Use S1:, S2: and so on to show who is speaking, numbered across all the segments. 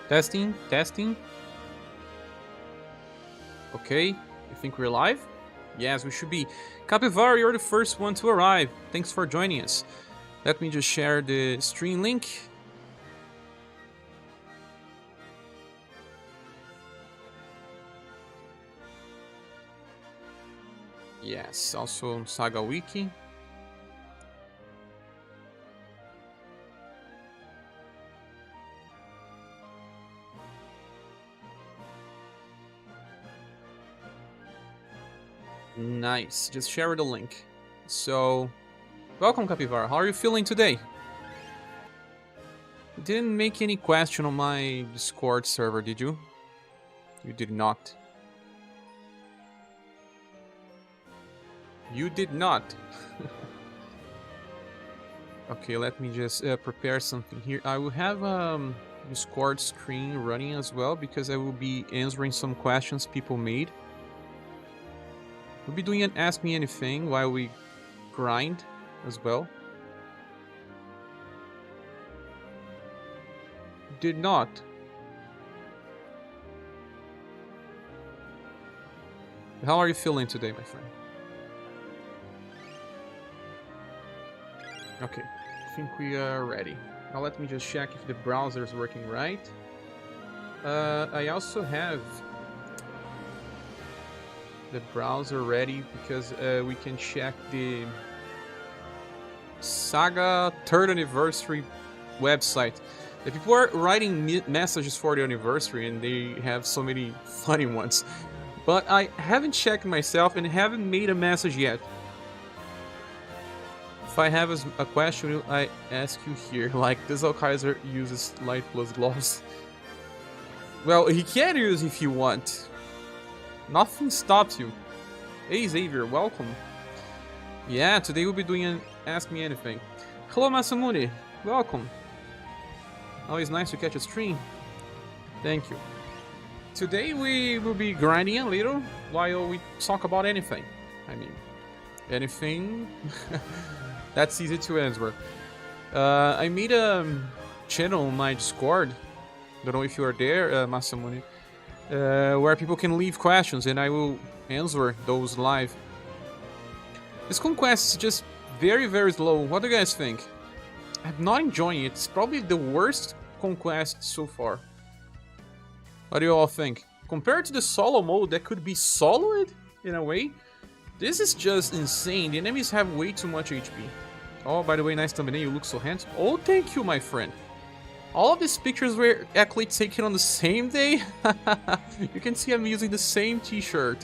S1: Testing, testing. Okay, I think we're live. Yes, we should be. Capivara, you're the first one to arrive. Thanks for joining us. Let me just share the stream link. Yes, also SaGa Wiki. Nice, just share the link. So, welcome Capivara, how are you feeling today? You didn't make any question on my Discord server, did you? You did not. You did not. Okay, let me just prepare something here. I will have Discord screen running as well because I will be answering some questions people made. We'll be doing an Ask Me Anything while we grind as well. Did not. How are you feeling today, my friend? Okay, I think we are ready. Now let me just check if the browser is working right. I also have the browser ready because we can check the SaGa 3rd anniversary website. The people are writing messages for the anniversary and they have so many funny ones. But I haven't checked myself and haven't made a message yet. If I have a question, I ask you here. Like, does Alkaiser uses light plus gloves? Well, he can use if you want. Nothing stops you. Hey Xavier, welcome. Yeah, today we'll be doing an Ask Me Anything. Hello Masamune, welcome. Always nice to catch a stream. Thank you. Today we will be grinding a little while we talk about anything. I mean, anything that's easy to answer. I made a channel on my Discord. Don't know if you are there, Masamune. Where people can leave questions and I will answer those live. This conquest is just very, very slow. What do you guys think? I'm not enjoying it. It's probably the worst conquest so far. What do you all think? Compared to the solo mode that could be solid in a way, this is just insane. The enemies have way too much HP. Oh, by the way, nice thumbnail. You look so handsome. Oh, thank you, my friend. All of these pictures were actually taken on the same day. You can see I'm using the same t-shirt.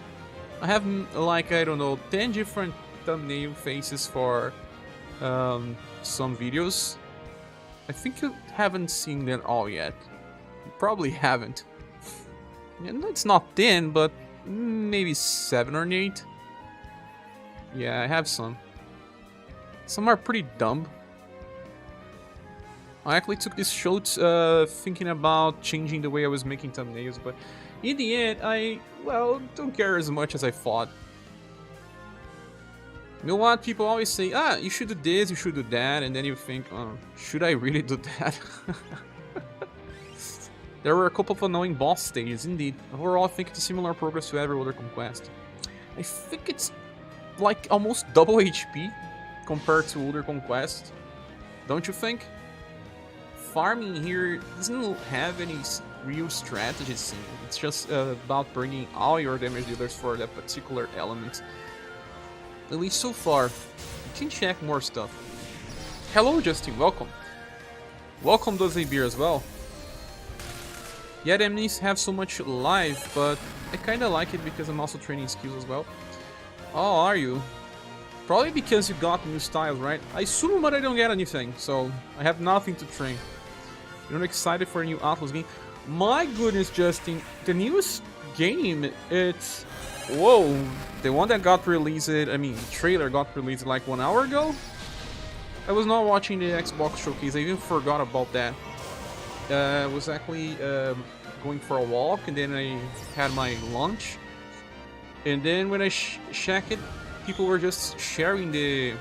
S1: I have like, I don't know, 10 different thumbnail faces for some videos. I think you haven't seen them all yet. You probably haven't. And it's not 10, but maybe 7 or 8. Yeah, I have some. Some are pretty dumb. I actually took this shot thinking about changing the way I was making thumbnails, but in the end, well, don't care as much as I thought. You know what? People always say, you should do this, you should do that, and then you think, oh, should I really do that? There were a couple of annoying boss stages, indeed. Overall, I think it's a similar progress to every other conquest. I think it's like almost double HP compared to other conquests. Don't you think? Farming here doesn't have any real strategies. It's just about bringing all your damage dealers for that particular element. At least so far. You can check more stuff. Hello Justin, welcome. Welcome to ScherBR as well. Yeah, the enemies have so much life, but I kinda like it because I'm also training skills as well. Oh, are you? Probably because you got new styles, right? I assume, but I don't get anything, so I have nothing to train. You're not excited for a new Atlas game? My goodness, Justin, the newest game, it's... Whoa, the one that got released, I mean, the trailer got released like 1 hour ago? I was not watching the Xbox showcase, I even forgot about that. I was actually going for a walk, and then I had my lunch. And then when I checked it, people were just sharing the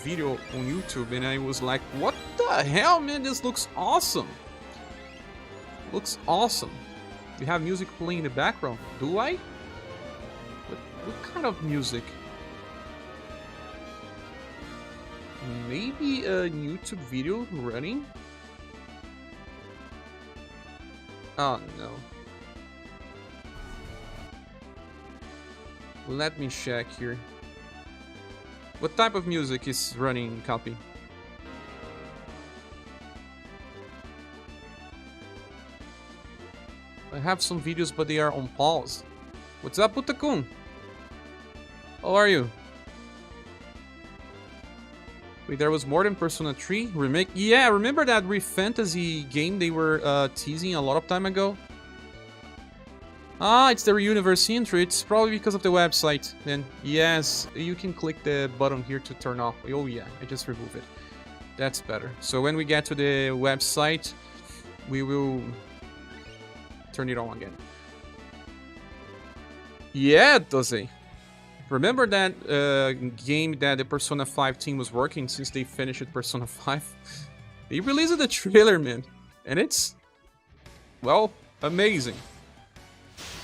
S1: video on YouTube, and I was like, what the hell, man, this looks awesome. Looks awesome. We have music playing in the background. Do I? What kind of music? Maybe a YouTube video running? Oh no. Let me check here. What type of music is running, Copy? I have some videos, but they are on pause. What's up, Putakun? How are you? Wait, there was more than Persona 3 remake? Yeah, remember that ReFantazio game they were teasing a lot of time ago? Ah, it's the UniverSe intro. It's probably because of the website. Then, yes, you can click the button here to turn off. Oh yeah, I just removed it. That's better. So when we get to the website, we will turn it on again. Yeah, does it? Remember that game that the Persona 5 team was working since they finished Persona 5? They released the trailer, man. And it's, well, amazing.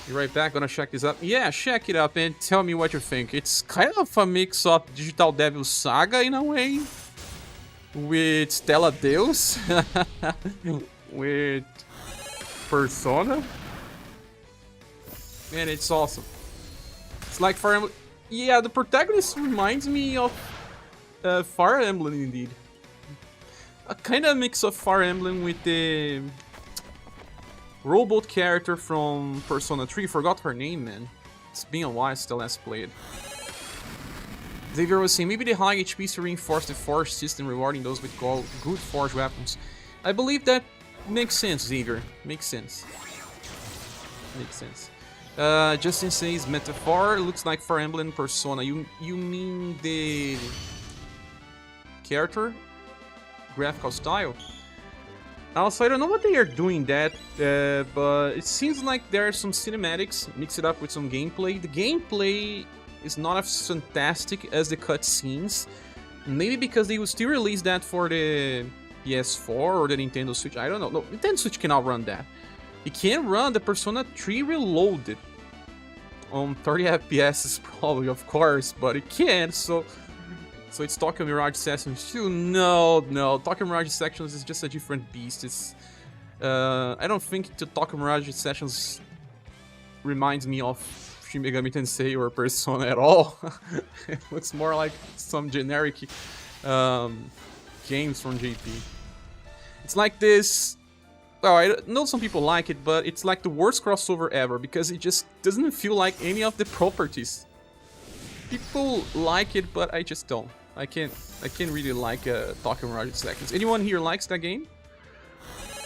S1: Be right back, gonna check this up. Yeah, check it up and tell me what you think. It's kind of a mix of Digital Devil SaGa in a way. With Stella Deus. With Persona. Man, it's awesome. It's like Fire Emblem. Yeah, the protagonist reminds me of Fire Emblem indeed. A kind of mix of Fire Emblem with the robot character from Persona 3. Forgot her name, man. It's been a while since I last played. Xavier was saying, maybe the high HP to reinforce the Forge system, rewarding those with good Forge weapons. I believe that makes sense, Xavier. Makes sense. Makes sense. Justin says, metaphor looks like Fire Emblem Persona. You mean the character? Graphical style? Also, I don't know what they are doing that, but it seems like there are some cinematics mixed up with some gameplay. The gameplay is not as fantastic as the cutscenes. Maybe because they will still release that for the PS4 or the Nintendo Switch. I don't know. No, Nintendo Switch cannot run that. It can run the Persona 3 Reloaded on 30 FPS probably, of course, but it can't, so it's Tokyo Mirage Sessions 2. No, Tokyo Mirage Sessions is just a different beast. It's I don't think the Tokyo Mirage Sessions reminds me of Shin Megami Tensei or Persona at all. It looks more like some generic games from JP. It's like this. Well, I know some people like it, but it's like the worst crossover ever because it just doesn't feel like any of the properties. People like it, but I just don't. I can't really like Tokyo Mirage Sessions. Anyone here likes that game?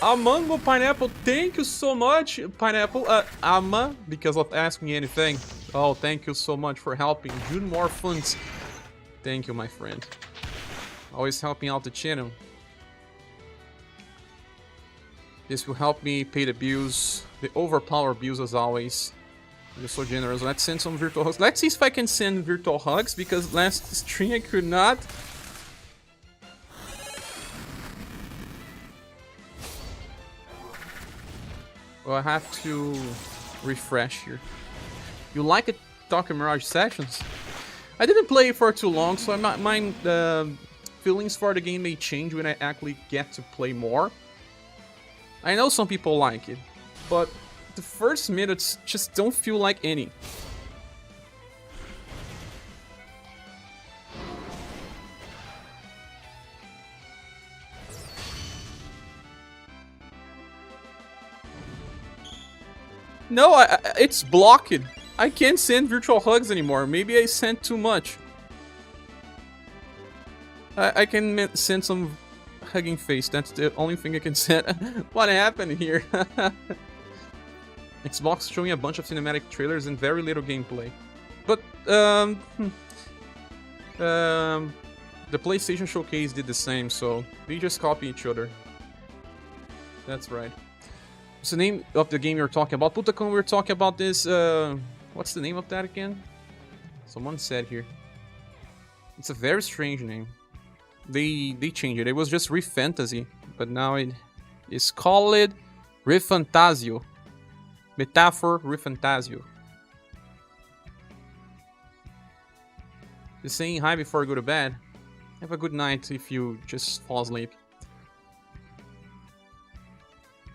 S1: Amango Pineapple, thank you so much, Pineapple. Ama, because of asking me anything. Oh, thank you so much for helping. June more funds. Thank you, my friend. Always helping out the channel. This will help me pay the bills, the overpower bills as always. You're so generous. Let's send some virtual hugs. Let's see if I can send virtual hugs, because last stream I could not. Well, I have to refresh here. You like it, Tokyo Mirage Sessions? I didn't play it for too long, so my feelings for the game may change when I actually get to play more. I know some people like it, but the first minutes just don't feel like any. No, it's blocked. I can't send virtual hugs anymore. Maybe I sent too much. I can send some hugging face. That's the only thing I can send. What happened here? Xbox showing a bunch of cinematic trailers and very little gameplay. But the PlayStation Showcase did the same, so they just copy each other. That's right. What's the name of the game you're talking about? Putakon, we're talking about this, what's the name of that again? Someone said here. It's a very strange name. They changed it. It was just ReFantazio, but now it is called ReFantazio. Metaphor ReFantazio. You're saying hi before you go to bed. Have a good night if you just fall asleep.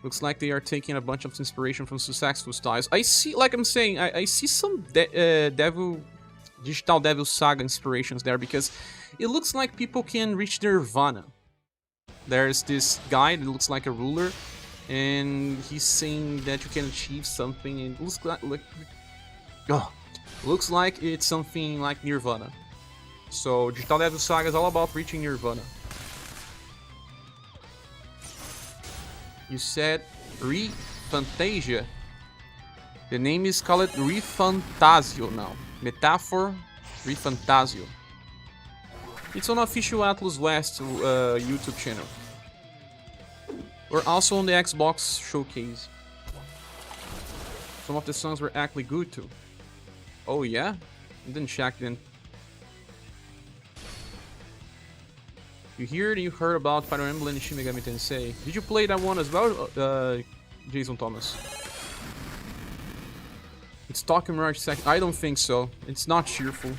S1: Looks like they are taking a bunch of inspiration from successful styles. I see, like I'm saying, I see some Digital Devil SaGa inspirations there, because it looks like people can reach nirvana. There's this guy that looks like a ruler, and he's saying that you can achieve something, and it looks like it's something like nirvana. So Digital Devil SaGa is all about reaching nirvana. You said ReFantazio. The name is called ReFantazio now. Metaphor ReFantazio. It's on official Atlas West YouTube channel. We're also on the Xbox showcase. Some of the songs were actually good too. Oh yeah? I didn't check then. You heard about Fire Emblem and Shin Megami Tensei. Did you play that one as well, Jason Thomas? It's Tokyo Mirage section. I don't think so. It's not cheerful.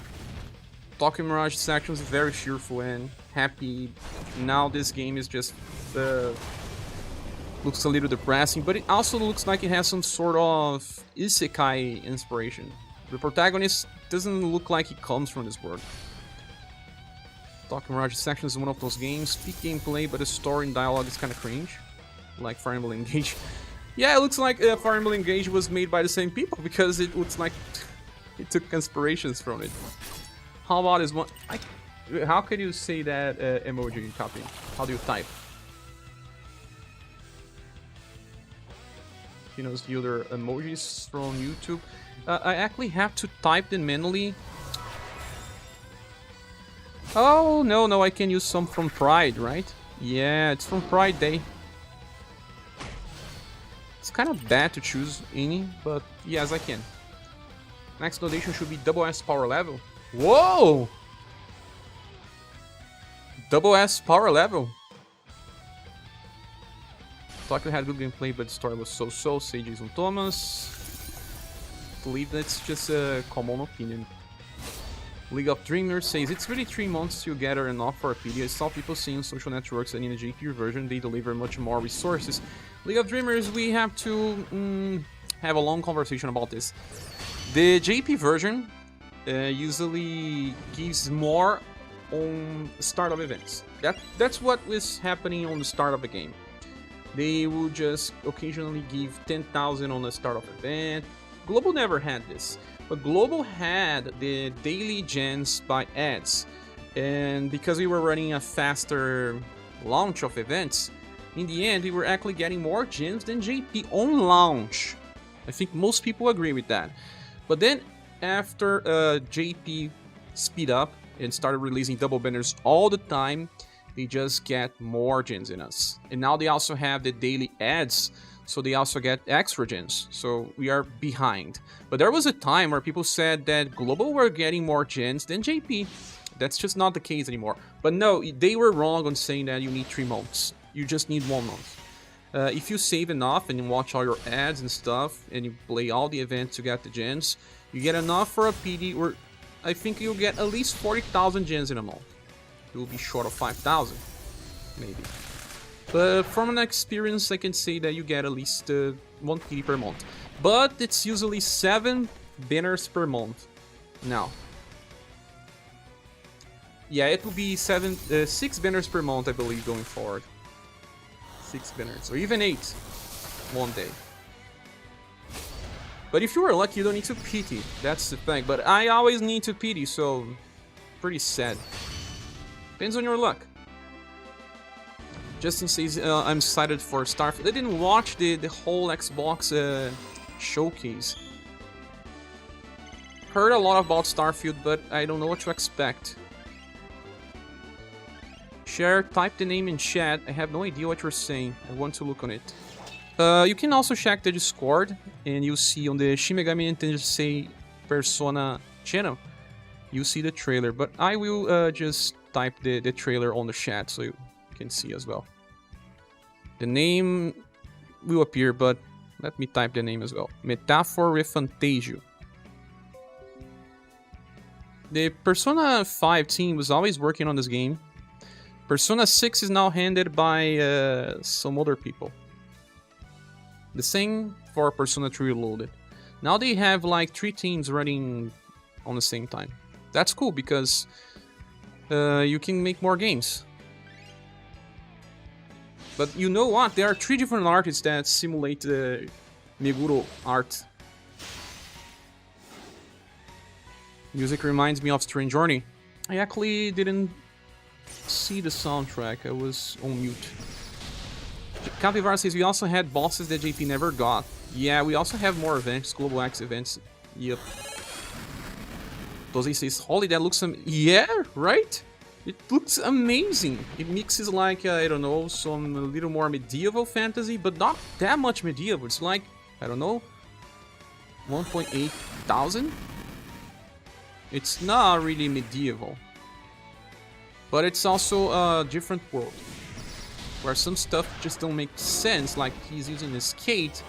S1: Tokyo Mirage section is very cheerful and happy. Now this game is just looks a little depressing, but it also looks like it has some sort of isekai inspiration. The protagonist doesn't look like he comes from this world. Tokyo Mirage section is one of those games. Peak gameplay, but the story and dialogue is kind of cringe. Like Fire Emblem Engage. Yeah, it looks like Fire Emblem Engage was made by the same people, because it looks like it took inspirations from it. How about this one? How can you say that emoji copy? How do you type? He knows the other emojis from YouTube. I actually have to type them manually. Oh, no, I can use some from Pride, right? Yeah, it's from Pride Day. It's kind of bad to choose any, but yes, I can. Next donation should be double S power level. Whoa! Double S power level. Tokyo had good gameplay, but the story was so-so, say Jason Thomas. I believe that's just a common opinion. League of Dreamers says, it's really 3 months to gather enough for a PD. I saw people saying social networks, and in the JP version they deliver much more resources. League of Dreamers, we have to have a long conversation about this. The JP version usually gives more on the start of events. That's what was happening on the start of the game. They will just occasionally give 10,000 on the start of event. Global never had this. But Global had the daily gens by ads, and because we were running a faster launch of events, in the end we were actually getting more gens than JP on launch. I think most people agree with that. But then after JP speed up and started releasing double banners all the time, they just get more gens in us. And now they also have the daily ads, so they also get extra gens, so we are behind. But there was a time where people said that Global were getting more gens than JP. That's just not the case anymore. But no, they were wrong on saying that you need 3 months. You just need 1 month. If you save enough and you watch all your ads and stuff, and you play all the events to get the gens, you get enough for a PD, or I think you'll get at least 40,000 gens in a month. You'll be short of 5,000, maybe. But from an experience, I can say that you get at least 1 PD per month. But it's usually 7 banners per month now. Yeah, it will be 6 banners per month, I believe, going forward. 6 banners, or even 8 one day. But if you are lucky, you don't need to pity. That's the thing. But I always need to pity, so pretty sad. Depends on your luck. Justin says, I'm excited for Starfield. I didn't watch the whole Xbox showcase. Heard a lot about Starfield, but I don't know what to expect. Share, type the name in chat. I have no idea what you're saying. I want to look on it. You can also check the Discord, and you'll see on the Shin Megami Tensei Persona channel, you'll see the trailer. But I will just type the trailer on the chat so you can see as well. The name will appear, but let me type the name as well. Metaphor ReFantazio. The Persona 5 team was always working on this game. Persona 6 is now handled by some other people. The same for Persona 3 Reloaded. Now they have like 3 teams running on the same time. That's cool because you can make more games. But you know what? There are 3 different artists that simulate the Meguro art. Music reminds me of Strange Journey. I actually didn't see the soundtrack. I was on mute. Capivara says we also had bosses that JP never got. Yeah, we also have more events, Global X events. Yep. Dozy says, holy, that looks yeah, right? It looks amazing. It mixes like, I don't know, some a little more medieval fantasy, but not that much medieval. It's like, I don't know, 1.8 thousand? It's not really medieval. But it's also a different world. Where some stuff just don't make sense, like he's using a skate.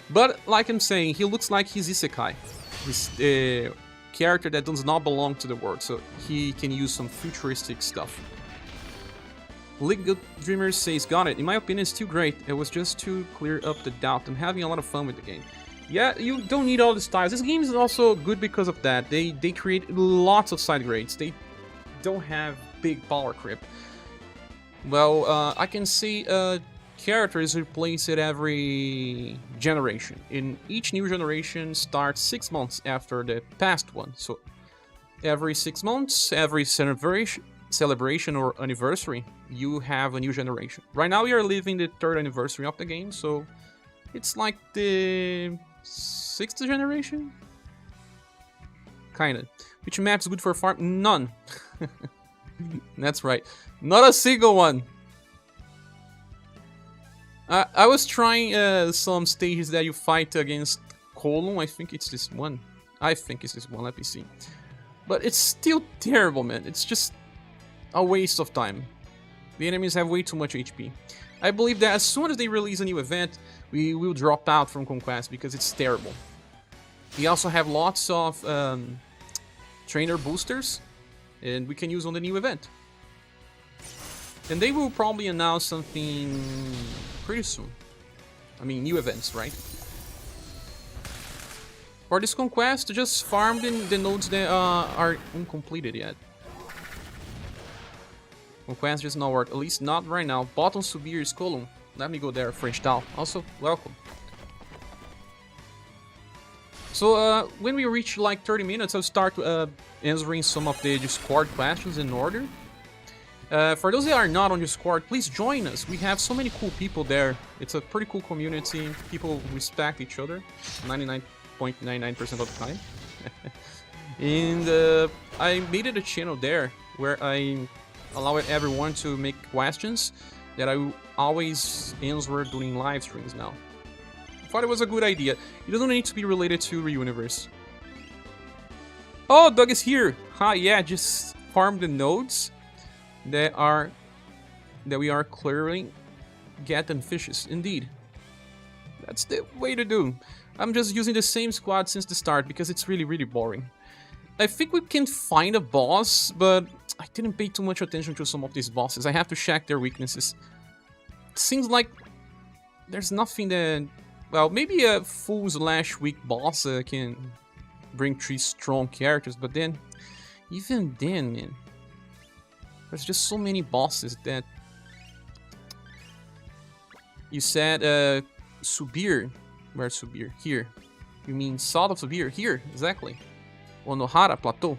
S1: But like I'm saying, he looks like he's isekai. He's a character that does not belong to the world, so he can use some futuristic stuff. League Dreamers says, got it. In my opinion, it's still great. It was just to clear up the doubt. I'm having a lot of fun with the game. Yeah, you don't need all the styles. This game is also good because of that. They create lots of side grades. They don't have big power creep. Well, I can see characters replaced every generation. In each new generation starts 6 months after the past one. So every 6 months, every celebration or anniversary, you have a new generation. Right now we are living the 3rd anniversary of the game, so it's like the 6th generation? Kinda. Which map is good for farm? None. That's right. Not a single one. I was trying some stages that you fight against Colon. I think it's this one. Let me see. But it's still terrible, man. It's just a waste of time. The enemies have way too much HP. I believe that as soon as they release a new event, we will drop out from Conquest because it's terrible. We also have lots of trainer boosters, and we can use on the new event. And they will probably announce something pretty soon. I mean, new events, right? For this Conquest, just farm the nodes that are uncompleted yet. Conquest just not work, at least not right now. Bottom ScherBR is column. Let me go there, French Tao. Also, welcome. So, when we reach like 30 minutes, I'll start answering some of the Discord questions in order. For those that are not on Discord, please join us. We have so many cool people there. It's a pretty cool community. People respect each other 99.99% of the time. And I made it a channel there where I allow everyone to make questions that I will always answer during live streams now. I thought it was a good idea. It doesn't need to be related to UniverSe. Oh, Doug is here! Huh, yeah, just farm the nodes that we are clearing. Get them fishes, indeed. That's the way to do. I'm just using the same squad since the start because it's really, really boring. I think we can find a boss, but I didn't pay too much attention to some of these bosses. I have to check their weaknesses. It seems like there's nothing that... Well, maybe a full/weak boss can bring 3 strong characters, but then... Even then, man... There's just so many bosses that... You said, ScherBR. Where's ScherBR? Here. You mean Salt of ScherBR? Here, exactly. Onohara Plateau.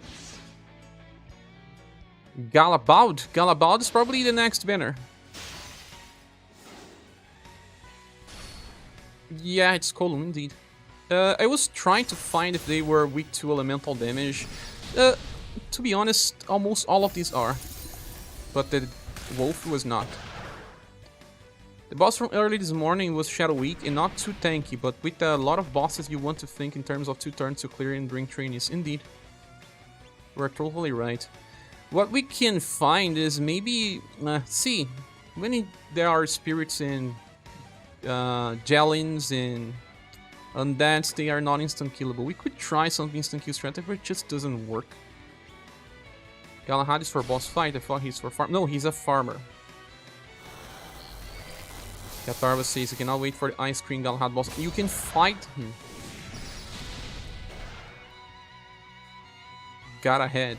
S1: Galabald? Galabald is probably the next banner. Yeah, it's Column, indeed. I was trying to find if they were weak to elemental damage. To be honest, almost all of these are. But the Wolf was not. The boss from early this morning was Shadow Weak and not too tanky, but with a lot of bosses you want to think in terms of 2 turns to clear and bring trainees. Indeed. We're totally right. What we can find is maybe... see, When there are spirits and Jellians and undeads, they are not instant killable. We could try something instant kill strategy, but it just doesn't work. Galahad is for boss fight. I thought he's for farm. No, he's a farmer. Katarva says you cannot wait for the ice cream Galahad boss. You can fight him. Got ahead.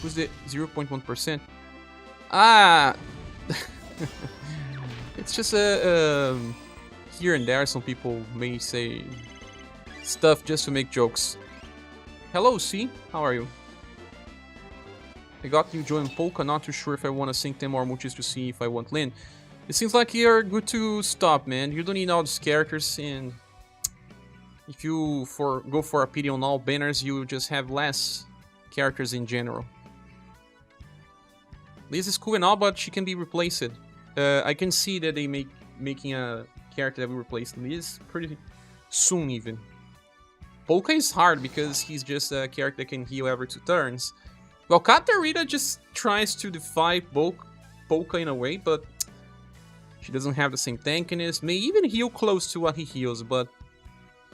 S1: Who's the 0.1%? Ah! It's just a here and there some people may say stuff just to make jokes. Hello, C. How are you? I got you join Polka, not too sure if I want to sync them or multis to see if I want Lin. It seems like you're good to stop, man. You don't need all these characters, and if you go for a pity on all banners, you just have less characters in general. Liz is cool and all, but she can be replaced. I can see that they making a character that will replace Liz pretty soon even. Polka is hard because he's just a character that can heal every 2 turns. Well, Katarina just tries to defy Polka in a way, but she doesn't have the same tankiness. May even heal close to what he heals, but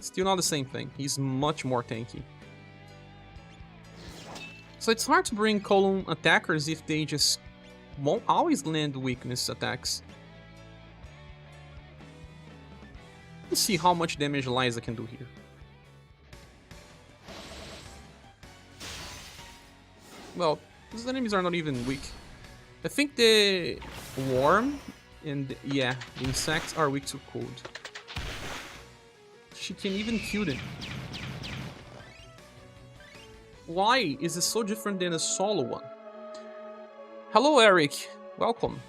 S1: still not the same thing. He's much more tanky. So it's hard to bring column attackers if they just won't always land weakness attacks. Let's see how much damage Liza can do here. Well, these enemies are not even weak. I think the worm and the insects are weak to cold. She can even kill them. Why is it so different than a solo one? Hello, Eric. Welcome.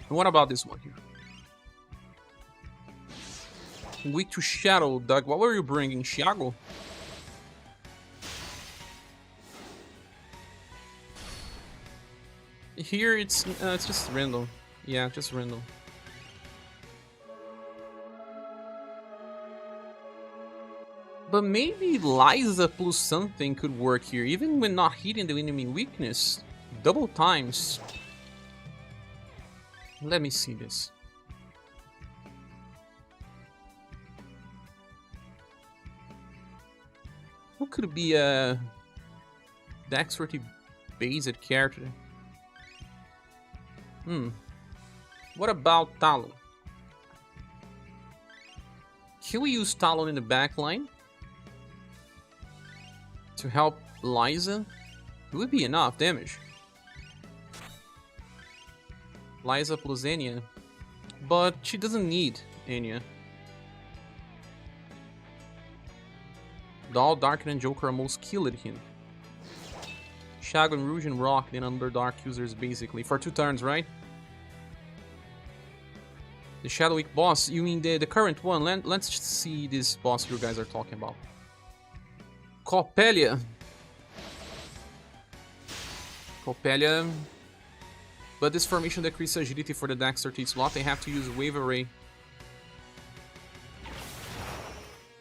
S1: And what about this one here? Weak to Shadow, Doug. What were you bringing? Thiago? Here it's just random. Yeah, just random. But maybe Liza plus something could work here, even when not hitting the enemy weakness. Double times. Let me see this. Who could be a dexterity based character? What about Talon? Can we use Talon in the backline to help Liza? It would be enough damage. Liza plus Enya. But she doesn't need Enya. Doll, Darken, and Joker almost killed him. Shagun, Rouge, and Rock, then Underdark users basically. For 2 turns, right? The Shadow Weak boss, you mean the current one? Let's see this boss you guys are talking about. Coppelia. Coppelia. But this formation decreases agility for the dexterity slot. They have to use Wave Array.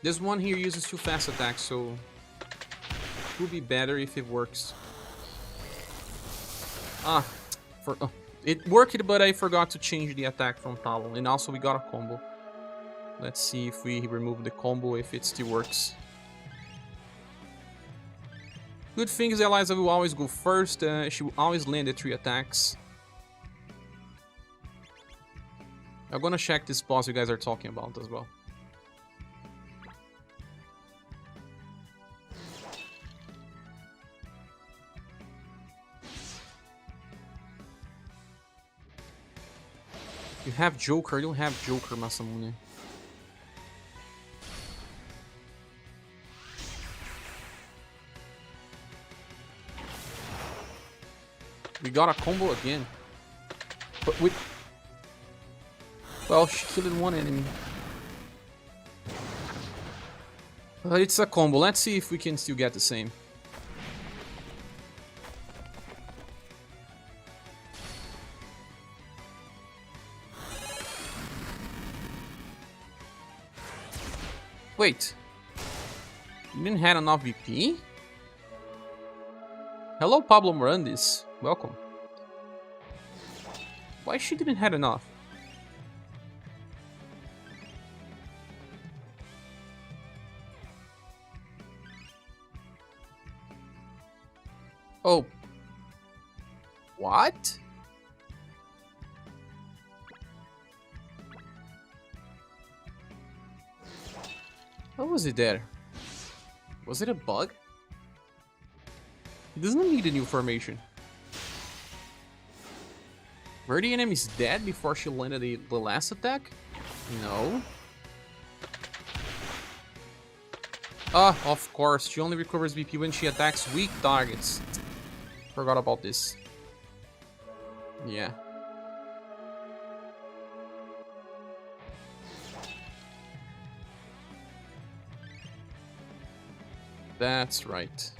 S1: This one here uses 2 fast attacks, so it would be better if it works. It worked, but I forgot to change the attack from Talon, and also we got a combo. Let's see if we remove the combo, if it still works. Good thing is Eliza will always go first, she will always land the 3 attacks. I'm gonna check this boss you guys are talking about as well. You have Joker, you don't have Joker, Masamune. We got a combo again. But with... Well, she killed 1 enemy. But it's a combo. Let's see if we can still get the same. Wait. You didn't have enough VP? Hello, Pablo Morandis. Welcome. Why she didn't have enough? Oh. What? What was it there? Was it a bug? He doesn't need a new formation. Were the enemies dead before she landed the last attack? No. Ah, of course. She only recovers BP when she attacks weak targets. Forgot about this. Yeah. That's right.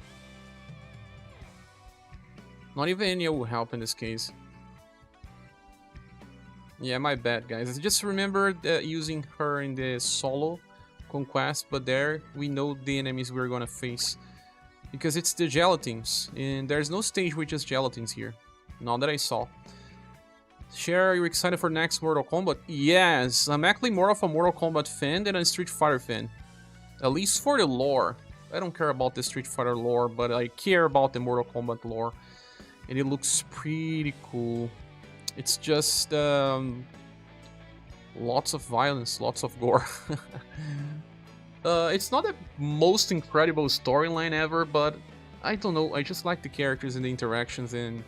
S1: Not even Enya will help in this case. Yeah, my bad, guys. I just remembered using her in the solo conquest, but there we know the enemies we're gonna face. Because it's the gelatines, and there's no stage with just gelatines here. Not that I saw. Cher, are you excited for next Mortal Kombat? Yes, I'm actually more of a Mortal Kombat fan than a Street Fighter fan. At least for the lore. I don't care about the Street Fighter lore, but I care about the Mortal Kombat lore. And it looks pretty cool. It's just lots of violence, lots of gore. It's not the most incredible storyline ever, but I don't know, I just like the characters and the interactions and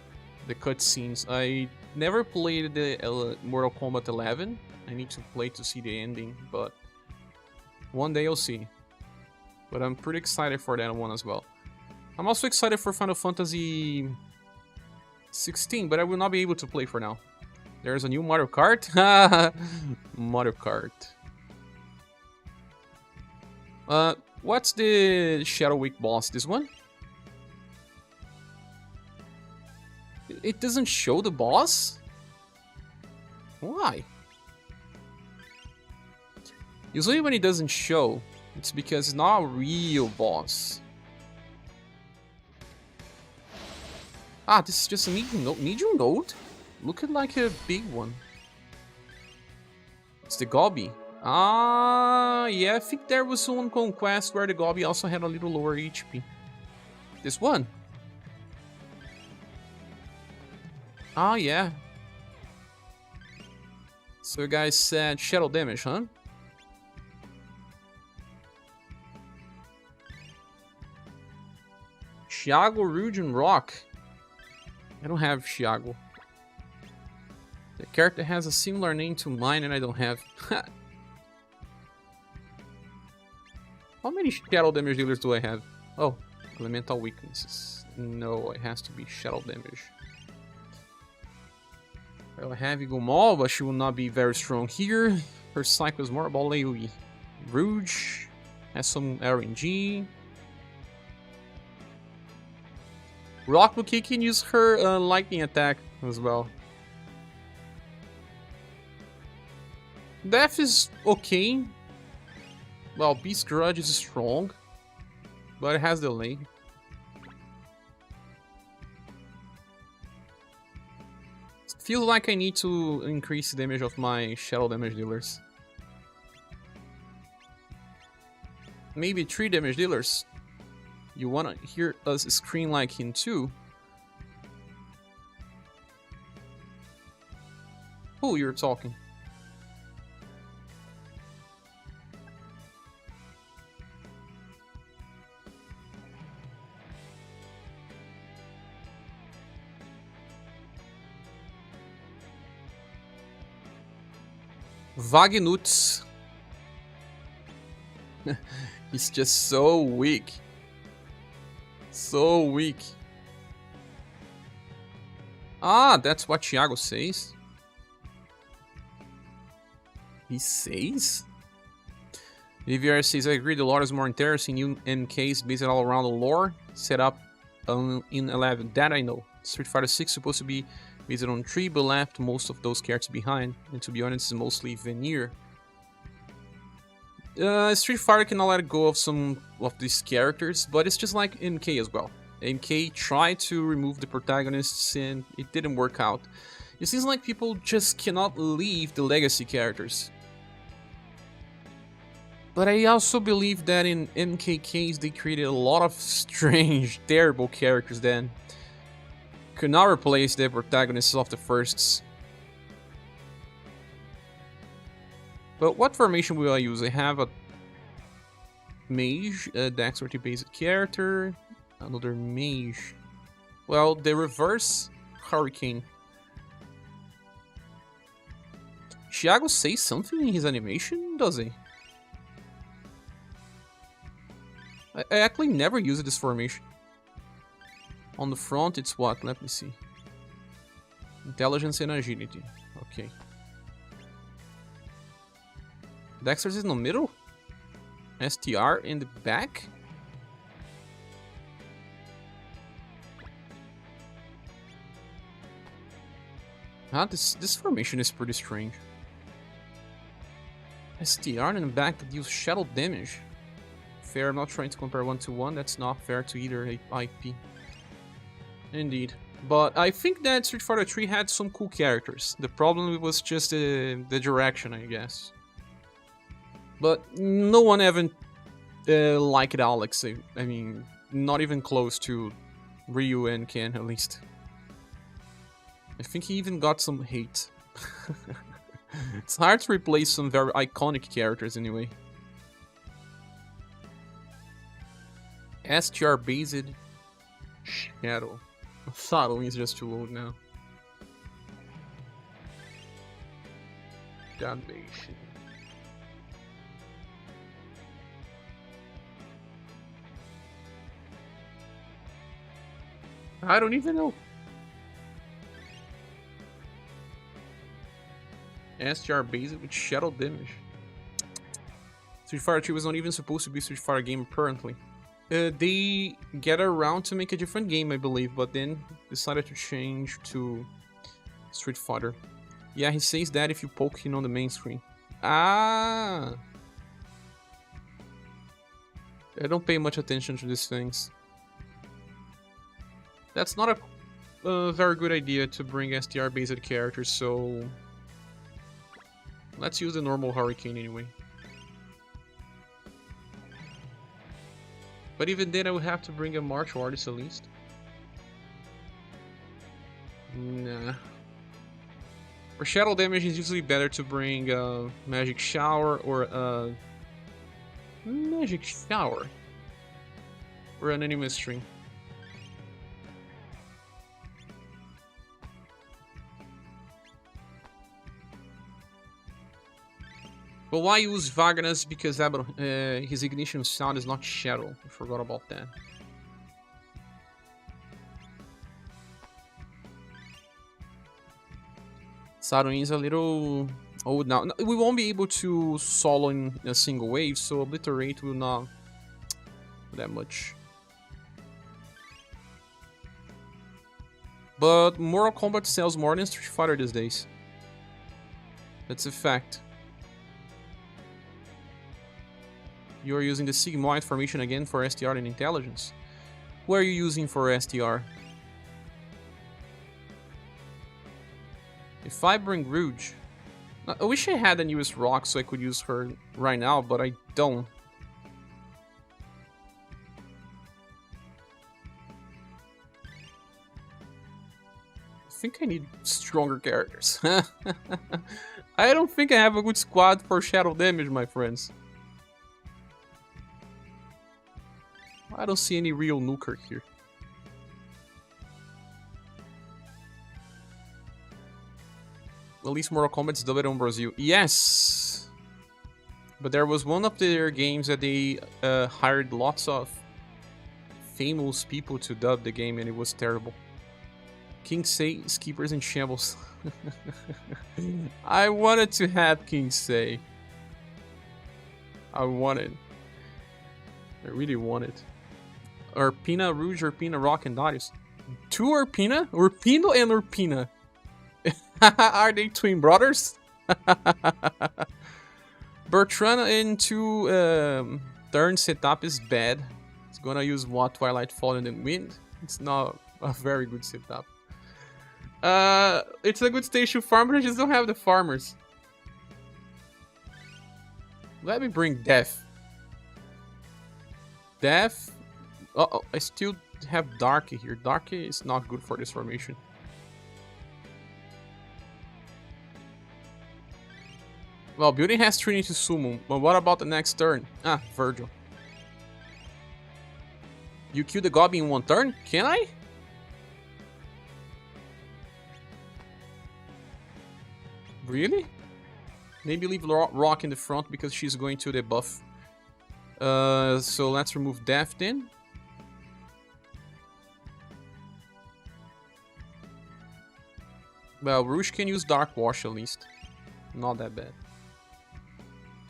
S1: the cutscenes. I never played the Mortal Kombat 11. I need to play to see the ending, but one day I'll see. But I'm pretty excited for that one as well. I'm also excited for Final Fantasy 16, but I will not be able to play for now. There's a new Mario Kart. Mario Kart. What's the Shadow Week boss? This one? It doesn't show the boss? Why? Usually when it doesn't show, it's because it's not a real boss. Ah, this is just a medium gold? Looking like a big one. It's the Gobby. Ah, yeah, I think there was one conquest where the Gobby also had a little lower HP. This one? Ah, yeah. So you guys said shadow damage, huh? Thiago, Rouge, and Rock. I don't have Thiago. The character has a similar name to mine and I don't have. How many shadow damage dealers do I have? Oh, elemental weaknesses. No, it has to be shadow damage. Well, I have Igumol, but she will not be very strong here. Her cycle is more about AoE. Rouge has some RNG. Rock Luki can use her lightning attack as well. Death is okay. Well, Beast Grudge is strong, but it has delay. Feels like I need to increase the damage of my shadow damage dealers. Maybe 3 damage dealers. You wanna hear us scream like him too? Who you're talking? Wagnuts. He's just so weak. So weak. Ah, that's what Thiago says. He says? UniverSe says, I agree, the lore is more interesting. New MKs based all around the lore set up in 11. That I know. Street Fighter 6 supposed to be based on 3, but left most of those characters behind. And to be honest, it's mostly veneer. Street Fighter cannot let go of some of these characters, but it's just like MK as well. MK tried to remove the protagonists and it didn't work out. It seems like people just cannot leave the legacy characters. But I also believe that in MKK's they created a lot of strange, terrible characters that could not replace the protagonists of the firsts. But what formation will I use? I have a mage, a dexterity based character, another mage. Well, the reverse hurricane. Thiago says something in his animation, does he? I actually never used this formation. On the front, it's what? Let me see. Intelligence and agility. Okay. Dexter's in the middle? STR in the back? This formation is pretty strange. STR in the back that deals shadow damage. Fair, I'm not trying to compare 1-to-1, that's not fair to either IP. Indeed. But I think that Street Fighter 3 had some cool characters. The problem was just the direction, I guess. But no one ever liked Alex. I mean, not even close to Ryu and Ken, at least. I think he even got some hate. It's hard to replace some very iconic characters anyway. SGR based Shadow. Subtle is just too old now. Damnation. I don't even know. SGR based with shadow damage. Street Fighter 2 was not even supposed to be a Street Fighter game apparently. They get around to make a different game, I believe, but then decided to change to Street Fighter. Yeah, he says that if you poke him on the main screen. Ah! I don't pay much attention to these things. That's not a very good idea to bring STR-based characters, so let's use the normal Hurricane anyway. But even then I would have to bring a martial artist at least. Nah. For shadow damage it's usually better to bring a magic shower or a magic shower or an anime string. But why use Wagner's? Because his ignition sound is not shadow. I forgot about that. Saruin is a little old now. We won't be able to solo in a single wave, so Obliterate will not that much. But Mortal Kombat sells more than Street Fighter these days. That's a fact. You are using the Sigmoid formation again for STR and intelligence. What are you using for STR? If I bring Rouge... I wish I had the newest rock so I could use her right now, but I don't. I think I need stronger characters. I don't think I have a good squad for shadow damage, my friends. I don't see any real nuker here. At least Mortal Kombat's dubbed on Brazil. Yes! But there was one of their games that they hired lots of famous people to dub the game and it was terrible. King Sei, Skippers and Shambles. I wanted to have King Sei. I really wanted. Urpina, Rouge, Urpina, Rock, and Darius. Two Urpina? Urpino and Urpina. Are they twin brothers? Bertrand into turn setup is bad. It's gonna use what? Twilight Fall and then Wind. It's not a very good setup. It's a good station farm, but I just don't have the farmers. Let me bring Death. Death. Uh-oh, I still have Darky here. Darky is not good for this formation. Well, Beauty has Trinity Summon, but what about the next turn? Ah, Virgil. You kill the Goblin in one turn? Can I? Really? Maybe leave Rock in the front because she's going to the buff. So let's remove Death then. Well, Rouge can use Dark Wash at least. Not that bad.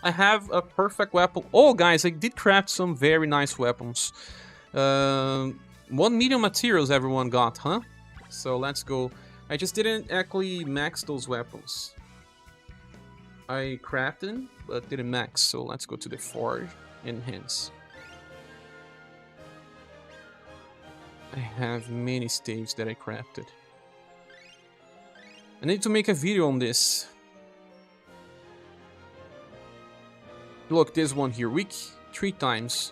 S1: I have a perfect weapon. Oh, guys, I did craft some very nice weapons. 1 million materials everyone got, huh? So let's go. I just didn't actually max those weapons. I crafted them, but didn't max. So let's go to the Forge. Enhance. I have many staves that I crafted. I need to make a video on this. Look, this one here, weak 3 times.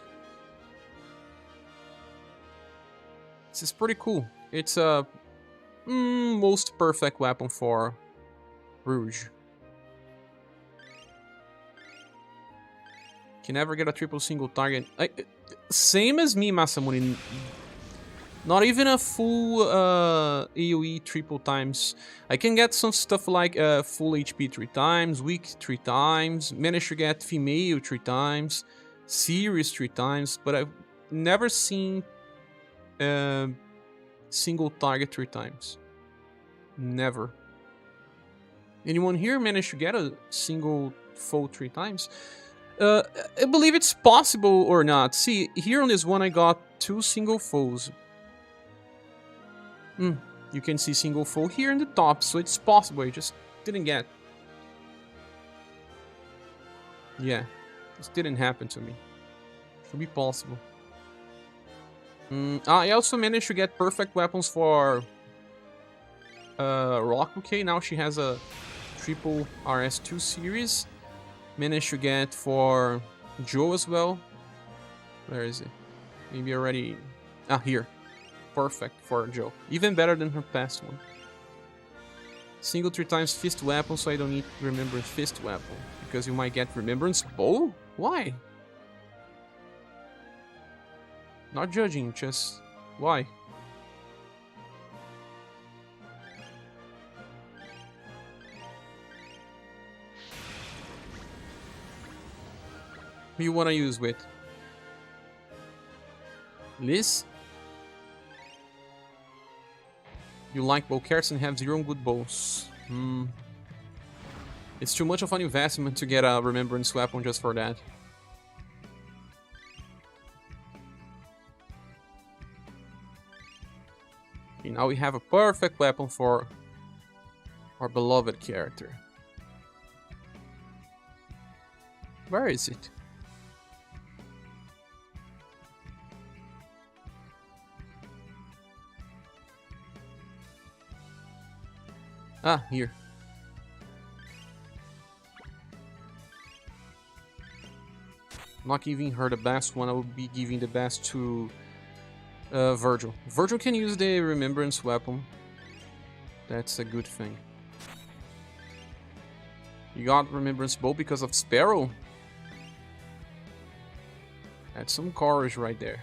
S1: This is pretty cool. It's a most perfect weapon for Rouge. Can never get a triple single target. Same as me, Masamune. Not even a full AoE triple times. I can get some stuff like full HP 3 times, weak 3 times, managed to get female 3 times, serious 3 times, but I've never seen single target 3 times. Never. Anyone here managed to get a single foe 3 times? I believe it's possible or not. See, here on this one I got 2 single foes. You can see single foe here in the top, so it's possible. I just didn't get. Yeah, this didn't happen to me. Should be possible. I also managed to get perfect weapons for Rock. Okay, now she has a triple RS2 series. Managed to get for Joe as well. Where is it? Maybe already. Ah, here. Perfect for Joe. Even better than her past one. Single 3 times fist weapon, so I don't need Remembrance fist weapon. Because you might get Remembrance bow? Why? Not judging, just why? Who you wanna use with? Liz? You like bow carrots and have 0 good bows. It's too much of an investment to get a Remembrance weapon just for that. Okay, now we have a perfect weapon for our beloved character. Where is it? Ah, here. I'm not giving her the best one, I will be giving the best to Virgil. Virgil can use the Remembrance weapon. That's a good thing. You got Remembrance bow because of Sparrow? That's some courage right there.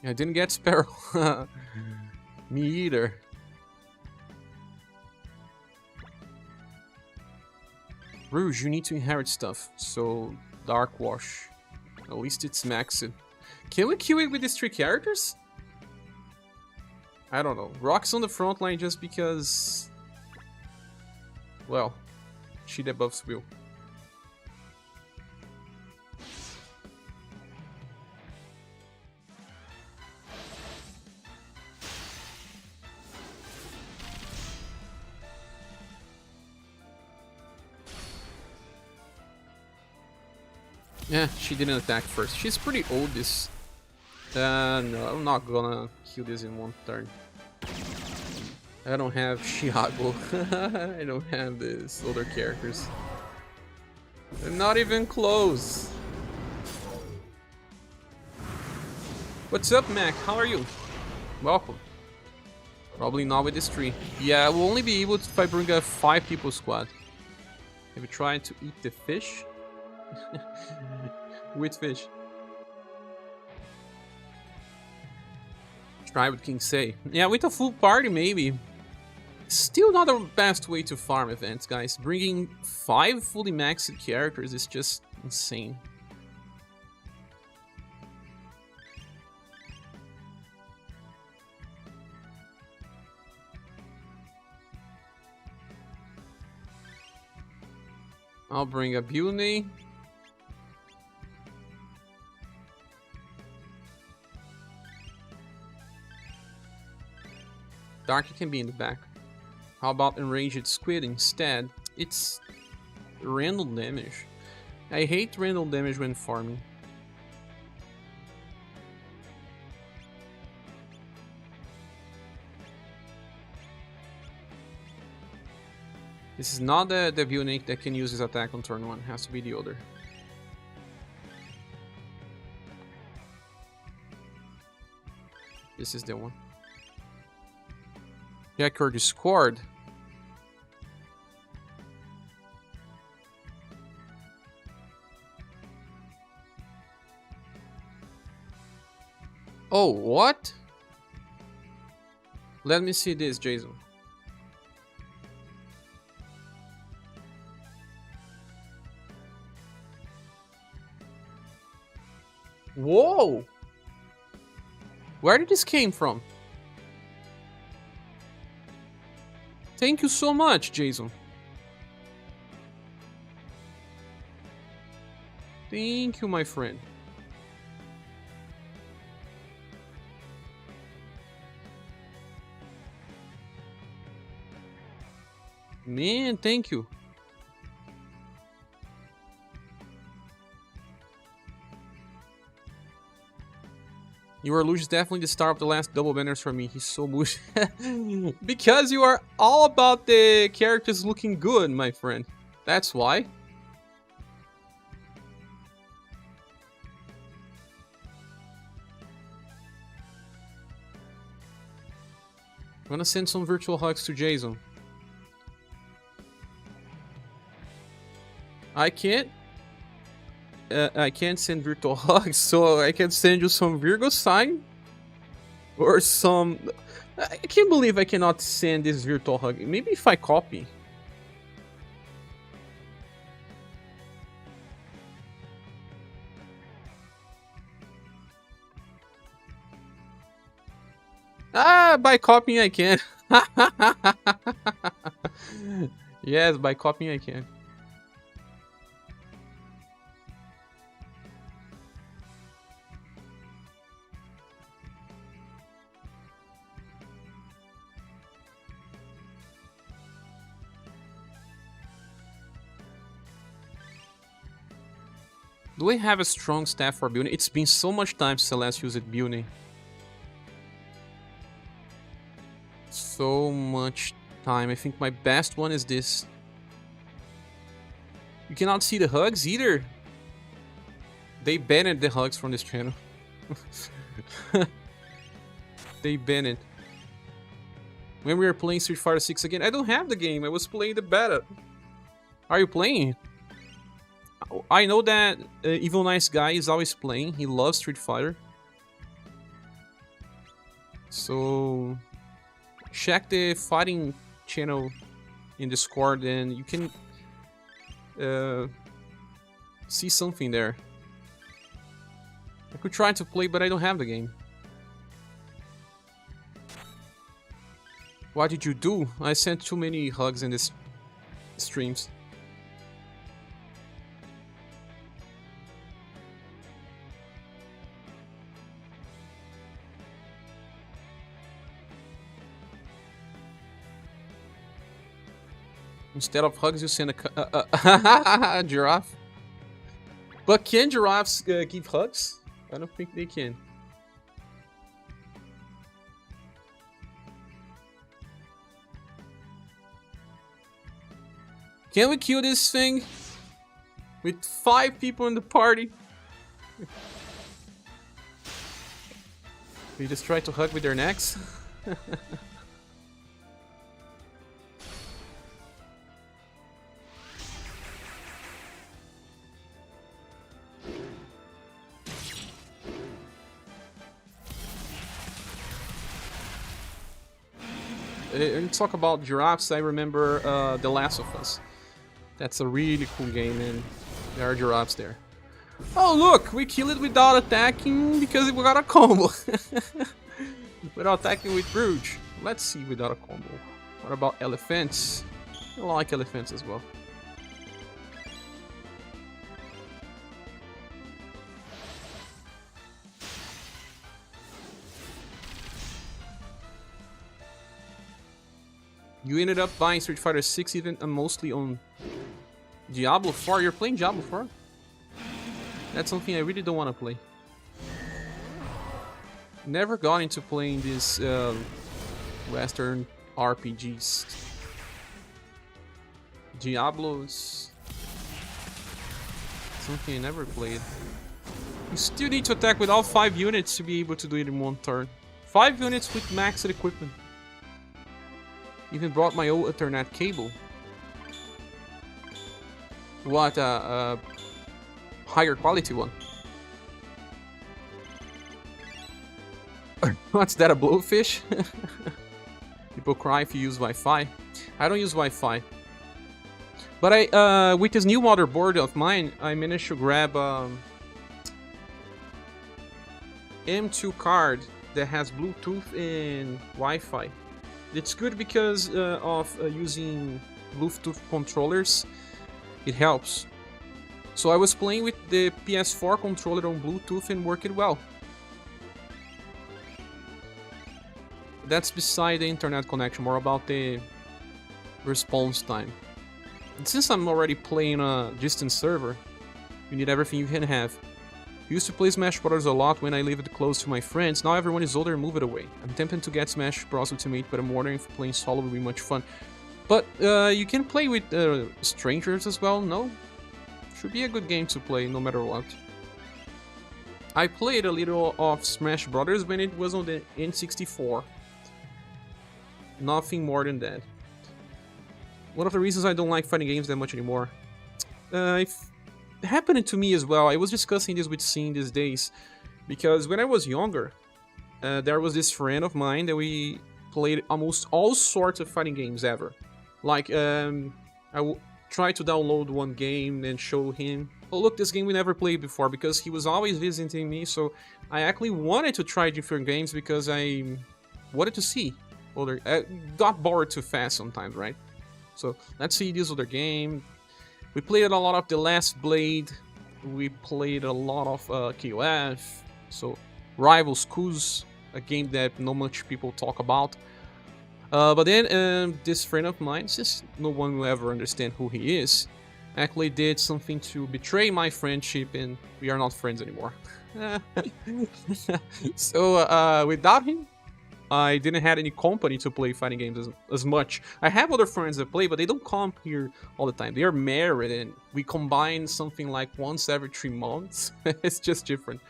S1: I didn't get Sparrow. Me either. Rouge, you need to inherit stuff. So, Dark Wash. At least it's maxed. Can we kill it with these 3 characters? I don't know. Rock's on the front line just because... Well, she debuffs Will. Yeah, she didn't attack first. She's pretty old, this. No, I'm not gonna kill this in one turn. I don't have Chiago. I don't have these other characters. They're not even close. What's up, Mac? How are you? Welcome. Probably not with this tree. Yeah, I will only be able to if I bring a 5 people squad. Have you tried to eat the fish? With fish. Try with King Say. Yeah, with a full party maybe. Still not the best way to farm events, guys. Bringing 5 fully maxed characters is just insane. I'll bring a Bune. Darky can be in the back. How about Enraged Squid instead? It's random damage. I hate random damage when farming. This is not the Bune that can use his attack on turn 1. It has to be the other. This is the one. Jack already scored. Oh, what? Let me see this, Jason. Whoa! Where did this came from? Thank you so much, Jason. Thank you, my friend. Man, thank you. Your Luge is definitely the star of the last double banners for me. He's so mush. Because you are all about the characters looking good, my friend. That's why. I'm gonna send some virtual hugs to Jason. I can't send virtual hugs, so I can send you some Virgo sign or some. I can't believe I cannot send this virtual hug. Maybe if I copy. Ah, by copying I can. Yes, by copying I can. Do I have a strong staff for Bune? It's been so much time since Celeste used Bune. So much time. I think my best one is this. You cannot see the hugs either. They banned the hugs from this channel. They banned it. When we were playing Street Fighter 6 again, I don't have the game. I was playing the beta. Are you playing? I know that Evil Nice Guy is always playing. He loves Street Fighter. So check the fighting channel in Discord and you can see something there. I could try to play, but I don't have the game. What did you do? I sent too many hugs in this streams. Instead of hugs, you send a giraffe. But can giraffes give hugs? I don't think they can. Can we kill this thing? With 5 people in the party? We just try to hug with their necks? When you talk about giraffes, I remember The Last of Us. That's a really cool game, and there are giraffes there. Oh look, we kill it without attacking because we got a combo. Without attacking with Brugge. Let's see without a combo. What about elephants? I like elephants as well. You ended up buying Street Fighter 6 even mostly on Diablo 4? You're playing Diablo 4? That's something I really don't want to play. Never got into playing these Western RPGs. Diablo's something I never played. You still need to attack with all 5 units to be able to do it in one turn. 5 units with maxed equipment. Even brought my old Ethernet cable. What a higher quality one. What's that, a blowfish? People cry if you use Wi-Fi. I don't use Wi-Fi. But I, with this new motherboard of mine, I managed to grab M2 card that has Bluetooth and Wi-Fi. It's good because of using Bluetooth controllers. It helps. So I was playing with the PS4 controller on Bluetooth and worked well. That's beside the internet connection, more about the response time. And since I'm already playing a distant server, you need everything you can have. I used to play Smash Bros. A lot when I lived close to my friends. Now everyone is older and move it away. I'm tempted to get Smash Bros. Ultimate, but I'm wondering if playing solo will be much fun. But you can play with strangers as well, no? Should be a good game to play, no matter what. I played a little of Smash Bros. When it was on the N64. Nothing more than that. One of the reasons I don't like fighting games that much anymore. It happened to me as well. I was discussing this with Sin these days. Because when I was younger, there was this friend of mine that we played almost all sorts of fighting games ever. Like, I tried to download one game and show him, oh look, this game we never played before, because he was always visiting me, so I actually wanted to try different games because I wanted to see other... I got bored too fast sometimes, right? So, let's see this other game. We played a lot of The Last Blade, we played a lot of KOF, so Rival Schools, a game that not much people talk about. But then this friend of mine, since no one will ever understand who he is, actually did something to betray my friendship, and we are not friends anymore. So without him, I didn't have any company to play fighting games as much. I have other friends that play, but they don't come here all the time. They are married, and we combine something like once every 3 months. It's just different.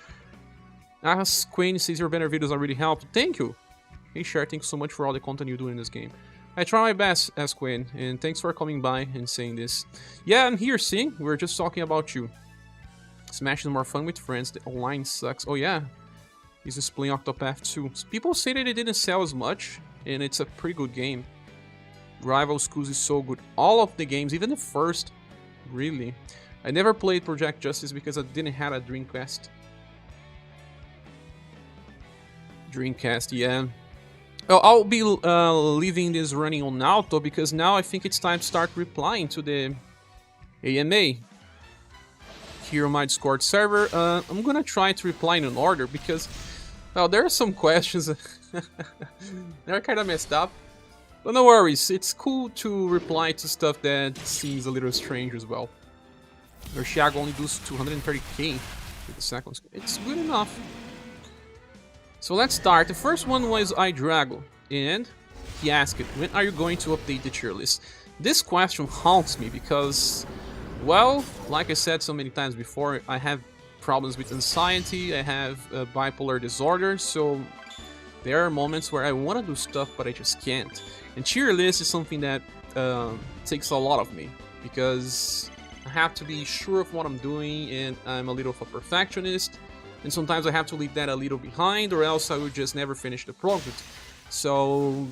S1: Ask Queen says your banner videos are really helpful. Thank you. Hey Cher, thanks so much for all the content you do in this game. I try my best, Ask Queen, and thanks for coming by and saying this. Yeah, I'm here, see? We were just talking about you. Smash is more fun with friends, the online sucks. Oh yeah, he's just playing Octopath 2. People say that it didn't sell as much, and it's a pretty good game. Rival Schools is so good. All of the games, even the first, really. I never played Project Justice because I didn't have a Dreamcast. Dreamcast, yeah. Oh, I'll be leaving this running on auto because now I think it's time to start replying to the AMA. Here on my Discord server, I'm gonna try to reply in an order because, well, there are some questions they're kind of messed up. But no worries, it's cool to reply to stuff that seems a little strange as well. Your SaGa only does 230k with the second. It's good enough. So let's start. The first one was iDrago, and he asked, when are you going to update the tier list? This question haunts me because, well, like I said so many times before, I have problems with anxiety, I have bipolar disorder, so there are moments where I want to do stuff but I just can't. And tier list is something that takes a lot of me, because I have to be sure of what I'm doing, and I'm a little of a perfectionist, and sometimes I have to leave that a little behind, or else I would just never finish the project. So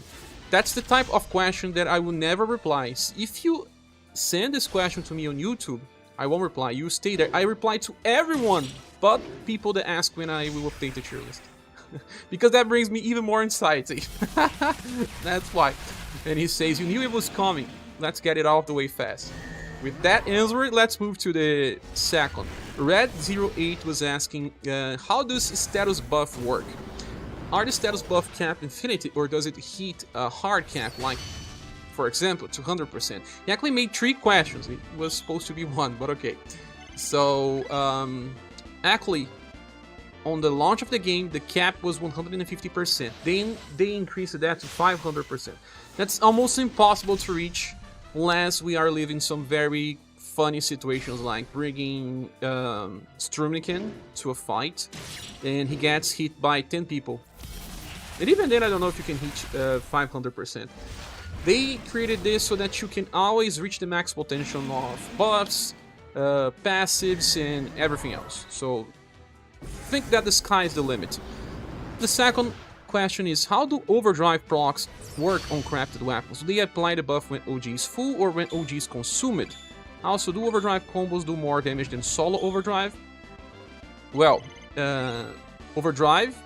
S1: that's the type of question that I will never reply. If you send this question to me on YouTube, I won't reply. You stay there. I reply to everyone but people that ask when I will update the tier list. Because that brings me even more anxiety. That's why. And he says, you knew it was coming. Let's get it out of the way fast. With that answer, let's move to the second. Red08 was asking, how does status buff work? Are the status buff cap infinity, or does it hit a hard cap, like, for example, 200%? He actually made 3 questions. It was supposed to be 1, but okay. So, actually, on the launch of the game, the cap was 150%. Then they increased that to 500%. That's almost impossible to reach unless we are living some very funny situations, like bringing Strumniken to a fight, and he gets hit by 10 people. And even then, I don't know if you can hit 500%. They created this so that you can always reach the max potential of buffs, passives, and everything else. So think that the sky is the limit. The second question is, how do overdrive procs work on crafted weapons? Do they apply the buff when OG is full or when OG is consumed? Also, do overdrive combos do more damage than solo overdrive? Well, overdrive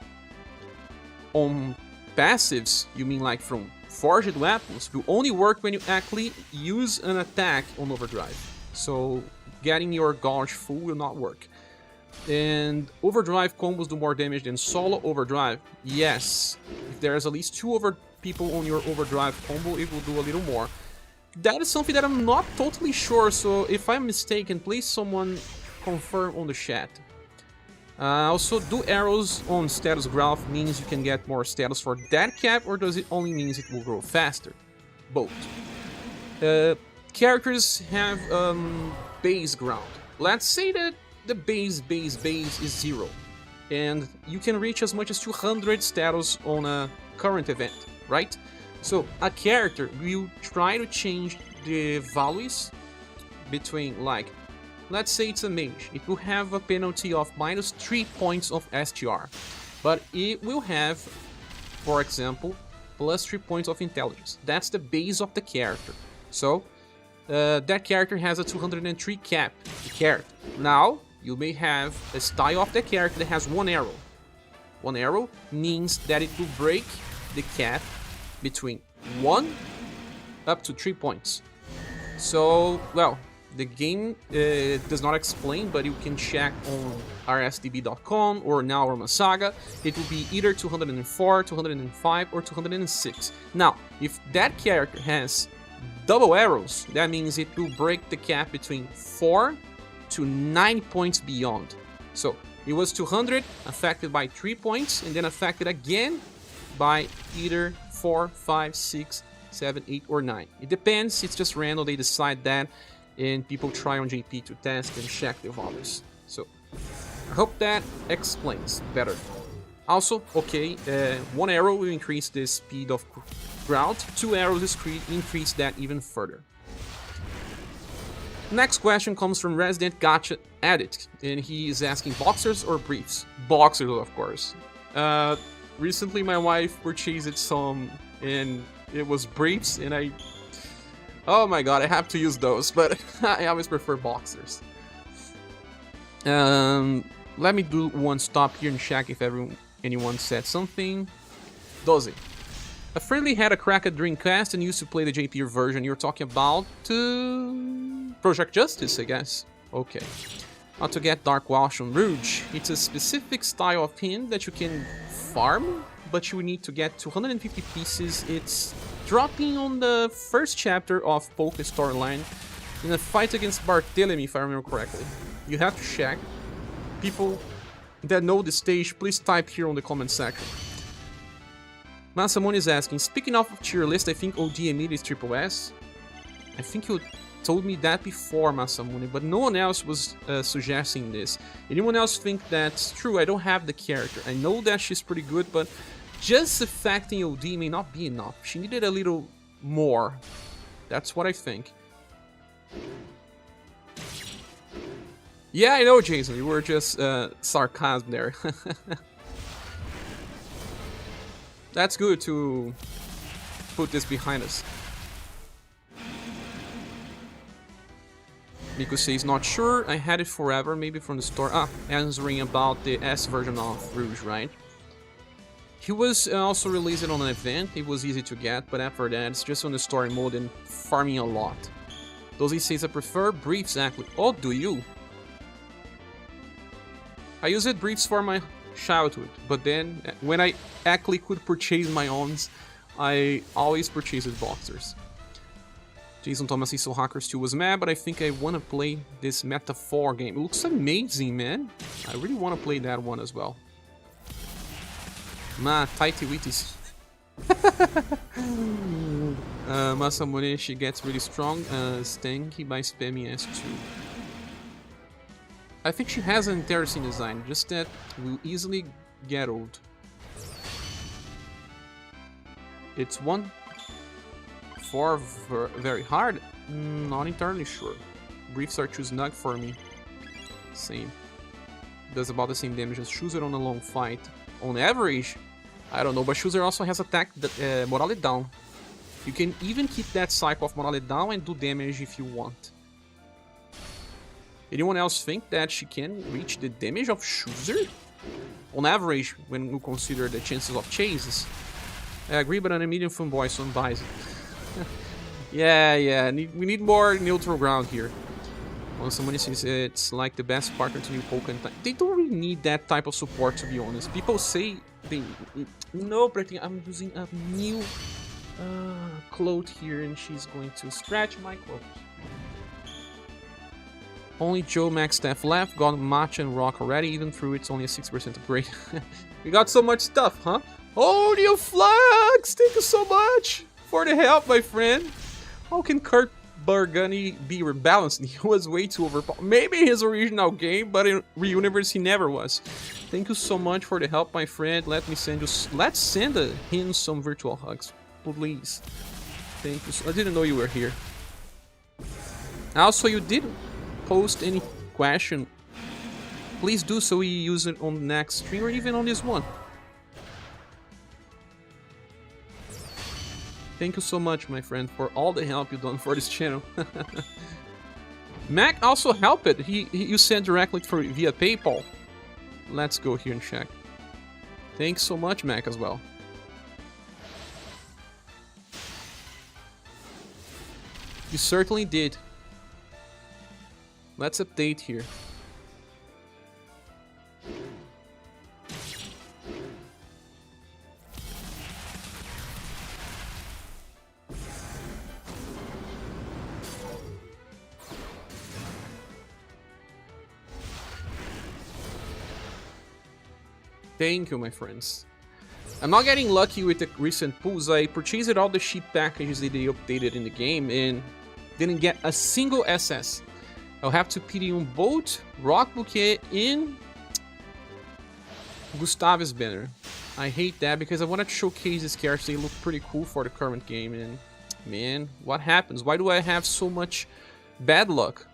S1: on passives, you mean like from forged weapons, will only work when you actually use an attack on overdrive. So getting your gauge full will not work. And overdrive combos do more damage than solo overdrive. Yes, if there's at least 2 people on your overdrive combo, it will do a little more. That is something that I'm not totally sure, so if I'm mistaken, please someone confirm on the chat. Also, do arrows on status growth means you can get more status for that cap, or does it only means it will grow faster? Both. Characters have base ground. Let's say that the base is 0, and you can reach as much as 200 status on a current event, right? So a character will try to change the values between, like, let's say it's a mage. It will have a penalty of -3 points of STR, but it will have, for example, +3 points of intelligence. That's the base of the character. So that character has a 203 cap. The character. Now you may have a style of the character that has 1 arrow. 1 arrow means that it will break the cap between 1 up to 3 points. So, well, the game does not explain, but you can check on rsdb.com or now on SaGa. It will be either 204, 205, or 206. Now, if that character has double arrows, that means it will break the cap between 4 to 9 points beyond. So it was 200, affected by 3 points, and then affected again by either 4, 5, 6, 7, 8, or 9. It depends, it's just random, they decide that, and people try on JP to test and check the values. So I hope that explains better. Also, okay, 1 arrow will increase the speed of ground, 2 arrows increase that even further. Next question comes from Resident Gacha Addict, and he is asking boxers or briefs? Boxers, of course. Recently my wife purchased some, and it was briefs, and oh my god, I have to use those, but I always prefer boxers. Let me do one stop here and check if anyone said something. Doze. A friendly had a cracked Dreamcast and used to play the JP version. You're talking about Project Justice, I guess. Okay. How to get Dark Walsh on Rouge. It's a specific style of pin that you can farm, but you need to get 250 pieces. It's dropping on the first chapter of Poké Storyline. in a fight against Barthélemy, if I remember correctly. You have to check. People that know the stage, please type here on the comment section. Masamune is asking, speaking of tier list, I think OD Emilia is triple S. I think you told me that before, Masamune, but no one else was suggesting this. Anyone else think that's true? I don't have the character. I know that she's pretty good, but just affecting OD may not be enough. She needed a little more. That's what I think. Yeah, I know, Jason. You were just sarcasm there. That's good to put this behind us. Miko says, not sure. I had it forever, maybe from the store. Answering about the S version of Rouge, right? He was also released on an event. It was easy to get, but after that, it's just on the story mode and farming a lot. Those he says I prefer briefs, actually. Oh, do you? I used briefs for my childhood, but then when I actually could purchase my own, I always purchased boxers. Jason Thomas says so Hackers 2 was mad, but I think I want to play this Meta 4 game. It looks amazing, man. I really want to play that one as well. Tighty Witties. Masamune, she gets really strong. Stanky by spamming S2. I think she has an interesting design, just that will easily get old. It's 1-4 very hard? Not entirely sure. Briefs are too snug for me. Same. Does about the same damage as Chooser on a long fight. On average, I don't know, but Chooser also has attack morale down. You can even keep that cycle of morale down and do damage if you want. Anyone else think that she can reach the damage of Chooser? On average, when you consider the chances of chases. I agree, but I'm a medium fanboy, so I'm biased. Yeah, we need more neutral ground here. When somebody says it's like the best partner to new Pokemon, they don't really need that type of support, to be honest. People say they... No, but I think I'm using a new cloth here, and she's going to scratch my clothes. Only Joe Max Staff left, got Match and Rock already, even through it's only a 6% upgrade. We got so much stuff, huh? Oh, Neo Flux! Thank you so much for the help, my friend. How can Kurt Bargani be rebalanced? He was way too overpowered. Maybe his original game, but in ReUniverse he never was. Thank you so much for the help, my friend. Let's send him some virtual hugs, please. Thank you. I didn't know you were here. Also, you did post any question. Please do so we use it on the next stream or even on this one. Thank you so much, my friend, for all the help you've done for this channel. Mac also helped it. You sent directly via PayPal. Let's go here and check. Thanks so much, Mac, as well. You certainly did. Let's update here. Thank you, my friends. I'm not getting lucky with the recent pulls. I purchased all the cheap packages that they updated in the game and didn't get a single SS. I'll have to pity on Bolt, Rock Bouquet, and Gustav's banner. I hate that because I wanted to showcase these characters. They look pretty cool for the current game, and man, what happens? Why do I have so much bad luck?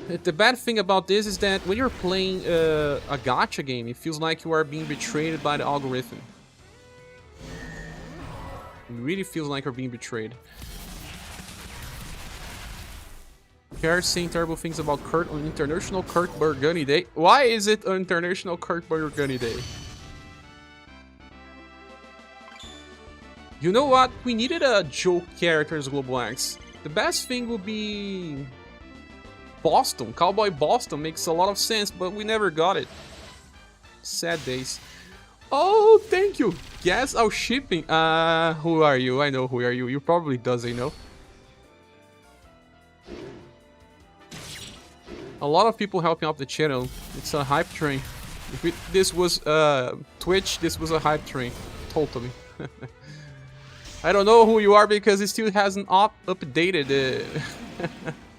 S1: The bad thing about this is that when you're playing a gacha game, it feels like you are being betrayed by the algorithm. It really feels like you're being betrayed. Carrot saying terrible things about Kurt on International Kurt Bargani Day. Why is it on International Kurt Bargani Day? You know what? We needed a joke character as Global X. The best thing would be Boston. Cowboy Boston makes a lot of sense, but we never got it. Sad days. Oh, thank you. Yes, shipping. Who are you? I know who are you. You probably does, I know. A lot of people helping out the channel. It's a hype train. If this was Twitch, this was a hype train. Totally. I don't know who you are because it still hasn't updated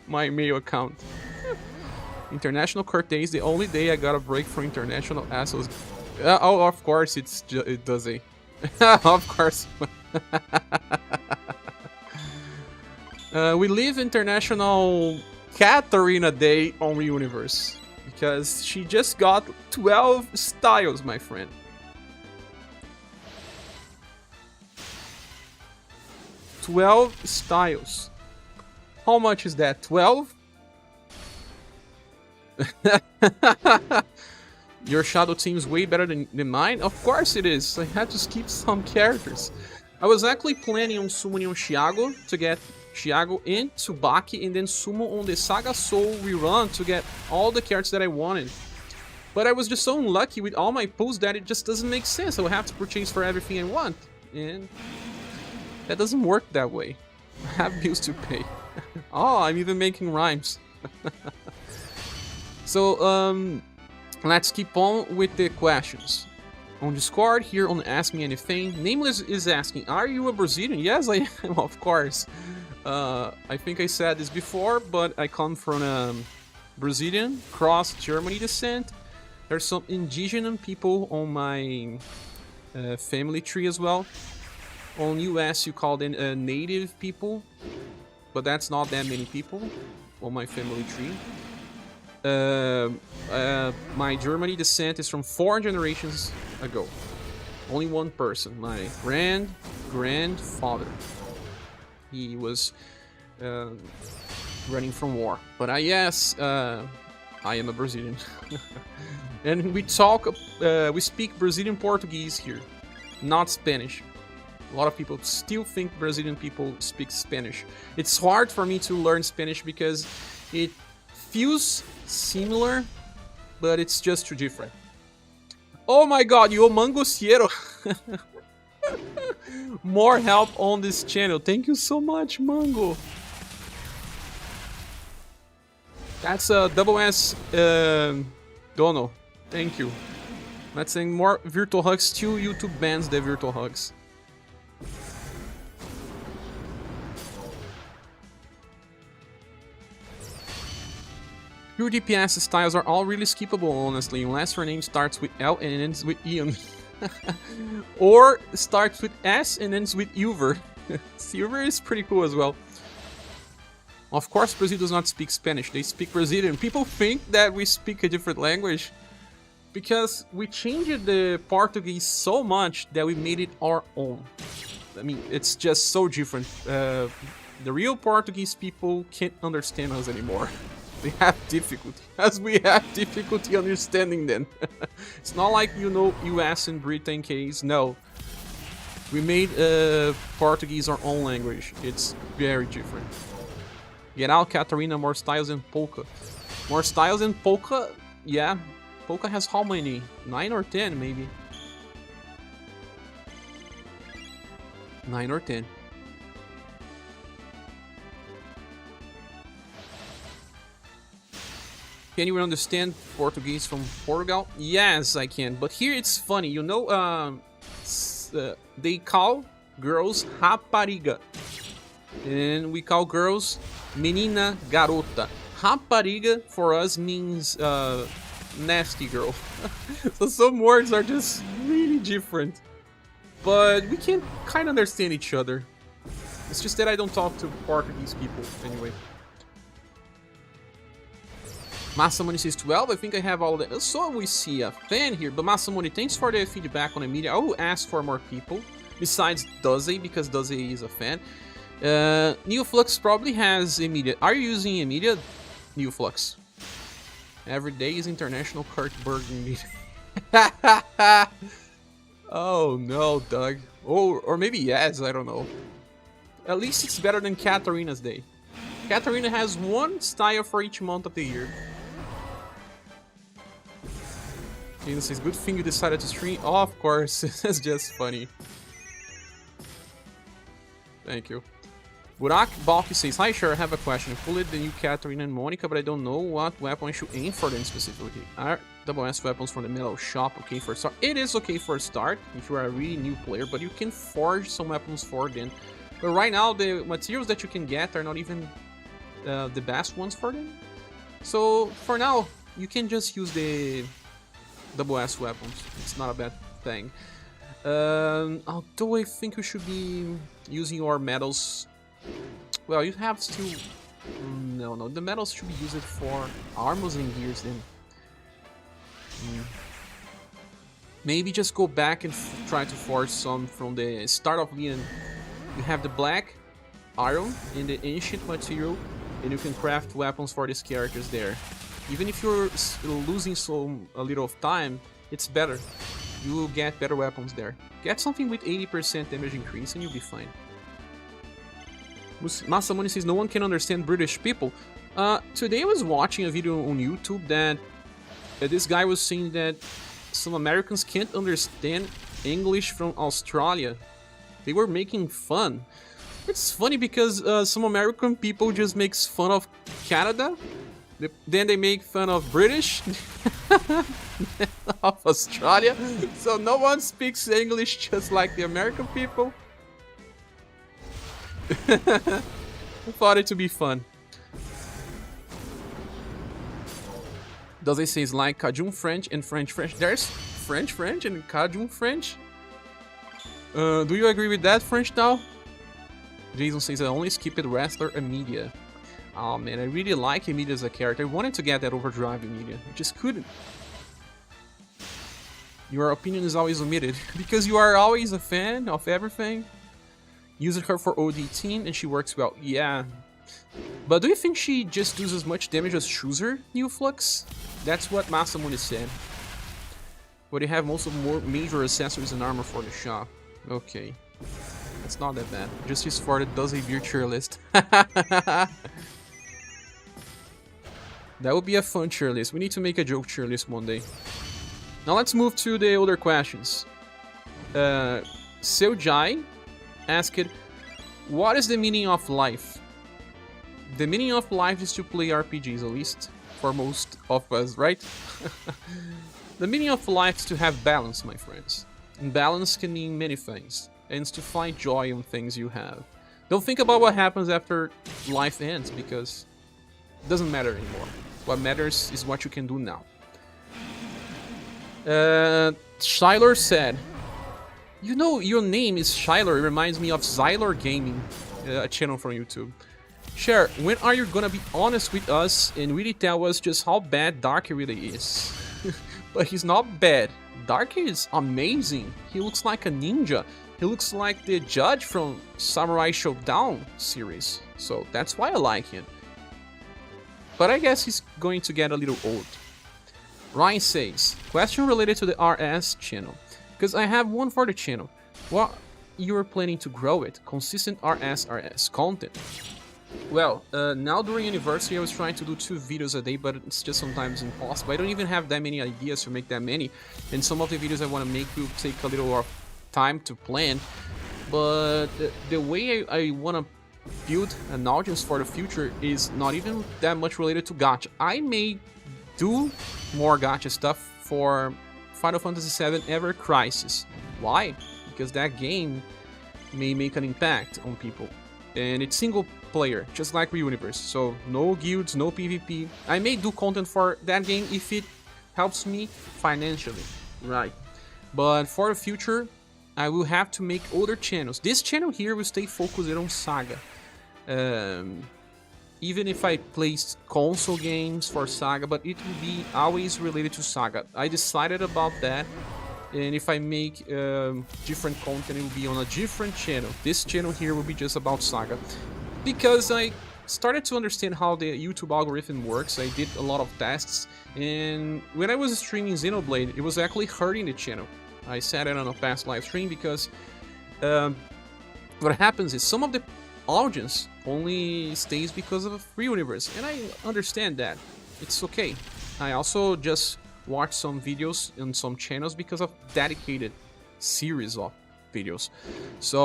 S1: my mail account. International Court Day is the only day I got a break from international assholes. Oh, of course, it does a. Of course. We leave International Katarina Day on UniverSe because she just got 12 styles, my friend. $12. How much is that? 12? Your shadow team is way better than mine? Of course it is. I had to skip some characters. I was actually planning on summoning on Thiago to get Thiago and Tsubaki, and then summon on the SaGa Soul rerun to get all the characters that I wanted. But I was just so unlucky with all my pulls that it just doesn't make sense. I will have to purchase for everything I want. And that doesn't work that way. I have bills to pay. Oh, I'm even making rhymes. So, let's keep on with the questions. On Discord, here on Ask Me Anything, Nameless is asking, are you a Brazilian? Yes, I am, of course. I think I said this before, but I come from Brazilian, cross-Germany descent. There's some indigenous people on my family tree as well. On US, you call them native people, but that's not that many people on my family tree. My Germany descent is from 4 generations ago. Only one person, my grandfather. He was running from war. But yes, I am a Brazilian. And we speak Brazilian Portuguese here, not Spanish. A lot of people still think Brazilian people speak Spanish. It's hard for me to learn Spanish because it feels similar, but it's just too different. Oh my god, you Mangociero! More help on this channel. Thank you so much, Mango. That's a double S Dono. Thank you. Let's send more virtual hugs to YouTube bans the virtual hugs. Your DPS styles are all really skippable, honestly, unless your name starts with L and ends with Ian. Or starts with S and ends with Uver. Silver is pretty cool as well. Of course, Brazil does not speak Spanish, they speak Brazilian. People think that we speak a different language because we changed the Portuguese so much that we made it our own. I mean, it's just so different. The real Portuguese people can't understand us anymore. They have difficulty, as we have difficulty understanding them. It's not like, you know, US and Britain case, no. We made Portuguese our own language. It's very different. Get out, Katarina, more styles than Polka. More styles than Polka? Yeah. Polka has how many? 9 or 10, maybe. 9 or 10. Can you understand Portuguese from Portugal? Yes, I can. But here it's funny, you know, they call girls rapariga. And we call girls menina, garota. Rapariga for us means nasty girl. So some words are just really different. But we can kind of understand each other. It's just that I don't talk to Portuguese people anyway. Massamoni says 12, I think I have all of that. So we see a fan here, but Massamoni, thanks for the feedback on the media. I will ask for more people, besides Doze, because Doze is a fan. Neoflux probably has a media. Are you using a media? Neoflux. Every day is International Kurt Bergen media. Oh no, Doug. Oh, or maybe yes, I don't know. At least it's better than Katarina's day. Katarina has one style for each month of the year. Jaden says, good thing you decided to stream. Oh, of course, it's just funny. Thank you. Burak Balki says, hi, sure, I have a question. I pulled the new Catherine and Monica, but I don't know what weapon I should aim for them specifically. Are WS weapons from the metal shop okay for a start? It is okay for a start if you are a really new player, but you can forge some weapons for them. But right now, the materials that you can get are not even the best ones for them. So for now, you can just use the WS weapons. It's not a bad thing. Although I think you should be using your metals. Well, you have to... No, the metals should be used for armors and gears then. Maybe just go back and try to forge some from the start of Leon. You have the black, iron, and the ancient material, and you can craft weapons for these characters there. Even if you're losing a little of time, it's better. You will get better weapons there. Get something with 80% damage increase and you'll be fine. Masamoni says no one can understand British people. Today I was watching a video on YouTube that this guy was saying that some Americans can't understand English from Australia. They were making fun. It's funny because some American people just makes fun of Canada, then they make fun of British, of Australia, so no one speaks English just like the American people. I thought it to be fun. Does it say it's like Cajun French and French French? There's French French and Cajun French? Do you agree with that, French now? Jason says I only skipped wrestler Emilia. Oh man, I really like Emilia as a character. I wanted to get that overdrive Emilia, I just couldn't. Your opinion is always omitted because you are always a fan of everything. Used her for OD team and she works well. Yeah. But do you think she just does as much damage as Chooser, New Flux? That's what Masamune said. But you have most of more major accessories and armor for the shop. Okay. That's not that bad. Justice for it does a beer cheer list. That would be a fun cheer list. We need to make a joke cheer list one day. Now let's move to the other questions. Seojai asked, what is the meaning of life? The meaning of life is to play RPGs, at least for most of us, right? The meaning of life is to have balance, my friends. And balance can mean many things, and it's to find joy in things you have. Don't think about what happens after life ends, because it doesn't matter anymore. What matters is what you can do now. Shyler said, you know, your name is Shyler. It reminds me of Xylor Gaming, a channel from YouTube. Cher, when are you gonna be honest with us and really tell us just how bad Darky really is? But he's not bad. Darky is amazing. He looks like a ninja. He looks like the judge from Samurai Showdown series. So that's why I like him. But I guess he's going to get a little old. Ryan says, question related to the RS channel. Because I have one for the channel. What you're planning to grow it? Consistent RS content. Well, now during UniverSe I was trying to do 2 videos a day, but it's just sometimes impossible. I don't even have that many ideas to make that many. And some of the videos I want to make will take a little time to plan. But the way I want to build an audience for the future is not even that much related to gacha. I may do more gacha stuff for Final Fantasy VII Ever Crisis. Why? Because that game may make an impact on people. And it's single player, just like ReUniverse. So no guilds, no PvP. I may do content for that game if it helps me financially, right? But for the future, I will have to make other channels. This channel here will stay focused on SaGa. Even if I place console games for SaGa, but it will be always related to SaGa. I decided about that, and if I make different content, it will be on a different channel. This channel here will be just about SaGa. Because I started to understand how the YouTube algorithm works, I did a lot of tests, and when I was streaming Xenoblade, it was actually hurting the channel. I said it on a past live stream because what happens is some of the audience only stays because of ReUniverse, and I understand that. It's okay. I also just watch some videos on some channels because of dedicated series of videos. So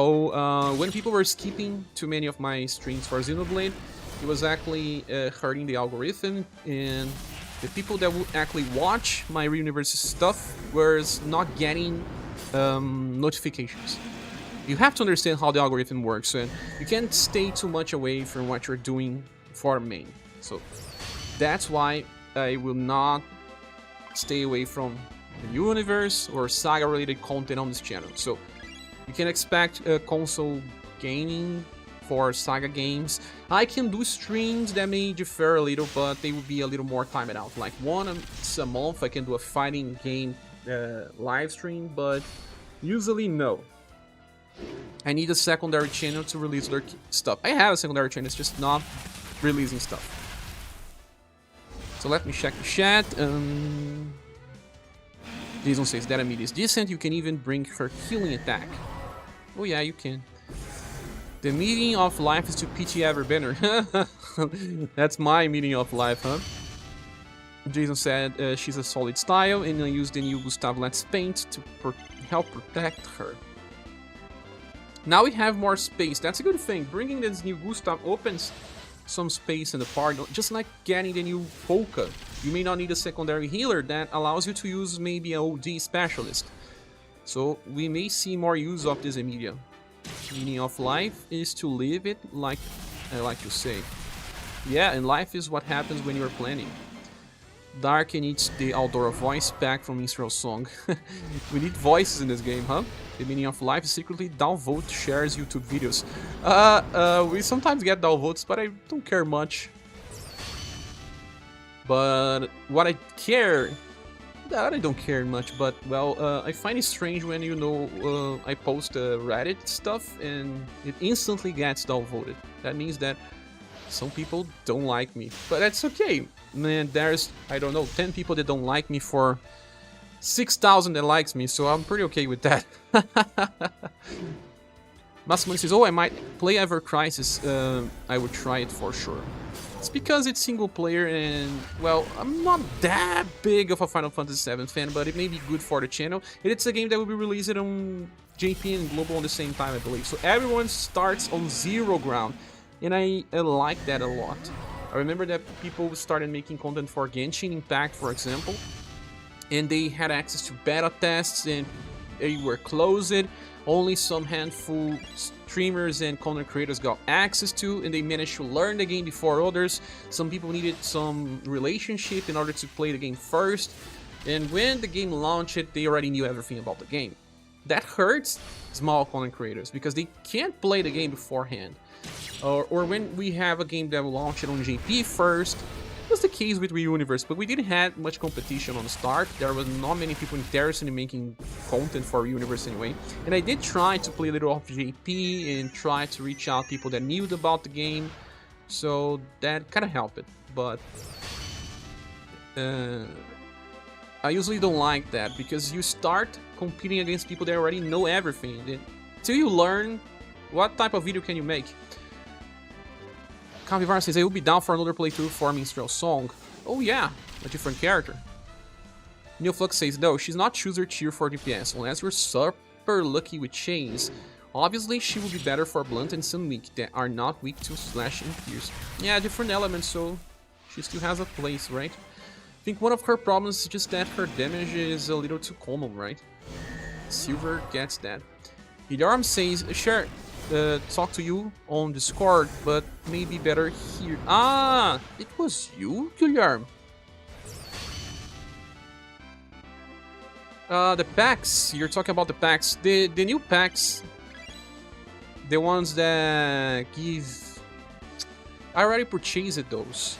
S1: when people were skipping too many of my streams for Xenoblade, it was actually hurting the algorithm, and the people that would actually watch my ReUniverse stuff was not getting notifications. You have to understand how the algorithm works, and you can't stay too much away from what you're doing for main. So that's why I will not stay away from the UniverSe or SaGa related content on this channel. So you can expect console gaming for SaGa games. I can do streams that may differ a little, but they will be a little more timed out. Like once a month I can do a fighting game live stream, but usually no. I need a secondary channel to release their stuff. I have a secondary channel, it's just not releasing stuff. So let me check the chat. Jason says that Amid is decent, you can even bring her healing attack. Oh yeah, you can. The meaning of life is to pity Everbanner. That's my meaning of life, huh? Jason said she's a solid style and I use the new Gustav Let's Paint to help protect her. Now we have more space, that's a good thing. Bringing this new Gustav opens some space in the party, just like getting the new Polka. You may not need a secondary healer that allows you to use maybe an OD specialist. So we may see more use of this media. Meaning of life is to live it, like I like to say. Yeah, and life is what happens when you're planning. Dark needs the Aldora voice pack from Minstrel Song. We need voices in this game, huh? The meaning of life is secretly downvote shares YouTube videos. We sometimes get downvotes, but I don't care much. But what I care... I don't care much, but, well, I find it strange when, you know, I post Reddit stuff and it instantly gets downvoted. That means that some people don't like me, but that's okay. Man, there's, I don't know, 10 people that don't like me for 6,000 that likes me, so I'm pretty okay with that. Massimo says, oh, I might play Ever Crisis. I would try it for sure. It's because it's single player and, well, I'm not that big of a Final Fantasy VII fan, but it may be good for the channel. And it's a game that will be released on JP and Global on the same time, I believe. So everyone starts on zero ground, and I like that a lot. I remember that people started making content for Genshin Impact, for example, and they had access to beta tests and they were closed. Only some handful streamers and content creators got access to, and they managed to learn the game before others. Some people needed some relationship in order to play the game first, and when the game launched, they already knew everything about the game. That hurts small content creators because they can't play the game beforehand. Or when we have a game that will launch it on JP first. It was the case with ReUniverse, but we didn't have much competition on the start. There was not many people interested in making content for ReUniverse anyway. And I did try to play a little off JP and try to reach out people that knew about the game. So that kind of helped it. But I usually don't like that because you start competing against people that already know everything. Until you learn, what type of video can you make? Cavivar says, I will be down for another playthrough for Minstrel Song. Oh yeah, a different character. Neoflux says, no, she's not choose or cheer for DPS, unless you're super lucky with chains. Obviously, she will be better for blunt and some weak that are not weak to slash and pierce. Yeah, different elements, so she still has a place, right? I think one of her problems is just that her damage is a little too common, right? Silver gets that. Hidarm says, sure. Talk to you on Discord, but maybe better here. Ah, it was you, Guilherme. The packs. You're talking about the packs. The new packs. The ones that give... I already purchased those.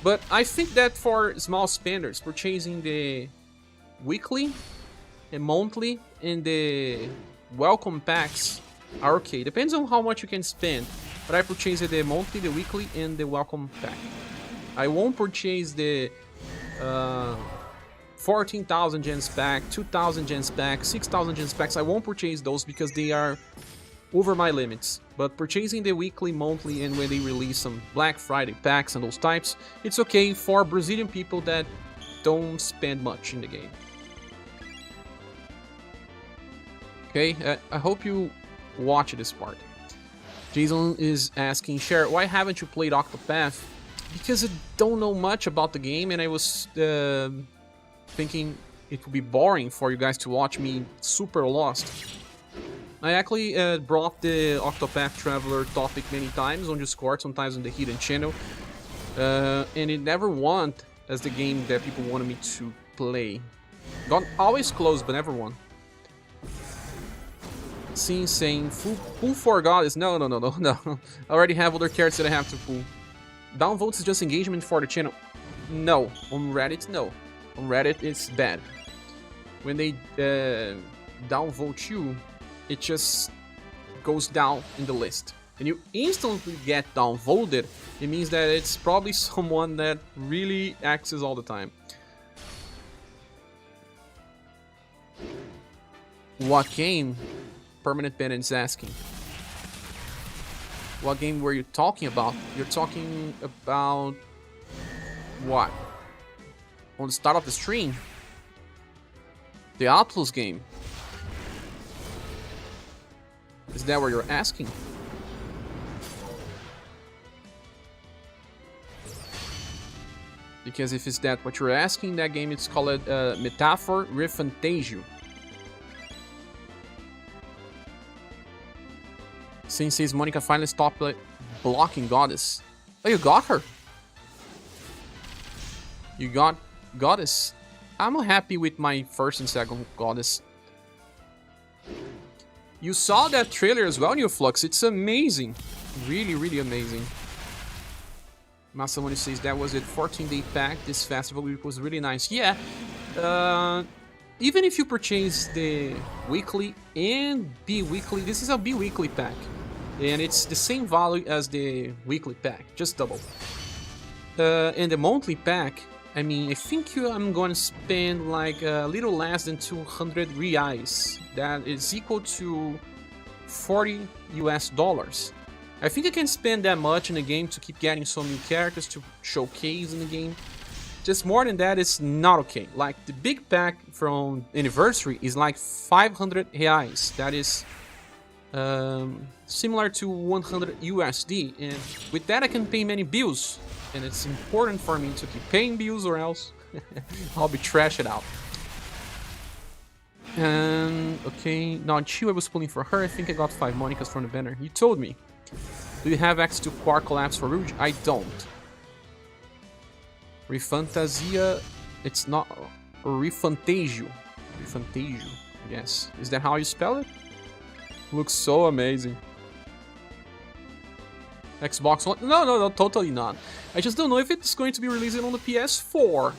S1: But I think that for small spenders, purchasing the weekly and monthly and the welcome packs are okay. Depends on how much you can spend. But I purchased the monthly, the weekly, and the welcome pack. I won't purchase the 14,000 gens pack, 2,000 gens pack, 6,000 gens packs. I won't purchase those because they are over my limits. But purchasing the weekly, monthly, and when they release some Black Friday packs and those types, it's okay for Brazilian people that don't spend much in the game. Okay, I hope you watch this part. Jason is asking, Cher, why haven't you played Octopath? Because I don't know much about the game, and I was thinking it would be boring for you guys to watch me super lost. I actually brought the Octopath Traveler topic many times on Discord, sometimes on the hidden channel, and it never won as the game that people wanted me to play. Got always close, but never won. Scene saying, pull for goddess. No. I already have other characters that I have to pull. Downvotes is just engagement for the channel. No. On Reddit, no. On Reddit, it's bad. When they downvote you, it just goes down in the list. And you instantly get downvoted, it means that it's probably someone that really axes all the time. What game? Permanent Bandit is asking. What game were you talking about? You're talking about what? On the start of the stream? The Atlas game. Is that what you're asking? Because if it's that what you're asking, that game it's called Metaphor ReFantazio. Since Monica finally stopped blocking Goddess. Oh, you got her. You got Goddess. I'm happy with my first and second Goddess. You saw that trailer as well, New Flux. It's amazing. Really, really amazing. Masamoni says that was a 14-day pack this festival. It was really nice. Yeah. Even if you purchase the weekly and bi-weekly, this is a bi-weekly pack. And it's the same value as the weekly pack, just double. And the monthly pack, I mean, I think I'm going to spend like a little less than 200 reais. That is equal to $40 US. I think I can spend that much in the game to keep getting some new characters to showcase in the game. Just more than that, it's not okay. Like, the big pack from UniverSe is like 500 reais. That is similar to 100 USD. And with that, I can pay many bills. And it's important for me to keep paying bills or else I'll be trashed out. Okay, now Chiu, I was pulling for her. I think I got 5 Monicas from the banner. You told me. Do you have access to Quark Collapse for Rouge? I don't. ReFantazia, it's not... ReFantazio. ReFantazio, yes. Is that how you spell it? Looks so amazing. Xbox One? No, totally not. I just don't know if it's going to be released on the PS4.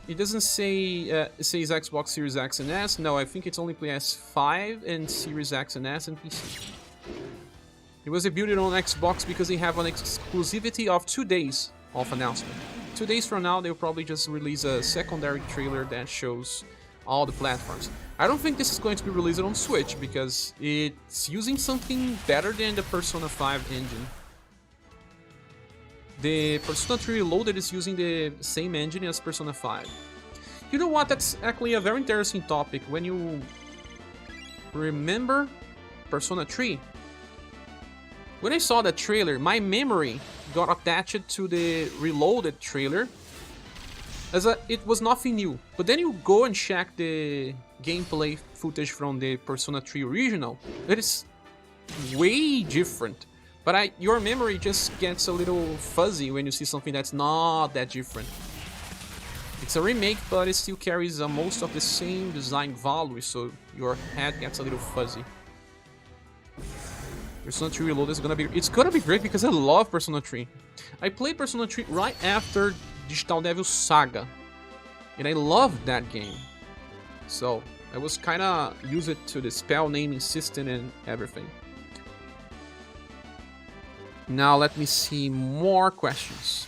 S1: It doesn't say, it says Xbox Series X and S. No, I think it's only PS5 and Series X and S and PC. It was debuted on Xbox because they have an exclusivity of 2 days of announcement. 2 days from now, they'll probably just release a secondary trailer that shows all the platforms. I don't think this is going to be released on Switch because it's using something better than the Persona 5 engine. The Persona 3 Reloaded is using the same engine as Persona 5. You know what? That's actually a very interesting topic. When you remember Persona 3, when I saw that trailer, my memory got attached to the Reloaded trailer as it was nothing new. But then you go and check the gameplay footage from the Persona 3 original, it is way different. But your memory just gets a little fuzzy when you see something that's not that different. It's a remake, but it still carries most of the same design value, so your head gets a little fuzzy. Persona 3 Reloaded is it's gonna be great because I love Persona 3. I played Persona 3 right after Digital Devil SaGa, and I loved that game. So I was kinda used to the spell naming system and everything. Now let me see more questions.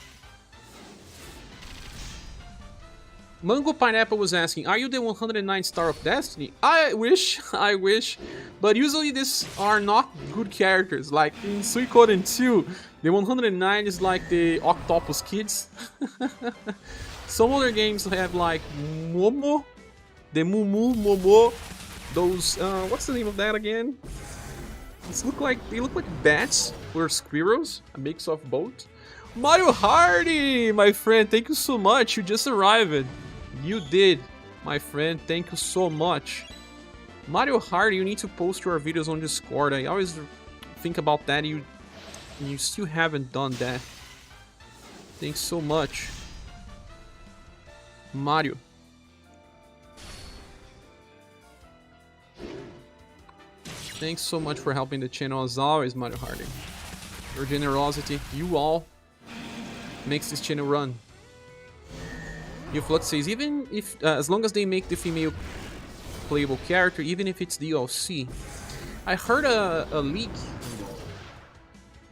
S1: Mango Pineapple was asking, are you the 109 Star of Destiny? I wish, but usually these are not good characters. Like in Suikoden 2, the 109 is like the Octopus Kids. Some other games have like Momo, the Mumu, Momo, those, what's the name of that again? They look like bats or squirrels, a mix of both. Mario Hardy, my friend, thank you so much. You just arrived. You did, my friend. Thank you so much. Mario Hardy, you need to post your videos on Discord. I always think about that. You still haven't done that. Thanks so much, Mario. Thanks so much for helping the channel as always, Mario Hardy. Your generosity, you all, makes this channel run. Flux says, even if, as long as they make the female playable character, even if it's DLC. I heard a leak,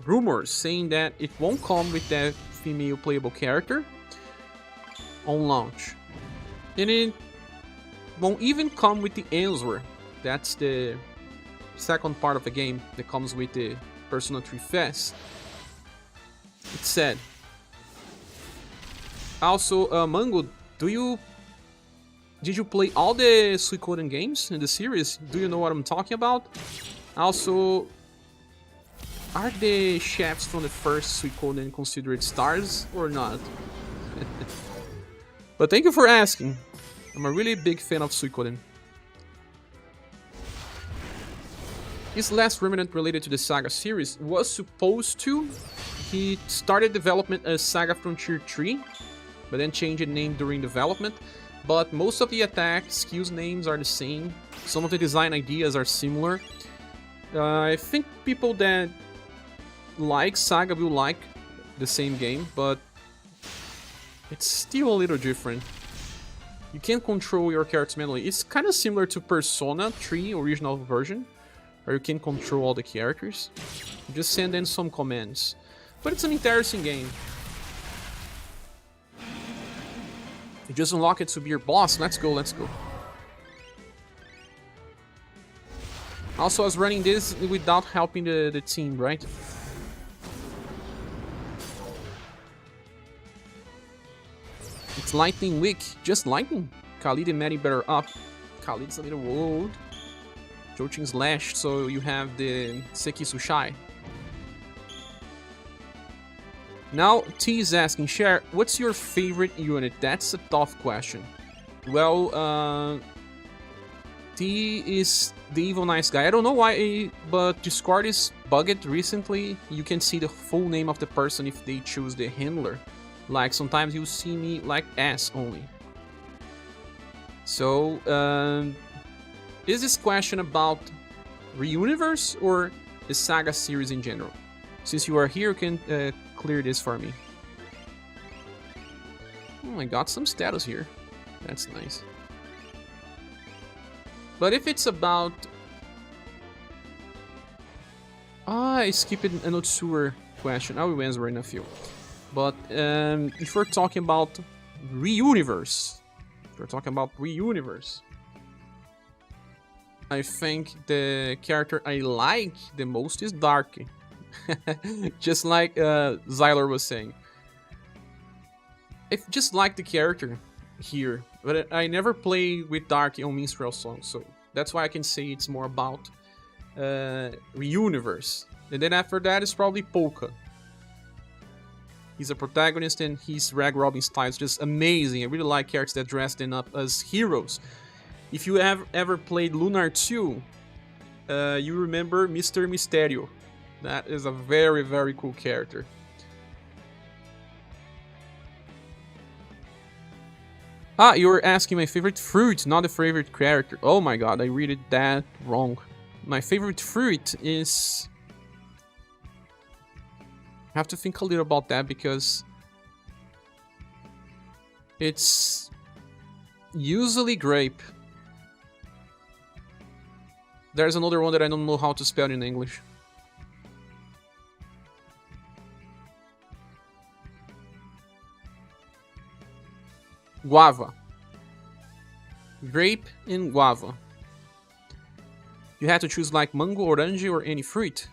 S1: rumors saying that it won't come with that female playable character on launch. And it won't even come with the answer. That's the second part of the game that comes with the Persona 3 Fest. It's sad. Also, Mango, did you play all the Suikoden games in the series? Do you know what I'm talking about? Also, are the chefs from the first Suikoden considered stars or not? But thank you for asking. I'm a really big fan of Suikoden. His last remnant related to the SaGa series was supposed to. He started development as SaGa Frontier 3, but then changed the name during development. But most of the attack skills names are the same. Some of the design ideas are similar. I think people that like SaGa will like the same game, but it's still a little different. You can't control your characters manually. It's kind of similar to Persona 3 original version, where you can control all the characters. You just send in some commands. But it's an interesting game. You just unlock it to be your boss. Let's go, let's go. Also, I was running this without helping the team, right? It's Lightning Week. Just Lightning. Khalid and Maddie better up. Khalid's a little old. Jochin's Lash, so you have the Sekisushai. Now, T is asking, Cher, what's your favorite unit? That's a tough question. Well, T is the evil nice guy. I don't know why, but Discord is bugged recently. You can see the full name of the person if they choose the handler. Like, sometimes you see me like S only. So, is this question about ReUniverse or the SaGa series in general? Since you are here, you can clear this for me. Oh, I got some status here. That's nice. But if it's about... I skipped an Otsure question. I will answer in a few. But if we're talking about ReUniverse, I think the character I like the most is Darky. Just like Xylor was saying. I just like the character here, but I never play with Darky on Minstrel songs, so that's why I can say it's more about ReUniverse. And then after that is probably Polka. He's a protagonist and his rag robbing style is just amazing. I really like characters that dress them up as heroes. If you have ever played Lunar 2, you remember Mr. Mysterio. That is a very, very cool character. Ah, you were asking my favorite fruit, not a favorite character. Oh my god, I read it that wrong. My favorite fruit is... I have to think a little about that because... it's... usually grape. There's another one that I don't know how to spell in English. Guava. Grape and guava. You have to choose like mango, orange, or any fruit.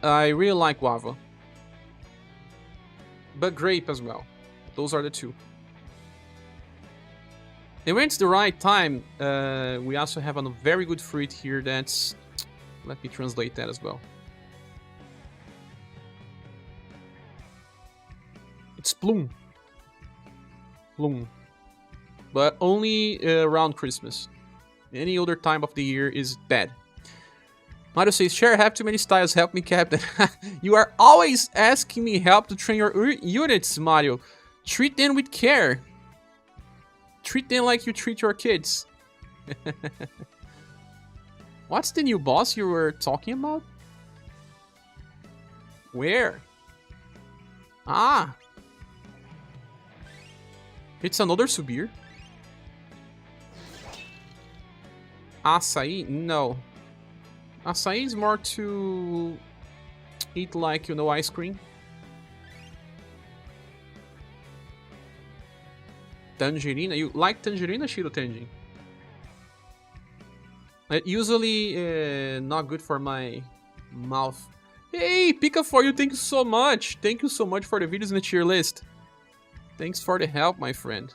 S1: I really like guava. But grape as well. Those are the two. And when it's the right time, we also have a very good fruit here that's... Let me translate that as well. It's Plum. Plum. But only around Christmas. Any other time of the year is bad. Mario says, Cher, I have too many styles, help me, Captain. You are always asking me help to train your units, Mario. Treat them with care. Treat them like you treat your kids. What's the new boss you were talking about? Where? Ah. It's another ScherBR. Açaí? No. Açaí is more to eat like, you know, ice cream. Tangerina? You like tangerina, Shiro Tenjin? Usually not good for my mouth. Hey, Pika for you, thank you so much. Thank you so much for the videos in the tier list. Thanks for the help, my friend.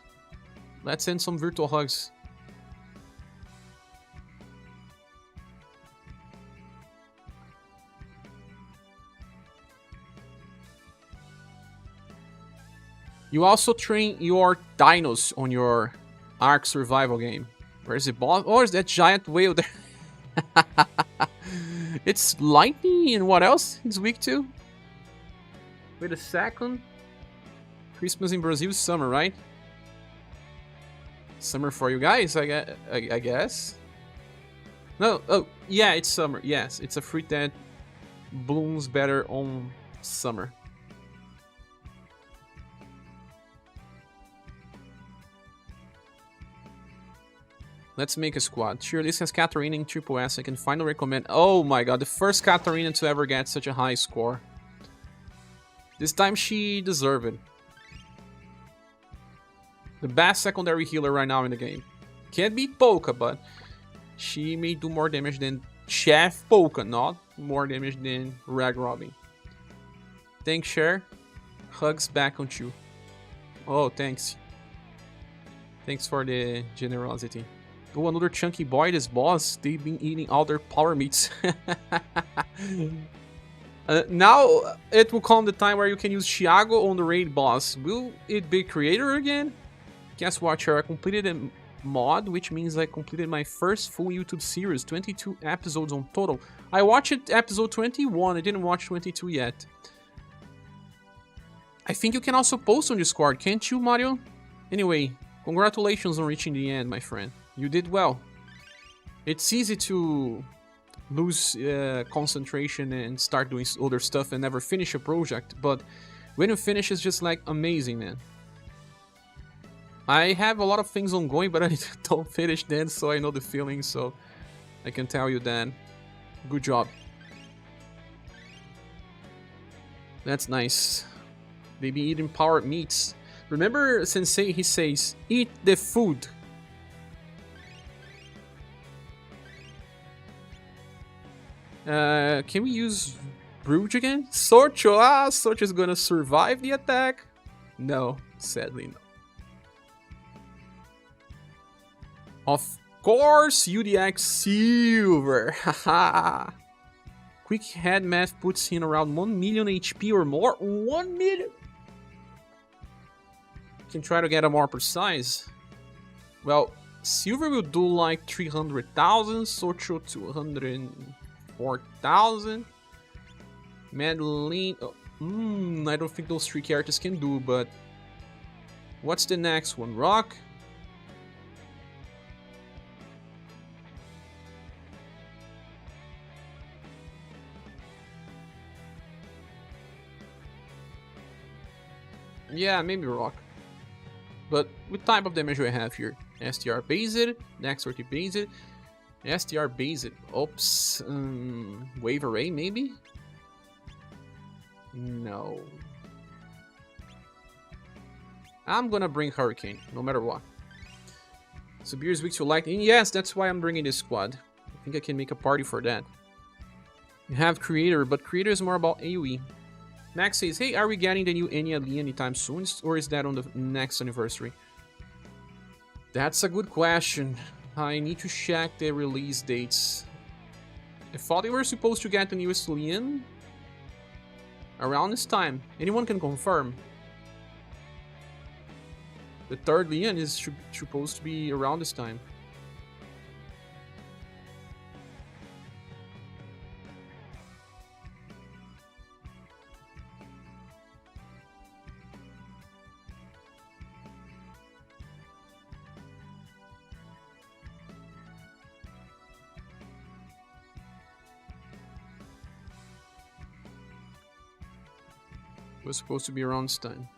S1: Let's send some virtual hugs. You also train your dinos on your Ark survival game. Where's the boss? Oh, there's that giant whale there. It's lightning and what else it's weak to? Wait a second. Christmas in Brazil is summer, right? Summer for you guys, I guess. No, oh, yeah, it's summer. Yes, it's a fruit that blooms better on summer. Let's make a squad. Sure, this has Katarina in Triple S. I can finally recommend. Oh my god, the first Katarina to ever get such a high score. This time she deserved it. The best secondary healer right now in the game. Can't beat Polka, but she may do more damage than Chef Polka, not more damage than Rag Robin. Thanks, Cher. Hugs back on you. Oh, thanks. Thanks for the generosity. Oh, another chunky boy, this boss. They've been eating all their power meats. Now it will come the time where you can use Thiago on the raid boss. Will it be creator again? Guess what, Cher? I completed a mod, which means I completed my first full YouTube series. 22 episodes on total. I watched episode 21. I didn't watch 22 yet. I think you can also post on Discord, can't you, Mario? Anyway, congratulations on reaching the end, my friend. You did well. It's easy to lose concentration and start doing other stuff and never finish a project, but when you finish, it's just like amazing, man. I have a lot of things ongoing, but I don't finish them, so I know the feeling, so I can tell you that. Good job. That's nice. They be eating powered meats. Remember Sensei, he says, eat the food. Can we use Brooge again? Sorcho, Sorcho's gonna survive the attack? No, sadly no. Of course, UDX Silver, haha. Quick head math puts in around 1 million HP or more. 1 million! Can try to get a more precise. Well, Silver will do like 300,000, Sorcho 204,000. Madeline, I don't think those 3 characters can do, but what's the next one? Rock? Yeah, maybe Rock. But what type of damage do I have here? STR based, next 30 based, STR based. Oops. Wave array maybe? No. I'm gonna bring Hurricane, no matter what. ScherBR is weak to lightning. Yes, that's why I'm bringing this squad. I think I can make a party for that. You have Creator, but Creator is more about AoE. Max says, hey, are we getting the new Enya Lee anytime soon, or is that on the next anniversary? That's a good question. I need to check the release dates. I thought they were supposed to get the newest Leon around this time. Anyone can confirm. The third Leon is supposed to be around this time. It was supposed to be around this time.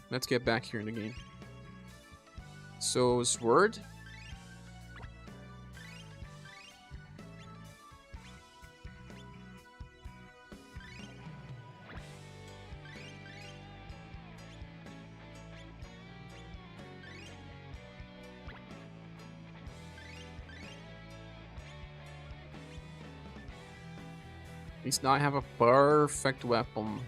S1: Let's get back here in the game. So, Sword. At least now I have a perfect weapon.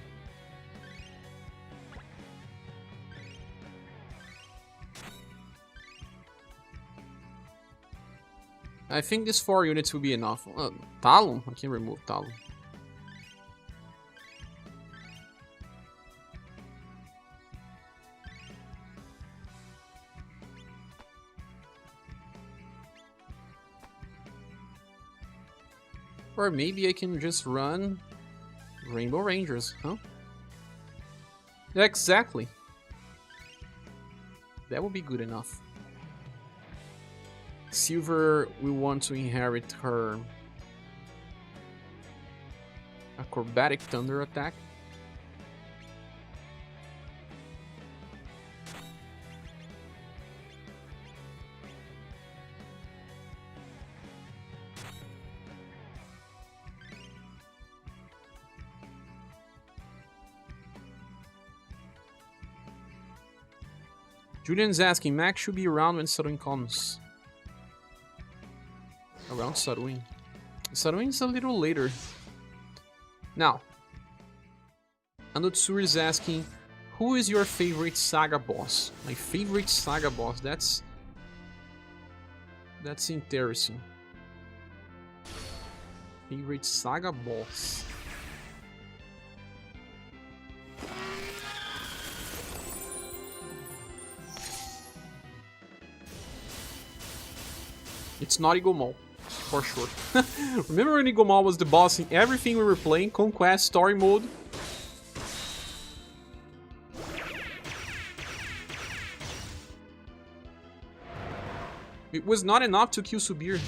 S1: I think these 4 units will be enough. Talon? I can remove Talon. Or maybe I can just run Rainbow Rangers, huh? Exactly. That would be good enough. Silver, we want to inherit her acrobatic thunder attack. Julian's asking, Max should be around when Saruin comes. Around Saruin. Saruin is a little later. Now, Anotsuri is asking, who is your favorite SaGa boss? My favorite SaGa boss, that's interesting. Favorite SaGa boss. It's not Igomol. For sure. Remember when Igomol was the boss in everything we were playing? Conquest, story mode? It was not enough to kill ScherBR.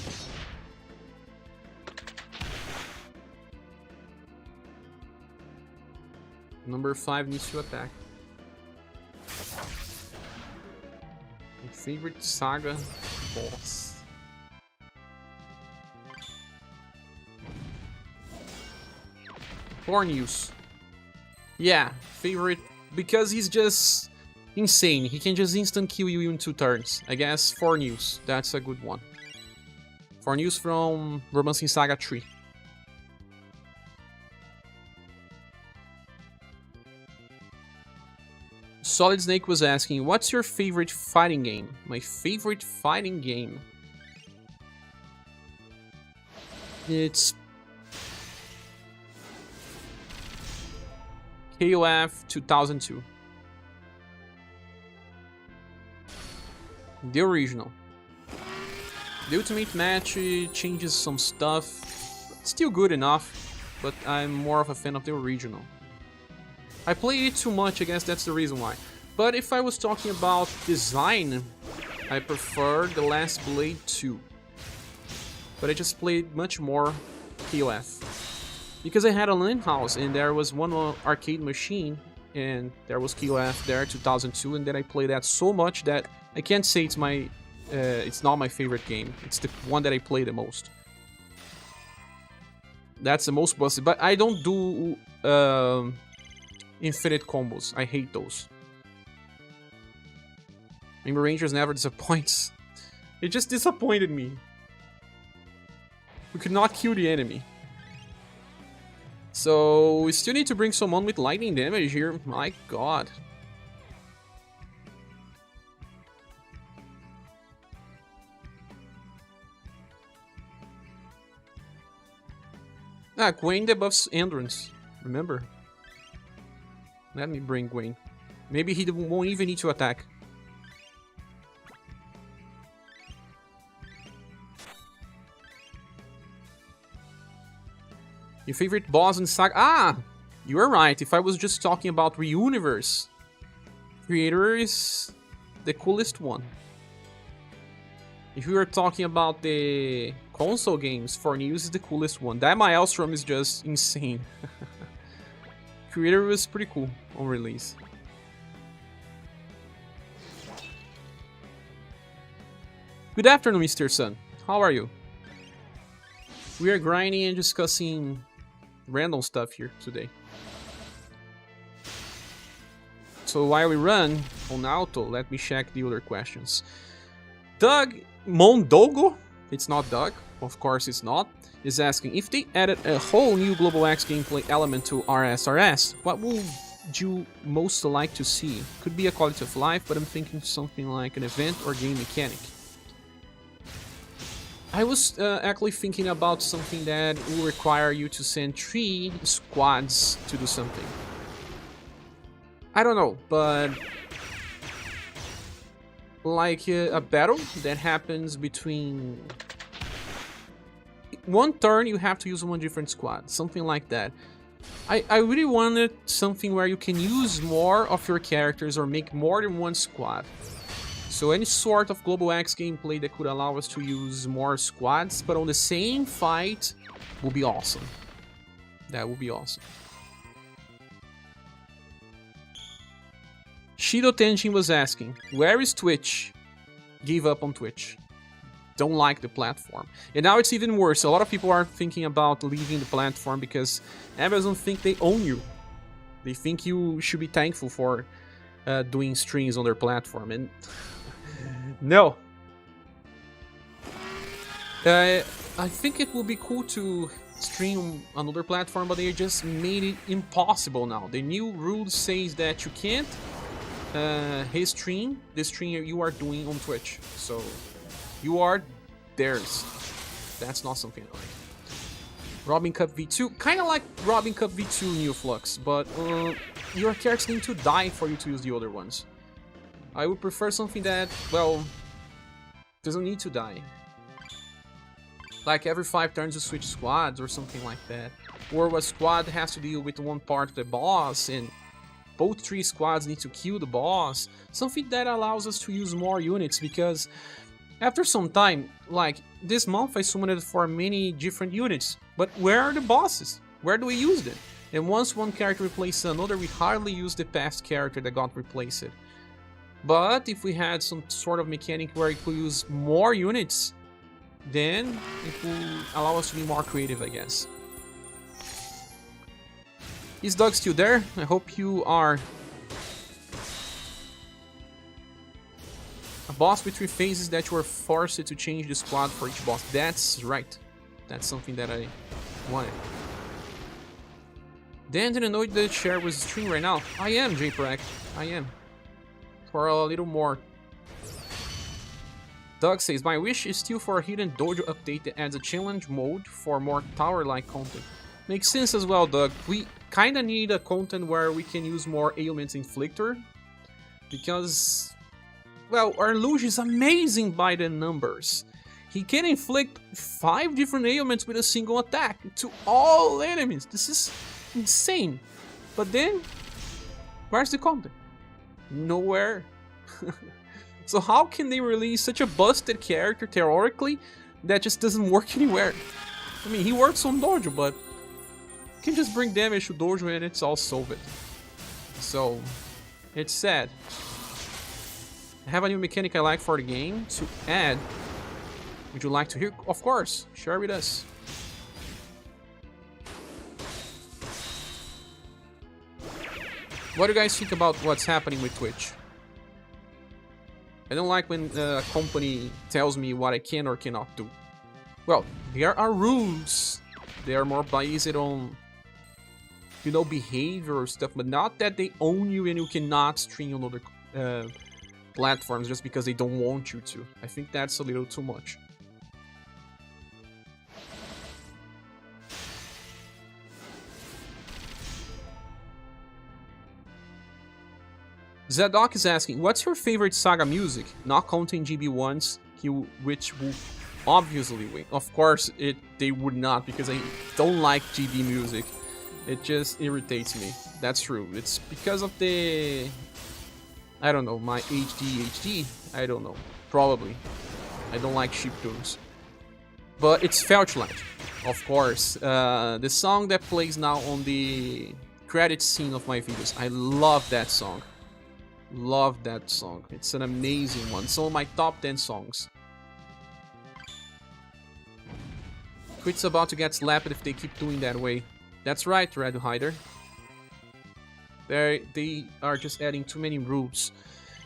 S1: Number 5 needs to attack. My favorite SaGa boss. Fornews. Yeah, favorite, because he's just insane. He can just instant kill you in 2 turns. I guess Fornews, that's a good one. Fornews from Romancing Saga 3. Solid Snake was asking, what's your favorite fighting game? My favorite fighting game? It's KOF 2002. The original. The Ultimate Match changes some stuff. It's still good enough, but I'm more of a fan of the original. I played it too much, I guess that's the reason why. But if I was talking about design, I prefer The Last Blade 2. But I just played much more KOF. Because I had a LAN house and there was one arcade machine and there was KOF there, 2002, and then I played that so much that I can't say it's my, it's not my favorite game. It's the one that I play the most. That's the most busted, but I don't do infinite combos. I hate those. Rainbow Rangers never disappoints. It just disappointed me. We could not kill the enemy. So, we still need to bring someone with lightning damage here. My god. Ah, Gwen debuffs endurance. Remember? Let me bring Gwen. Maybe he won't even need to attack. Your favorite boss in SaGa? Ah! You are right. If I was just talking about UniverSe, Creator is the coolest one. If we were talking about the console games, for news is the coolest one. That Maelstrom is just insane. Creator was pretty cool on release. Good afternoon, Mr. Sun. How are you? We are grinding and discussing random stuff here today. So while we run on auto, let me check the other questions. Doug Mondogo, it's not Doug, of course it's not, is asking, if they added a whole new Global X gameplay element to RSRS, what would you most like to see? Could be a quality of life, but I'm thinking something like an event or game mechanic. I was actually thinking about something that will require you to send 3 squads to do something. I don't know, but like a battle that happens between one turn, you have to use one different squad, something like that. I really wanted something where you can use more of your characters or make more than one squad. So any sort of Global X gameplay that could allow us to use more squads, but on the same fight, would be awesome. That would be awesome. Shido Tenjin was asking, where is Twitch? Gave up on Twitch. Don't like the platform. And now it's even worse. A lot of people are thinking about leaving the platform because Amazon think they own you. They think you should be thankful for doing streams on their platform. And no. I think it will be cool to stream on another platform, but they just made it impossible now. The new rule says that you can't the stream you are doing on Twitch. So you are theirs. That's not something I like. Robin Cup V2, kind of like Robin Cup V2 New Flux, but your characters need to die for you to use the other ones. I would prefer something that, well, doesn't need to die. Like every 5 turns you switch squads or something like that. Or a squad has to deal with one part of the boss and both 3 squads need to kill the boss. Something that allows us to use more units, because after some time, like this month I summoned it for many different units, but where are the bosses? Where do we use them? And once one character replaces another, we hardly use the past character that got replaced. But if we had some sort of mechanic where we could use more units, then it will allow us to be more creative, I guess. Is Doug still there? I hope you are. A boss with 3 phases that you are forced to change the squad for each boss. That's right. That's something that I wanted. Dan didn't know that Cher was streaming right now. I am, JPRAC. I am. For a little more. Doug says, my wish is still for a hidden dojo update that adds a challenge mode for more tower-like content. Makes sense as well, Doug. We kinda need a content where we can use more ailments inflictor. Because, well, our Luge is amazing by the numbers. He can inflict 5 different ailments with a single attack to all enemies. This is insane. But then, where's the content? Nowhere. So how can they release such a busted character theoretically that just doesn't work anywhere? I mean, he works on dojo, but you can just bring damage to dojo and it's all solved. So, it's sad. I have a new mechanic I like for the game to add. Would you like to hear? Of course, share with us. What do you guys think about what's happening with Twitch? I don't like when a company tells me what I can or cannot do. Well, there are rules. They are more based on, you know, behavior or stuff, but not that they own you and you cannot stream on other platforms just because they don't want you to. I think that's a little too much. Zadok is asking, what's your favorite SaGa music? Not counting GB ones, which will obviously win. Of course, they would not, because I don't like GB music. It just irritates me. That's true. It's because of the... I don't know, my HD. I don't know. Probably. I don't like chiptunes. But it's Felchlight, of course. The song that plays now on the credit scene of my videos. I love that song. Love that song. It's an amazing one. It's one of my top 10 songs. Quit's about to get slapped if they keep doing that way. That's right, Red Hider. They are just adding too many rules.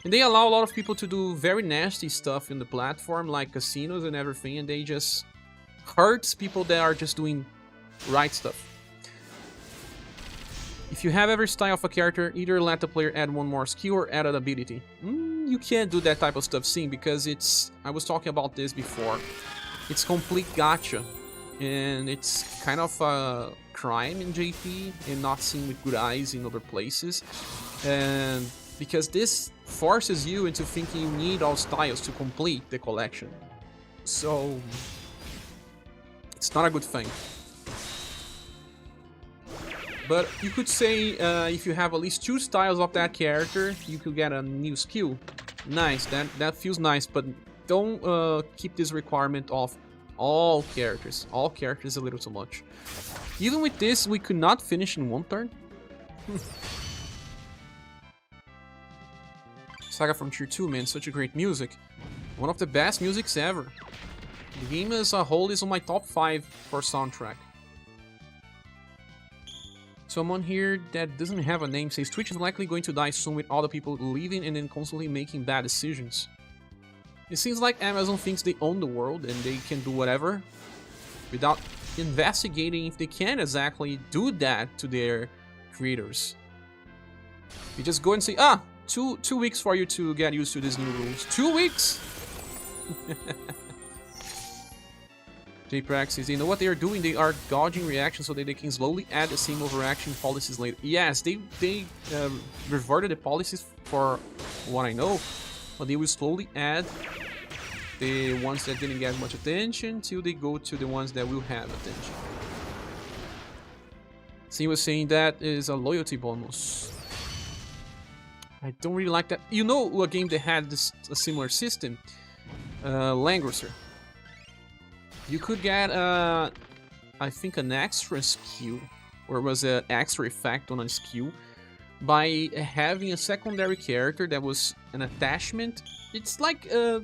S1: And they allow a lot of people to do very nasty stuff in the platform, like casinos and everything, and they just hurts people that are just doing right stuff. If you have every style of a character, either let the player add one more skill or add an ability. You can't do that type of stuff, Sim, because it's... I was talking about this before. It's complete gacha. And it's kind of a crime in JP and not seen with good eyes in other places. And because this forces you into thinking you need all styles to complete the collection. So... it's not a good thing. But you could say if you have at least 2 styles of that character, you could get a new skill. Nice, that feels nice, but don't keep this requirement of all characters. All characters a little too much. Even with this, we could not finish in 1 turn. SaGa from Tier 2, man, such a great music. One of the best musics ever. The game as a whole is on my top 5 for soundtrack. Someone here that doesn't have a name says Twitch is likely going to die soon with all the people leaving and then constantly making bad decisions. It seems like Amazon thinks they own the world and they can do whatever without investigating if they can exactly do that to their creators. You just go and say, two weeks for you to get used to these new rules. 2 weeks? JPrax says, you know what they are doing? They are dodging reactions so that they can slowly add the same overreaction policies later. Yes, they reverted the policies for what I know, but they will slowly add the ones that didn't get much attention till they go to the ones that will have attention. So he was saying that is a loyalty bonus. I don't really like that. You know a game that had a similar system? Langrisser. You could get, I think, an extra skill, or it was an extra effect on a skill, by having a secondary character that was an attachment. It's like a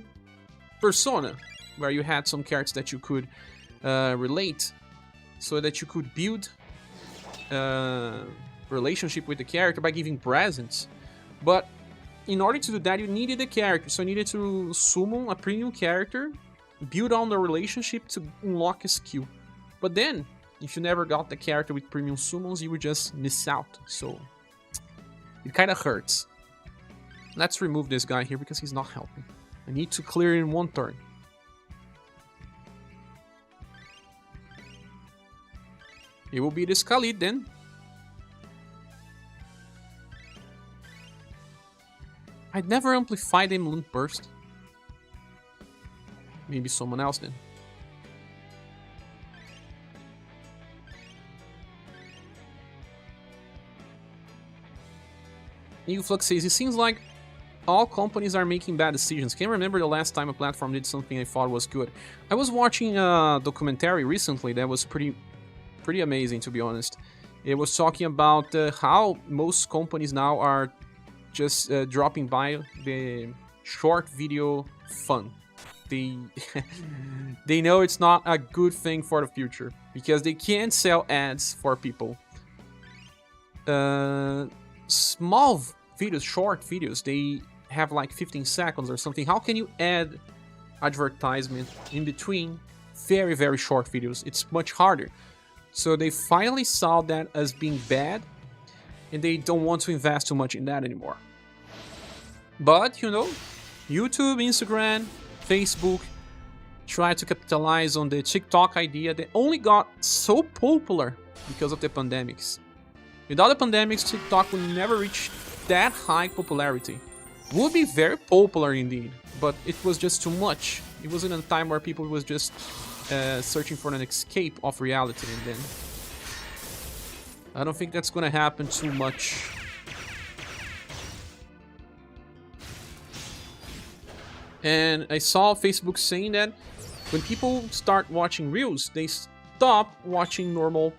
S1: Persona, where you had some characters that you could relate, so that you could build a relationship with the character by giving presents. But in order to do that, you needed a character, so you needed to summon a premium character, build on the relationship to unlock a skill. But then, if you never got the character with premium summons, you would just miss out. So, it kind of hurts. Let's remove this guy here because he's not helping. I need to clear in 1 turn. It will be this Khalid then. I'd never amplified him Loot Burst. Maybe someone else then. Flux says, it seems like all companies are making bad decisions. Can't remember the last time a platform did something I thought was good. I was watching a documentary recently that was pretty amazing, to be honest. It was talking about how most companies now are just dropping by the short video fun. They know it's not a good thing for the future because they can't sell ads for people. Small videos, short videos, they have like 15 seconds or something. How can you add advertisement in between very, very short videos? It's much harder. So they finally saw that as being bad and they don't want to invest too much in that anymore. But, you know, YouTube, Instagram, Facebook try to capitalize on the TikTok idea that only got so popular because of the pandemics. Without the pandemics, TikTok would never reach that high popularity. Would be very popular indeed, but it was just too much. It was in a time where people was just searching for an escape of reality, and then I don't think that's gonna happen too much. And I saw Facebook saying that when people start watching Reels, they stop watching normal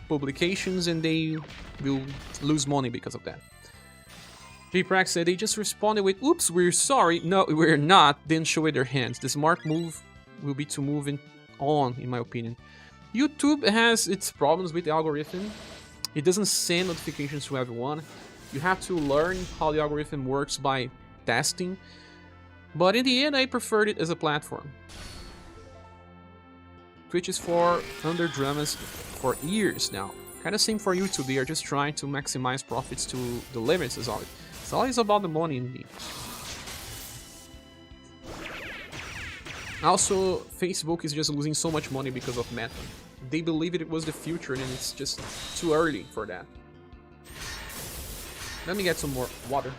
S1: publications and they will lose money because of that. JPrax said they just responded with, "Oops, we're sorry." No, we're not. Didn't show with their hands. The smart move will be to move on, in my opinion. YouTube has its problems with the algorithm. It doesn't send notifications to everyone. You have to learn how the algorithm works by testing. But in the end, I preferred it as a platform. Twitch is for under dramas for years now. Kind of same for YouTube. They are just trying to maximize profits to the limits, as always. It's always about the money indeed. Also, Facebook is just losing so much money because of Meta. They believe it was the future and it's just too early for that. Let me get some more water.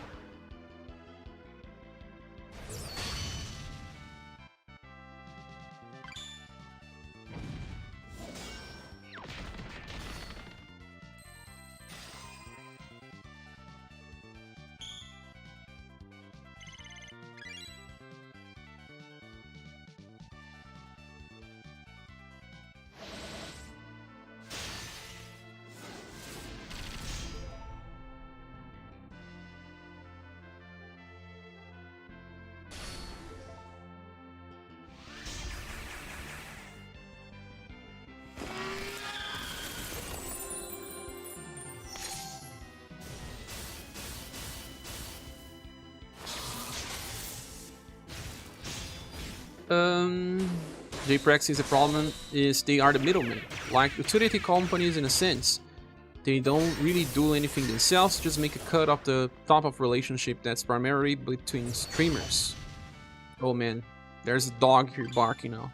S1: JPrax is the problem is they are the middlemen, like utility companies in a sense. They don't really do anything themselves, just make a cut of the top of relationship that's primarily between streamers. Oh man, there's a dog here barking now.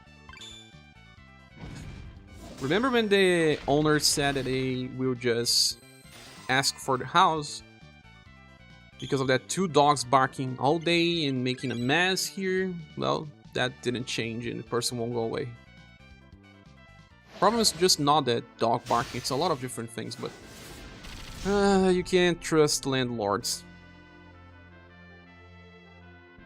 S1: Remember when the owner said that they will just ask for the house? Because of that 2 dogs barking all day and making a mess here? Well, that didn't change and the person won't go away. Problem is just not that dog barking, it's a lot of different things, but you can't trust landlords.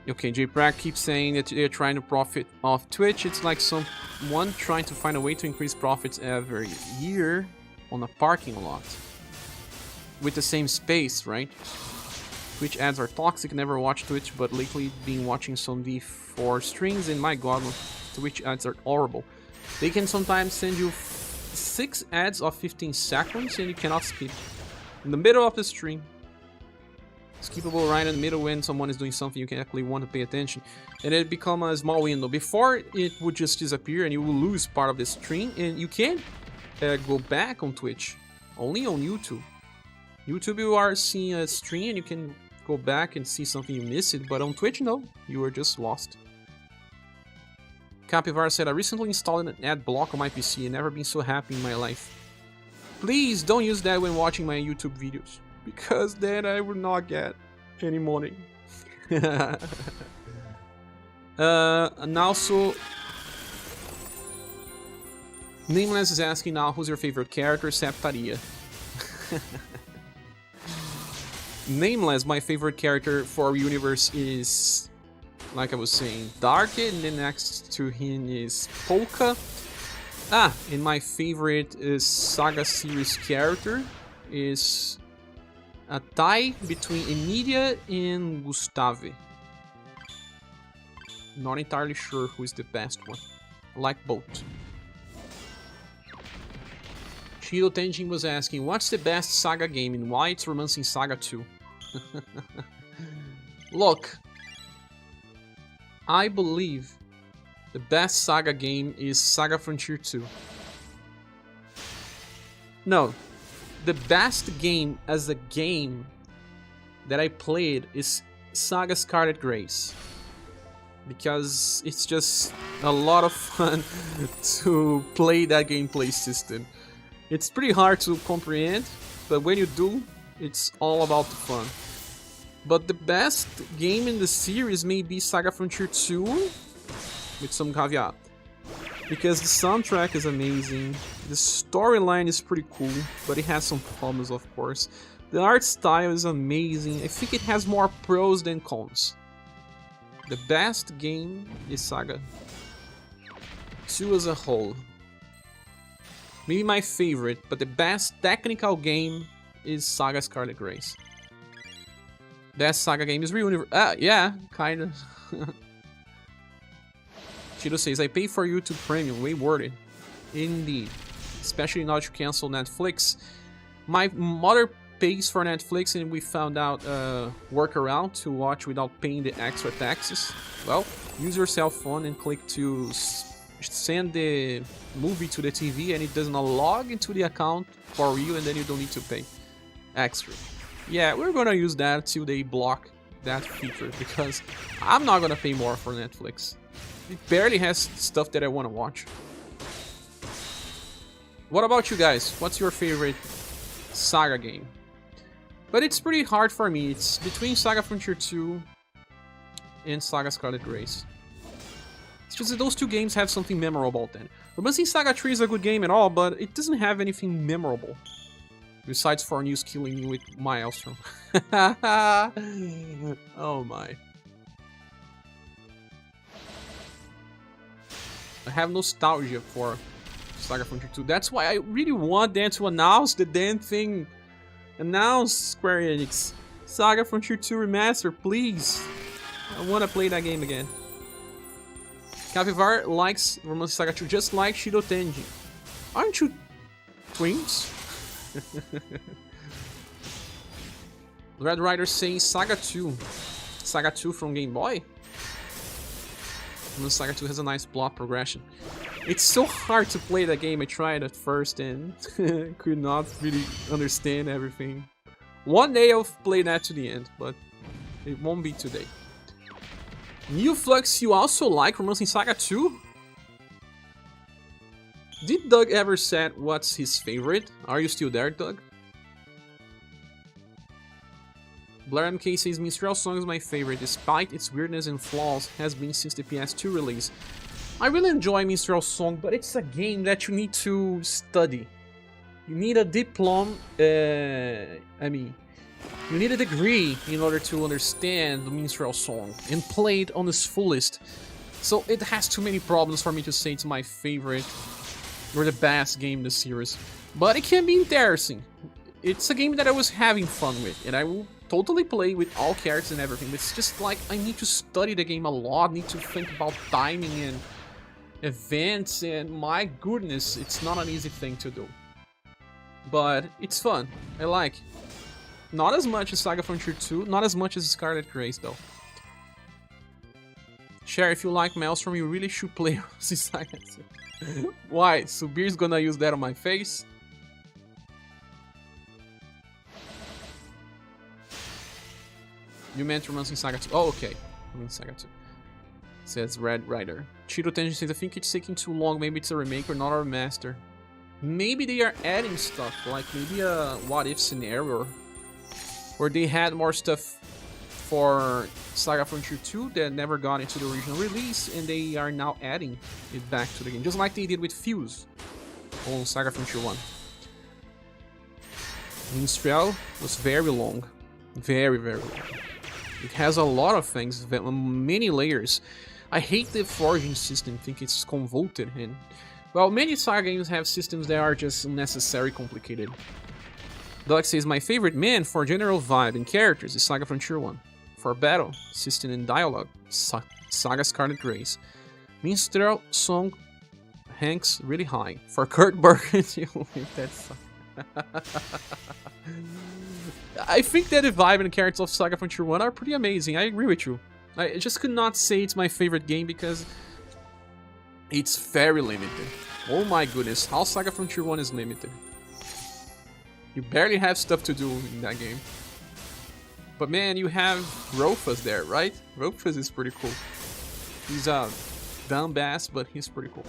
S1: Okay, JPrack keeps saying that they're trying to profit off Twitch. It's like someone trying to find a way to increase profits every year on a parking lot. With the same space, right? Twitch ads are toxic, never watch Twitch, but lately been watching some D4 streams and my god, Twitch ads are horrible. They can sometimes send you 6 ads of 15 seconds and you cannot skip. In the middle of the stream. Skippable right in the middle when someone is doing something you can actually want to pay attention. And it become a small window. Before it would just disappear and you will lose part of the stream and you can't go back on Twitch. Only on YouTube. YouTube you are seeing a stream and you can go back and see something you missed, but on Twitch, no, you were just lost. Capivara said, I recently installed an ad block on my PC and never been so happy in my life. Please don't use that when watching my YouTube videos, because then I will not get any money. And also, Nameless is asking now, who's your favorite character? Septaria. Nameless, my favorite character for UniverSe is, like I was saying, Dark, and then next to him is Polka. And my favorite is SaGa series character is a tie between Emilia and Gustave. Not entirely sure who is the best one. I like both. Shido Tenjin was asking, what's the best SaGa game and why it's Romancing Saga 2? Look, I believe the best SaGa game is SaGa Frontier 2. No, the best game as a game that I played is SaGa Scarlet Grace. Because it's just a lot of fun to play that gameplay system. It's pretty hard to comprehend, but when you do, It's all about the fun. But the best game in the series may be SaGa Frontier 2, with some caveat. Because the soundtrack is amazing, the storyline is pretty cool, but it has some problems, of course. The art style is amazing. I think it has more pros than cons. The best game is SaGa 2 as a whole. Maybe my favorite, but the best technical game is SaGa Scarlet Grace. Best SaGa game is ReUniverSe. Yeah, kinda. Chido says, I pay for YouTube Premium, way worth it. Indeed. Especially now that you cancel Netflix. My mother pays for Netflix and we found out a workaround to watch without paying the extra taxes. Well, use your cell phone and click to send the movie to the TV and it does not log into the account for you and then you don't need to pay extra. Yeah, we're gonna use that till they block that feature because I'm not gonna pay more for Netflix. It barely has stuff that I want to watch. What about you guys? What's your favorite SaGa game? But it's pretty hard for me. It's between SaGa Frontier 2 and SaGa Scarlet Grace. It's just that those two games have something memorable about them. Romancing Saga 3 is a good game and all, but it doesn't have anything memorable. Besides for news killing me with Maelstrom. Oh my. I have nostalgia for SaGa Frontier 2. That's why I really want them to announce the damn thing. Announce Square Enix. SaGa Frontier 2 Remaster, please. I want to play that game again. Capivar likes Romancing Saga 2 just like Shido Tenji. Aren't you twins? Red Rider saying Saga 2. Saga 2 from Game Boy? Saga 2 has a nice plot progression. It's so hard to play that game. I tried at first and could not really understand everything. One day I'll play that to the end, but it won't be today. New Flux, you also like Romancing Saga 2? Did Doug ever say what's his favorite? Are you still there, Doug? Blair MK says Minstrel Song is my favorite, despite its weirdness and flaws, has been since the PS2 release. I really enjoy Minstrel Song, but it's a game that you need to study. You need a diploma, you need a degree in order to understand the Minstrel Song and play it on its fullest. So it has too many problems for me to say it's my favorite or the best game in the series. But it can be interesting. It's a game that I was having fun with, and I will totally play with all characters and everything. It's just like I need to study the game a lot, need to think about timing and events, and my goodness, it's not an easy thing to do. But it's fun. I like. Not as much as SaGa Frontier 2, not as much as Scarlet Grace though. Cher, if you like Maelstrom, you really should play Saga 2. Why? Subir's gonna use that on my face? You meant Romancing Saga 2. Oh, okay. Romancing Saga 2. Says Red Rider. Chido Tenji says, I think it's taking too long. Maybe it's a remake or not a remaster. Maybe they are adding stuff, like maybe a what-if scenario. Where they had more stuff for SaGa Frontier 2 that never got into the original release, and they are now adding it back to the game. Just like they did with Fuse on SaGa Frontier 1. Minstrel was very long. Very, very long. It has a lot of things, many layers. I hate the forging system, I think it's convoluted, and well, many SaGa games have systems that are just unnecessarily complicated. Doug says, my favorite man for general vibe and characters is SaGa Frontier 1. For battle, system and dialogue, SaGa Scarlet Grace. Minstrel Song ranks really high. For Kurt Burgundy, that's I think that the vibe and characters of SaGa Frontier 1 are pretty amazing. I agree with you. I just could not say it's my favorite game because it's very limited. Oh my goodness, how SaGa Frontier 1 is limited. You barely have stuff to do in that game. But man, you have Rofus there, right? Rofus is pretty cool. He's a dumb bass, but he's pretty cool.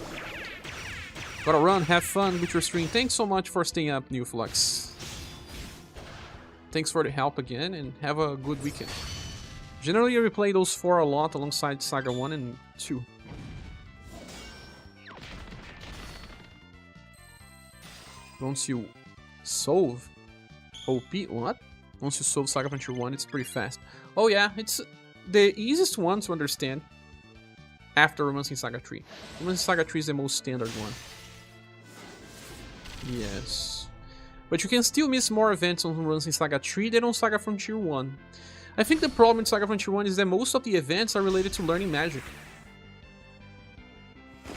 S1: Gotta run, have fun with your stream. Thanks so much for staying up, New Flux. Thanks for the help again, and have a good weekend. Generally, I replay those 4 a lot alongside SaGa 1 and 2. Once you solve OP, what? Once you solve SaGa Frontier 1, it's pretty fast. Oh yeah, it's the easiest one to understand after Romancing Saga 3. Romancing Saga 3 is the most standard one. Yes. But you can still miss more events on Romancing Saga 3 than on SaGa Frontier 1. I think the problem with SaGa Frontier 1 is that most of the events are related to learning magic.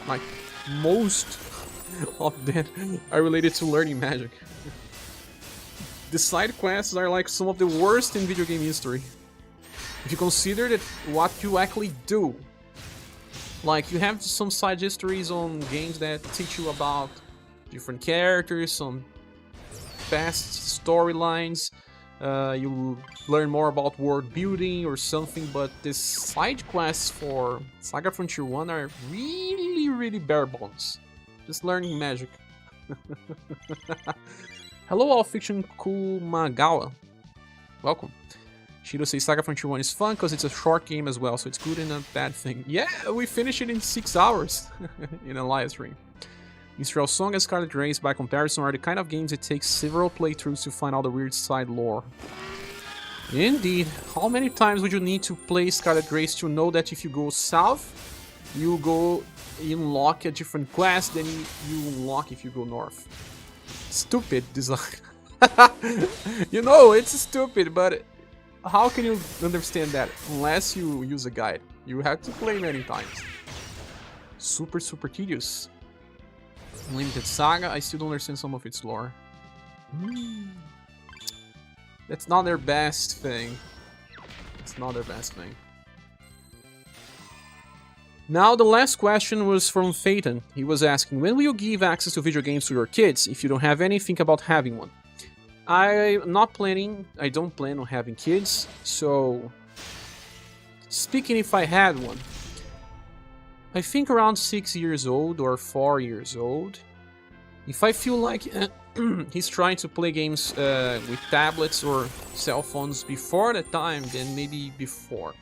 S1: Like, most of them are related to learning magic. The side quests are like some of the worst in video game history. If you consider that what you actually do. Like, you have some side histories on games that teach you about different characters, some past storylines. You learn more about world building or something, but the side quests for SaGa Frontier 1 are really bare bones. Just learning magic. Hello, All Fiction Kumagawa. Welcome. Shido says SaGa Frontier 1 is fun because it's a short game as well, so it's good and a bad thing. Yeah, we finished it in 6 hours in a live stream. Mr. Song and Scarlet Race, by comparison, are the kind of games it takes several playthroughs to find all the weird side lore. Indeed. How many times would you need to play Scarlet Race to know that if you go south, you unlock a different quest than you unlock if you go north? Stupid design. You know, it's stupid, but how can you understand that unless you use a guide? You have to play many times. Super tedious. Unlimited Saga, I still don't understand some of its lore. That's not their best thing. It's not their best thing. Now, the last question was from Phaeton. He was asking, when will you give access to video games to your kids if you don't have any? Think about having one. I don't plan on having kids, so speaking if I had one, I think around 6 years old or 4 years old. If I feel like he's trying to play games with tablets or cell phones before that time, then maybe before.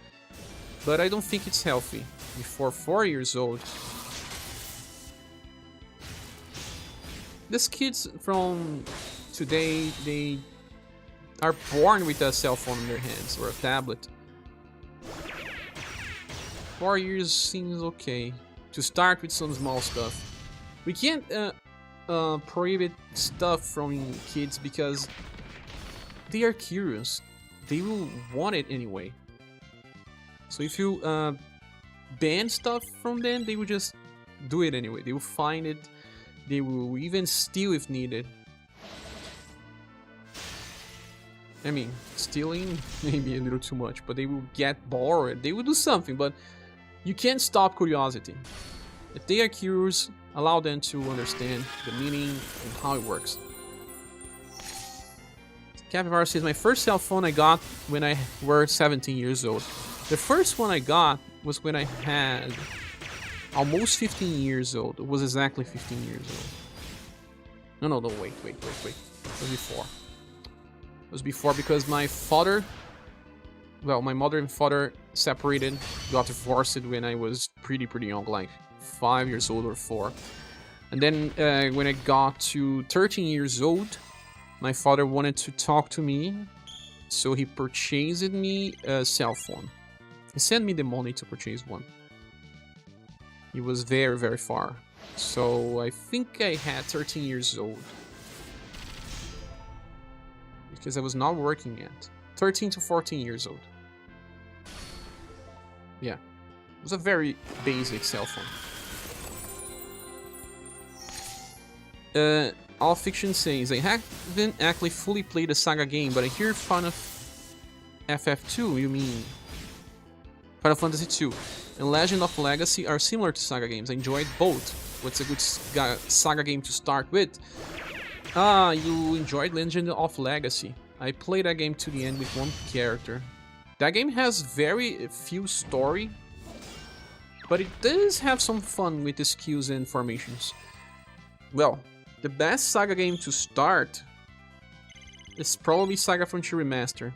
S1: But I don't think it's healthy before 4 years old. These kids from today, they are born with a cell phone in their hands or a tablet. 4 years seems okay to start with some small stuff. We can't prohibit stuff from kids because they are curious. They will want it anyway. So if you ban stuff from them, they will just do it anyway. They will find it. They will even steal if needed. I mean, stealing maybe a little too much, but they will get bored. They will do something, but you can't stop curiosity. If they are curious, allow them to understand the meaning and how it works. Capivara says, my first cell phone I got when I was 17 years old. The first one I got was when I had almost 15 years old. It was exactly 15 years old. No, wait. It was before. It was before because my mother and father separated, got divorced when I was pretty young, like 5 years old or 4. And then when I got to 13 years old, my father wanted to talk to me, so he purchased me a cell phone. He sent me the money to purchase one. He was very far. So I think I had 13 years old. Because I was not working yet. 13 to 14 years old. Yeah. It was a very basic cell phone. All Fiction says, I haven't actually fully played a SaGa game, but I hear Final FF2, you mean Final Fantasy 2, and Legend of Legacy are similar to SaGa games. I enjoyed both. What's a good SaGa game to start with? You enjoyed Legend of Legacy. I played that game to the end with one character. That game has very few story, but it does have some fun with the skills and formations. Well, the best SaGa game to start is probably SaGa Frontier Remaster.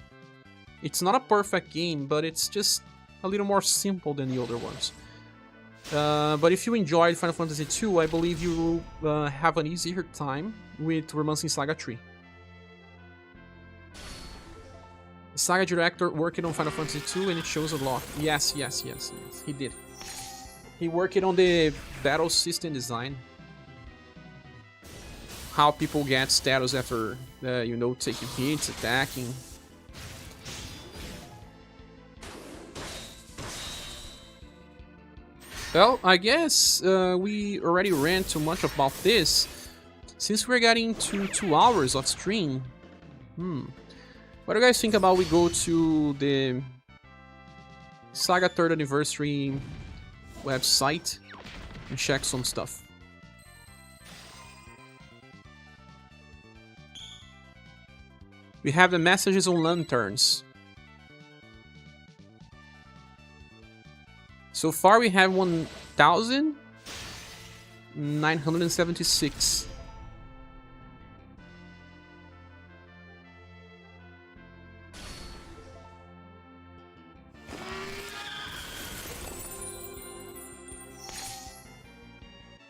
S1: It's not a perfect game, but it's just a little more simple than the other ones. But if you enjoyed Final Fantasy II, I believe you will have an easier time with Romancing Saga 3. The SaGa director working on Final Fantasy II and it shows a lot. Yes, he did. He worked on the battle system design. How people get status after, you know, taking hits, attacking. Well, I guess we already ran too much about this. Since we're getting to 2 hours of stream, what do you guys think about we go to the SaGa 3rd Anniversary website and check some stuff? We have the messages on lanterns. So far we have 1,976.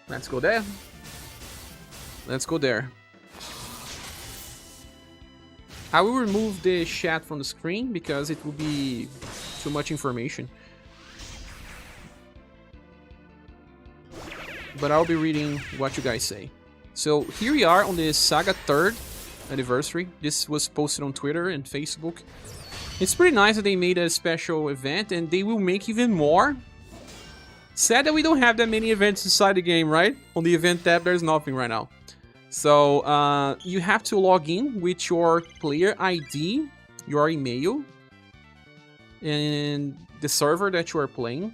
S1: Let's go there. Let's go there. I will remove the chat from the screen because it will be too much information. But I'll be reading what you guys say. So here we are on the SaGa 3rd Anniversary. This was posted on Twitter and Facebook. It's pretty nice that they made a special event and they will make even more. Sad that we don't have that many events inside the game, right? On the event tab, there's nothing right now. So, you have to log in with your player ID, your email, and the server that you are playing.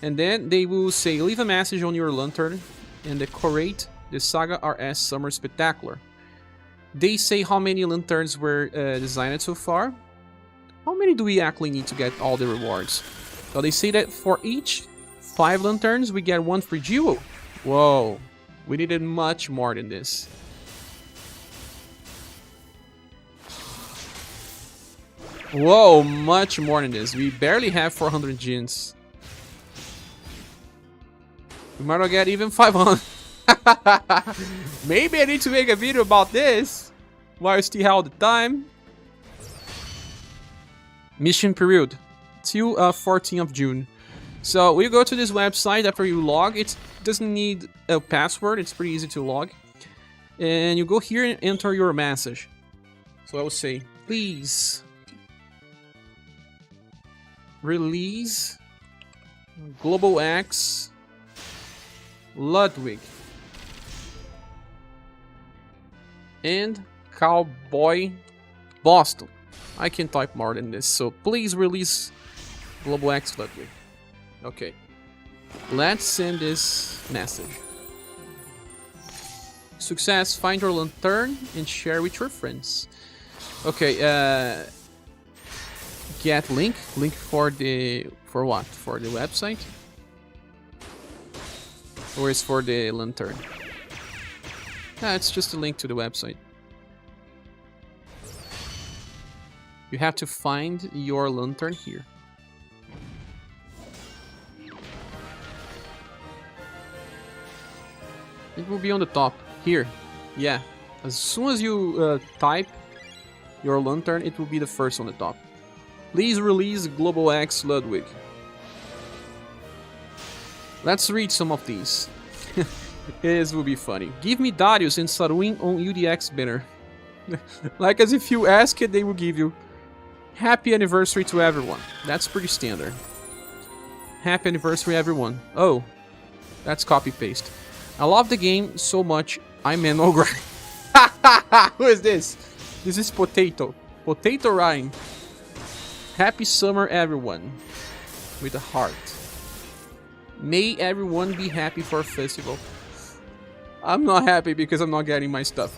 S1: And then they will say, leave a message on your lantern and decorate the SaGa RS Summer Spectacular. They say how many lanterns were designed so far. How many do we actually need to get all the rewards? So they say that for each 5 lanterns, we get 1 free jewel. Whoa, we needed much more than this. Whoa, much more than this. We barely have 400 gens. We might not get even 500. Maybe I need to make a video about this while I still have the time. Mission period till 14th of June. So we go to this website after you log. It doesn't need a password. It's pretty easy to log. And you go here and enter your message. So I will say, please release Global X Ludwig and Cowboy Boston. I can type more than this. So please release Global X Ludwig. Okay, let's send this message. Success, find your lantern and share with your friends. Okay, get link for what? For the website? Or is for the lantern? It's just a link to the website. You have to find your lantern here. It will be on the top, here. Yeah, as soon as you type your lantern, it will be the first on the top. Please release Global X Ludwig. Let's read some of these. This will be funny. Give me Darius and Sarwin on UDX banner. Like as if you ask it, they will give you. Happy anniversary to everyone. That's pretty standard. Happy anniversary everyone. Oh, that's copy-paste. I love the game so much, I'm an ogre. Who is this? This is Potato. Potato Rhyme. Happy summer, everyone. With a heart. May everyone be happy for a festival. I'm not happy because I'm not getting my stuff.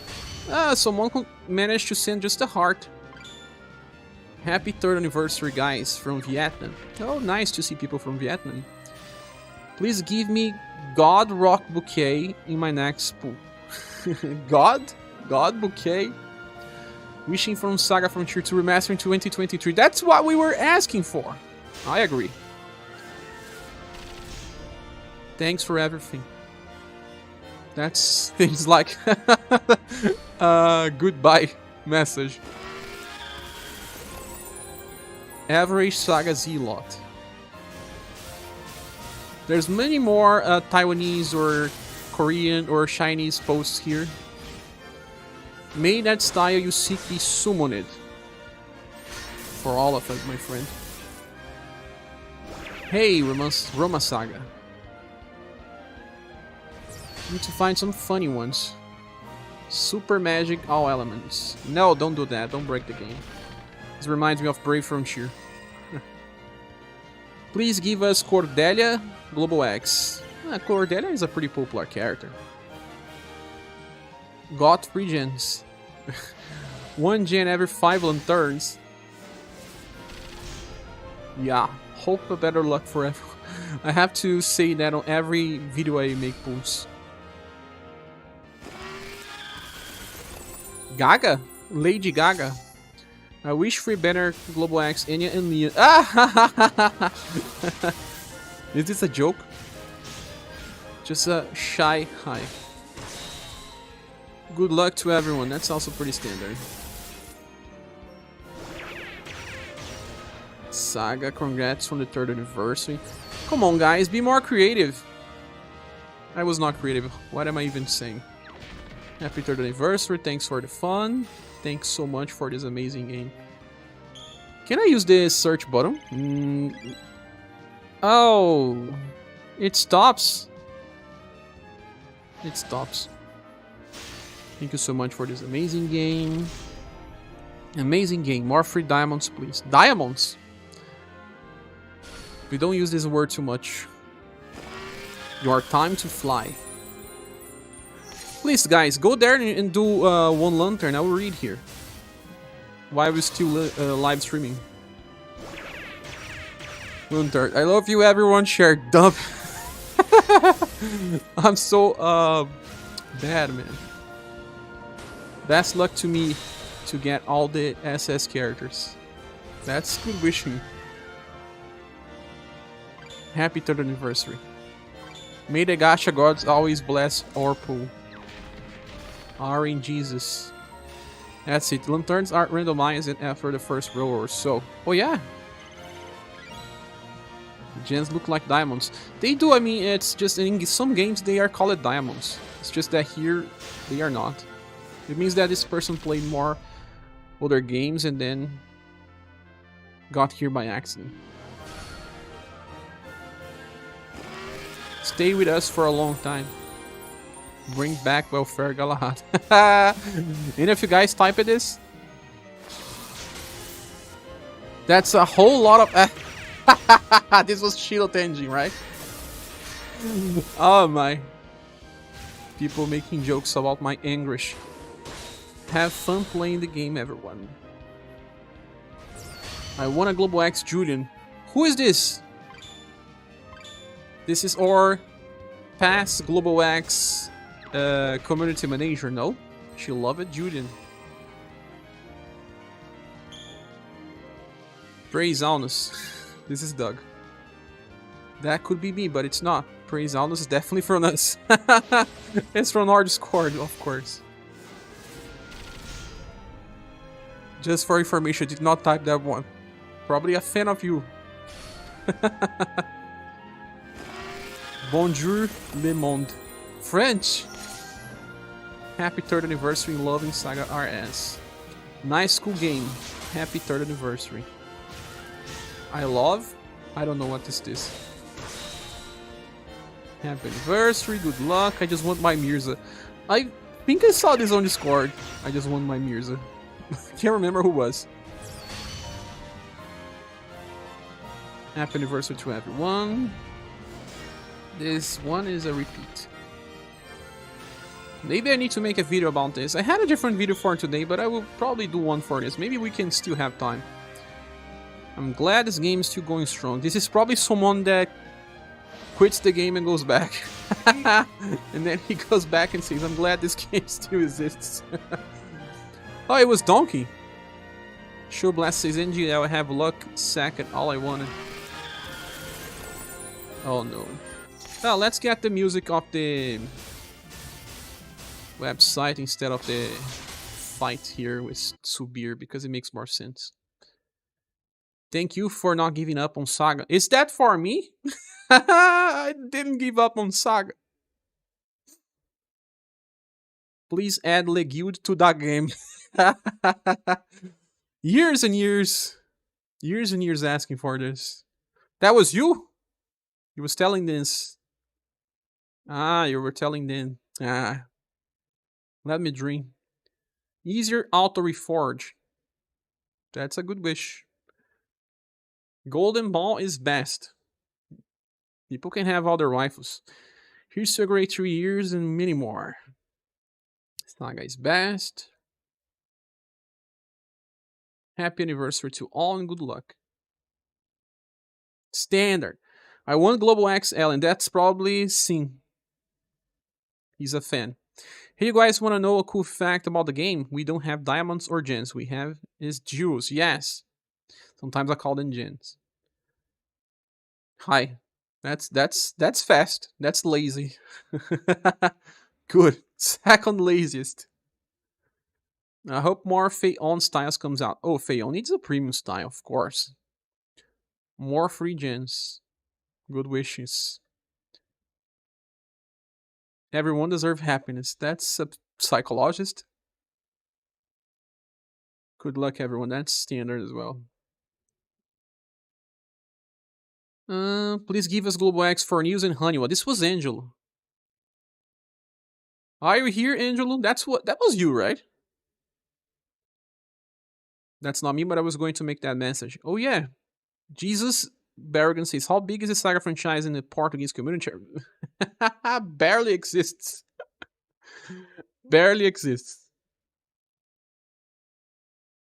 S1: Someone managed to send just a heart. Happy 3rd anniversary, guys, from Vietnam. Oh, nice to see people from Vietnam. Please give me God Rock Bouquet in my next pool. God? God Bouquet? Wishing from SaGa Frontier to remaster in 2023. That's what we were asking for. I agree. Thanks for everything. That's things like goodbye message. Average SaGa Z-Lot. There's many more Taiwanese or Korean or Chinese posts here. May that style you seek be summoned. For all of us, my friend. Hey, Roma SaGa. Need to find some funny ones. Super magic, all elements. No, don't do that. Don't break the game. This reminds me of Brave Frontier. Please give us Cordelia, Global X. Cordelia is a pretty popular character. Got 3 gens. 1 gen every 5 lanterns. Yeah, hope for better luck for everyone. I have to say that on every video I make pulls. Gaga? Lady Gaga. I wish for better Global X, Enya, and Leon. Ah! Is this a joke? Just a shy hi. Good luck to everyone. That's also pretty standard. SaGa, congrats on the 3rd anniversary. Come on, guys, be more creative. I was not creative. What am I even saying? Happy 3rd anniversary. Thanks for the fun. Thanks so much for this amazing game. Can I use the search button? Oh, it stops. It stops. Thank you so much for this amazing game. Amazing game. More free diamonds, please. Diamonds? We don't use this word too much. Your time to fly. Please, guys, go there and do 1 lantern. I will read here. While we're still live streaming. Lantern. I love you, everyone. Share. Dump. I'm so bad, man. Best luck to me to get all the SS characters. That's good wishing. Happy 3rd anniversary. May the gacha gods always bless our pool. Are in Jesus. That's it. Lanterns aren't randomized after the first row or so. Oh yeah. The gens look like diamonds. They do. I mean, it's just in some games they are called diamonds. It's just that here they are not. It means that this person played more other games and then got here by accident. Stay with us for a long time. Bring back welfare Galahad. And if you guys type this, that's a whole lot of. This was Shield Engine, right? Oh my. People making jokes about my English. Have fun playing the game, everyone. I want a Global X Julian. Who is this? This is our past Global X community manager, no? She love it, Julian. Praise Alnus. This is Doug. That could be me, but it's not. Praise Alnus is definitely from us. It's from our Discord, of course. Just for information, did not type that one. Probably a fan of you. Bonjour, le monde. French. Happy 3rd anniversary, loving SaGa RS. Nice, cool game. Happy 3rd anniversary. I love. I don't know what is this. Happy anniversary, good luck. I just want my Mirza. I think I saw this on Discord. I just want my Mirza. Can't remember who was. Happy anniversary to everyone. This one is a repeat. Maybe I need to make a video about this. I had a different video for today, but I will probably do one for this. Maybe we can still have time. I'm glad this game is still going strong. This is probably someone that quits the game and goes back. And then he goes back and says, I'm glad this game still exists. Oh, it was Donkey. Show Blast says, NGL, I have luck, sack it, all I wanted. Oh no. Well, let's get the music off the website instead of the fight here with ScherBR because it makes more sense. Thank you for not giving up on SaGa. Is that for me? I didn't give up on SaGa. Please add Legude to that game. Years and years. Years and years asking for this. That was you? You was telling this. Ah, you were telling them. Ah. Let me dream. Easier auto reforge. That's a good wish. Golden Ball is best. People can have other rifles. Here's to a great 3 years and many more. SaGa is best. Happy anniversary to all and good luck. Standard. I want Global XL and that's probably Sin. He's a fan. Hey, you guys want to know a cool fact about the game? We don't have diamonds or gems. We have is jewels. Yes. Sometimes I call them gems. Hi. That's fast. That's lazy. Good. Second laziest. I hope more Fei-On styles comes out. Oh, Fei-On needs a premium style, of course. More free gens. Good wishes. Everyone deserves happiness. That's a psychologist. Good luck, everyone. That's standard as well. Please give us Global X for news and Honeywell. This was Angelo. Are you here, Angelo? That was you, right? That's not me, but I was going to make that message. Oh yeah. Jesus Berrigan says, how big is the SaGa franchise in the Portuguese community? Barely exists. Barely exists.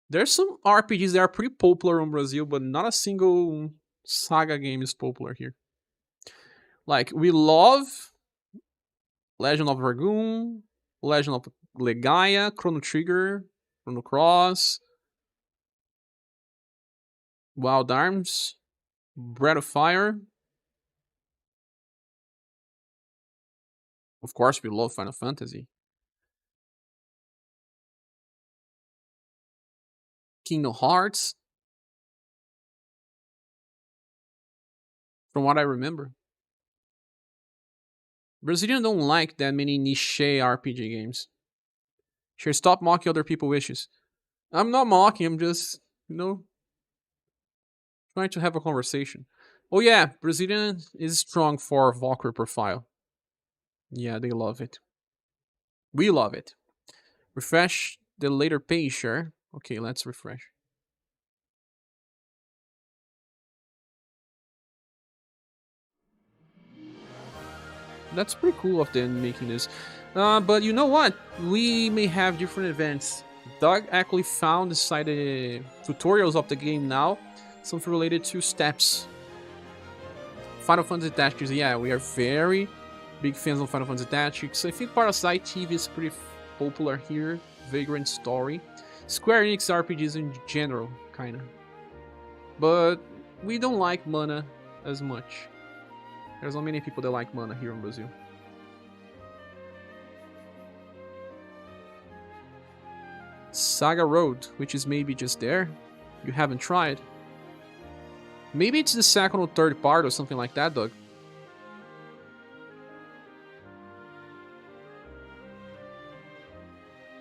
S1: There's some RPGs that are pretty popular in Brazil, but not a single SaGa game is popular here. Like, we love Legend of Dragoon, Legend of Legaia, Chrono Trigger, Chrono Cross, Wild Arms, Breath of Fire. Of course, we love Final Fantasy. Kingdom Hearts. From what I remember. Brazilians don't like that many niche RPG games. Sure, stop mocking other people's wishes. I'm not mocking, I'm just, trying to have a conversation. Oh yeah, Brazilian is strong for Valkyrie profile. Yeah, they love it. We love it. Refresh the later page, sure. Okay, let's refresh. That's pretty cool of them making this. But you know what? We may have different events. Doug actually found inside the tutorials of the game now something related to steps. Final Fantasy Tactics, yeah, we are very big fans of Final Fantasy Tactics. I think Parasite TV is pretty popular here. Vagrant Story. Square Enix RPGs in general, kinda. But we don't like Mana as much. There's not many people that like Mana here in Brazil. SaGa Road, which is maybe just there. You haven't tried. Maybe it's the second or third part or something like that, Doug.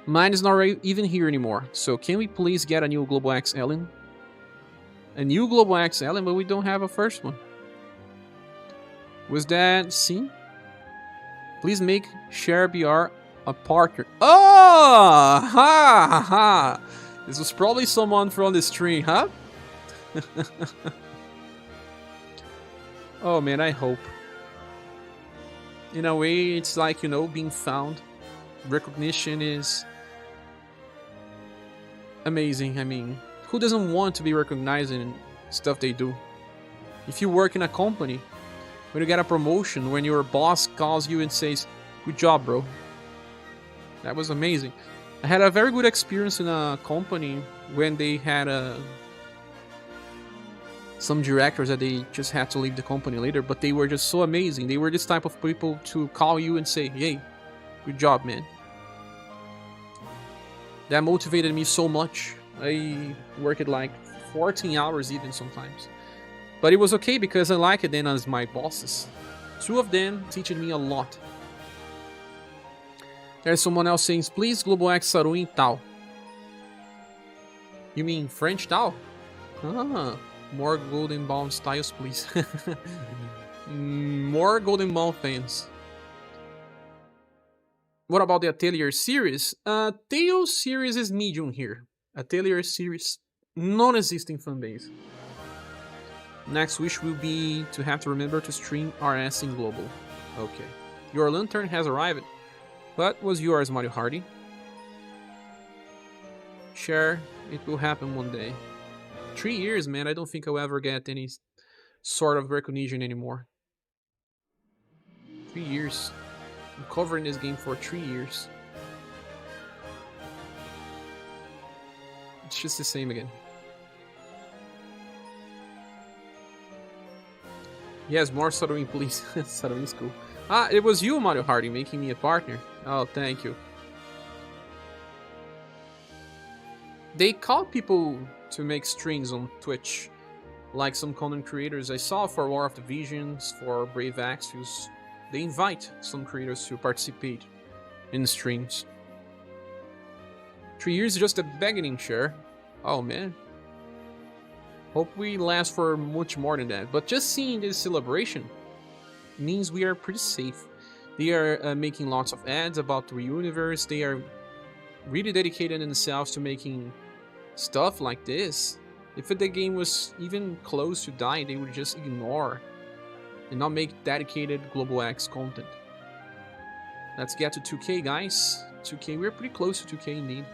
S1: Mine is not even here anymore, so can we please get a new Global X Alien? A new Global X Alien, but we don't have a first one. Was that Sin? Please make ScherBR a partner. Oh! Ha ha! This was probably someone from the stream, huh? Oh man, I hope. In a way, it's like, being found. Recognition is amazing. I mean, who doesn't want to be recognized in stuff they do? If you work in a company, when you get a promotion, when your boss calls you and says, good job, bro. That was amazing. I had a very good experience in a company when they had some directors that they just had to leave the company later, but they were just so amazing. They were this type of people to call you and say, hey, good job, man. That motivated me so much. I worked like 14 hours even sometimes. But it was okay because I liked them as my bosses. 2 of them teaching me a lot. There's someone else saying, please, Global X Saru em Tao. You mean French Tao? Ah, more Golden Ball styles, please. More Golden Ball fans. What about the Atelier series? Tail series is medium here. Atelier series, non-existing fanbase. Next wish will be to have to remember to stream RS in global. Okay. Your lantern has arrived. What was yours, Mario Hardy? Sure, it will happen one day. 3 years, man, I don't think I'll ever get any sort of recognition anymore. 3 years. I'm covering this game for 3 years. It's just the same again. Yes, more Saruin, please. Saruin's cool. Ah, it was you, Mario Hardy, making me a partner. Oh, thank you. They call people to make streams on Twitch, like some content creators I saw for War of the Visions, for Brave Axios. They invite some creators to participate in streams. 3 years is just a beginning, sure. Oh man. Hope we last for much more than that. But just seeing this celebration means we are pretty safe. They are making lots of ads about the UniverSe. They are really dedicated themselves to making stuff like this. If the game was even close to dying, they would just ignore and not make dedicated Global X content. Let's get to 2K, guys. 2K, we're pretty close to 2K indeed.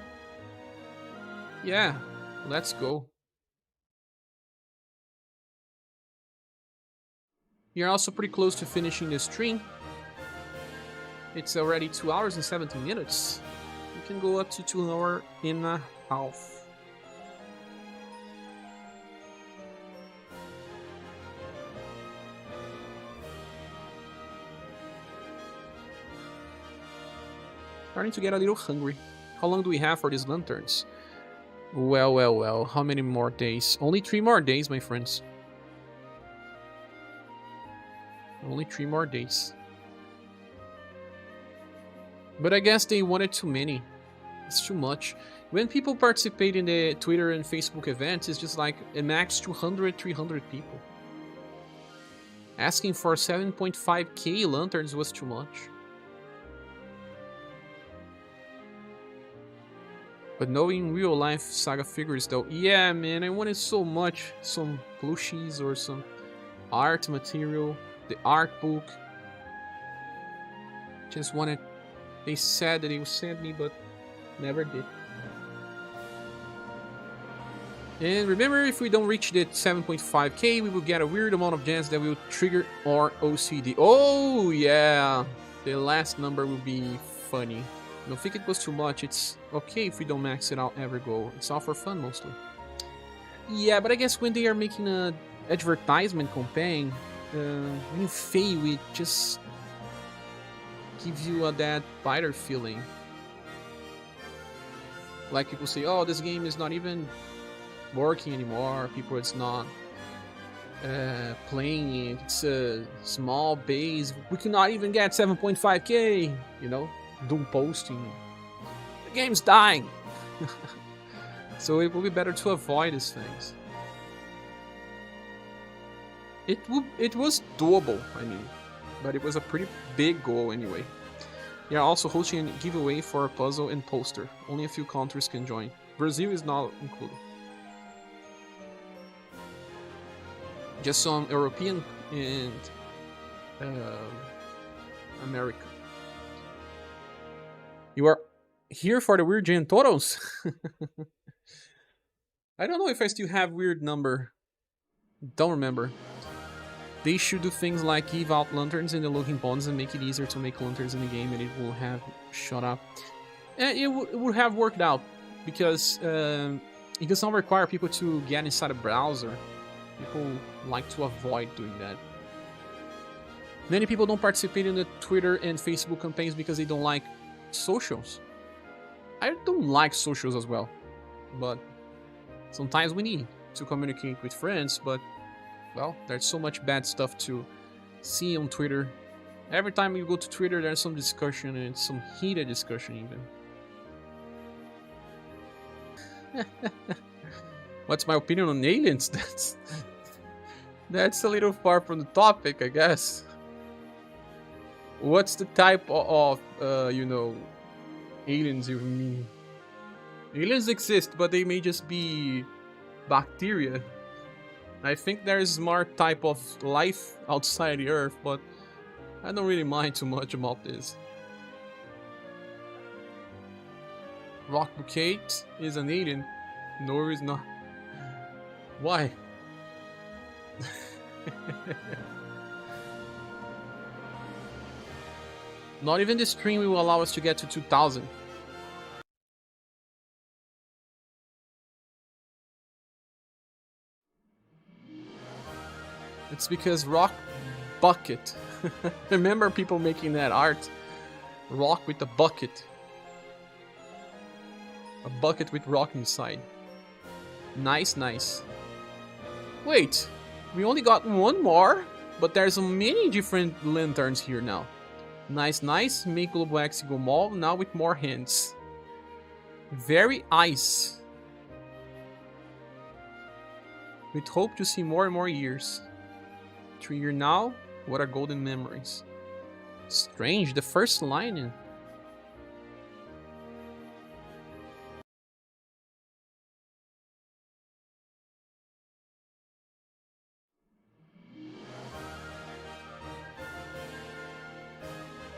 S1: Yeah, let's go. You're also pretty close to finishing the stream. It's already 2 hours and 17 minutes. You can go up to 2 hours and a half. Starting to get a little hungry. How long do we have for these lanterns? Well. How many more days? Only 3 more days, my friends. Only 3 more days. But I guess they wanted too many. It's too much. When people participate in the Twitter and Facebook events, it's just like a max 200, 300 people. Asking for 7.5k lanterns was too much. But knowing real life SaGa figures though, yeah man, I wanted so much. Some plushies or some art material, the art book. Just wanted, they said that they would send me, but never did. And remember, if we don't reach the 7.5k, we will get a weird amount of gems that will trigger our OCD. Oh yeah, the last number will be funny. I don't think it was too much. It's okay if we don't max it out ever go. It's all for fun mostly. Yeah, but I guess when they are making a advertisement campaign, when you fail, it just gives you that biter feeling. Like people say, oh, this game is not even working anymore. People, it's not playing it. It's a small base. We cannot even get 7.5k, you know? Doom posting. The game's dying. So it will be better to avoid these things. It was doable, I mean, but it was a pretty big goal anyway. They are also hosting a giveaway for a puzzle and poster. Only a few countries can join. Brazil is not included. Just some European and America. You are here for the weird Gen Toros? I don't know if I still have weird number. Don't remember. They should do things like give out lanterns in the looking ponds and make it easier to make lanterns in the game, and it will have shut up. it would have worked out because it does not require people to get inside a browser. People like to avoid doing that. Many people don't participate in the Twitter and Facebook campaigns because they don't like socials. I don't like socials as well, but sometimes we need to communicate with friends, but well, there's so much bad stuff to see on Twitter. Every time you go to Twitter, there's some discussion and some heated discussion even. What's my opinion on aliens? That's a little far from the topic, I guess. What's the type of aliens you mean? Aliens exist, but they may just be bacteria. I think there's more type of life outside the Earth, but I don't really mind too much about this. Rock Bouquet is an alien. No, he's not. Why? Not even the stream will allow us to get to 2000. It's because Rock Bucket. Remember people making that art? Rock with a bucket. A bucket with rock inside. Nice, nice. Wait, we only got one more? But there's many different lanterns here now. Nice, nice. Make Globox go mall now with more hands. Very ice. With hope to see more and more years. 3 years now, what are golden memories. Strange, the first line.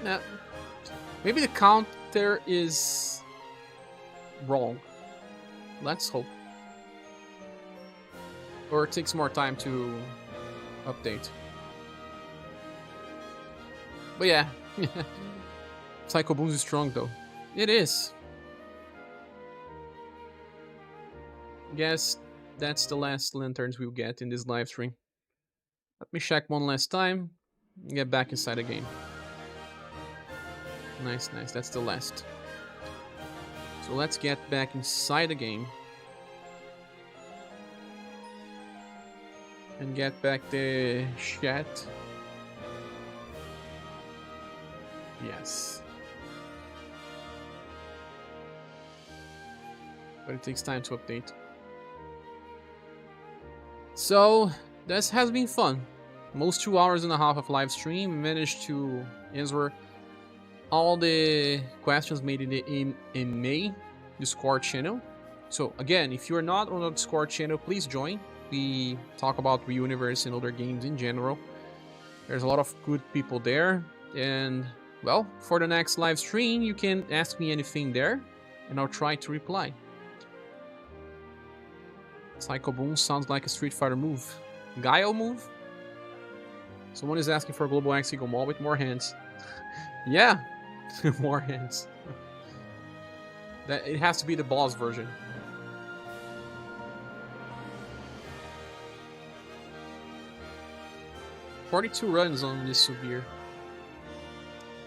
S1: Now, maybe the counter is wrong. Let's hope. Or it takes more time to update. But yeah, Psycho Booms is strong though. It is. Guess that's the last lanterns we'll get in this live stream. Let me check one last time and get back inside the game. Nice, nice. That's the last. So let's get back inside the game. And get back the chat. Yes. But it takes time to update. So, this has been fun. Almost 2 hours and a half of live stream. We managed to answer all the questions made in May Discord channel. So again, if you're not on the Discord channel, please join. We talk about UniverSe and other games in general. There's a lot of good people there. And well, for the next live stream, you can ask me anything there and I'll try to reply. Psycho Boom sounds like a Street Fighter move. Guile move? Someone is asking for a Global X Eagle Mall with more hands. Yeah, more hands. That it has to be the boss version. "42 runs on this ScherBR.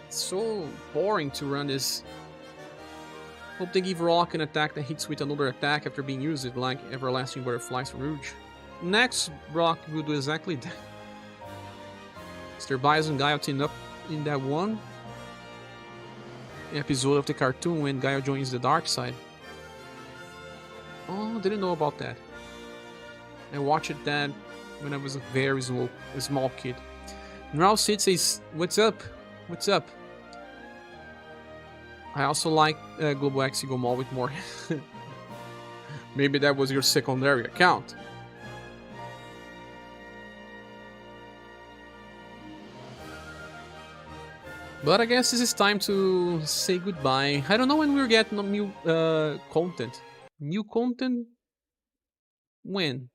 S1: It's so boring to run this. Hope they give Rock an attack that hits with another attack after being used, like Everlasting Butterflies from Rouge. Next Rock will do exactly that. Mr. Bison Guile teamed up in that one episode of the cartoon when Guile joins the dark side. Oh, didn't know about that. I watched that when I was a very small kid. Now Sid says, "What's up? What's up?" I also like Global X Eagle Mall with more. Maybe that was your secondary account. But I guess this is time to say goodbye. I don't know when we're getting new content. New content? When?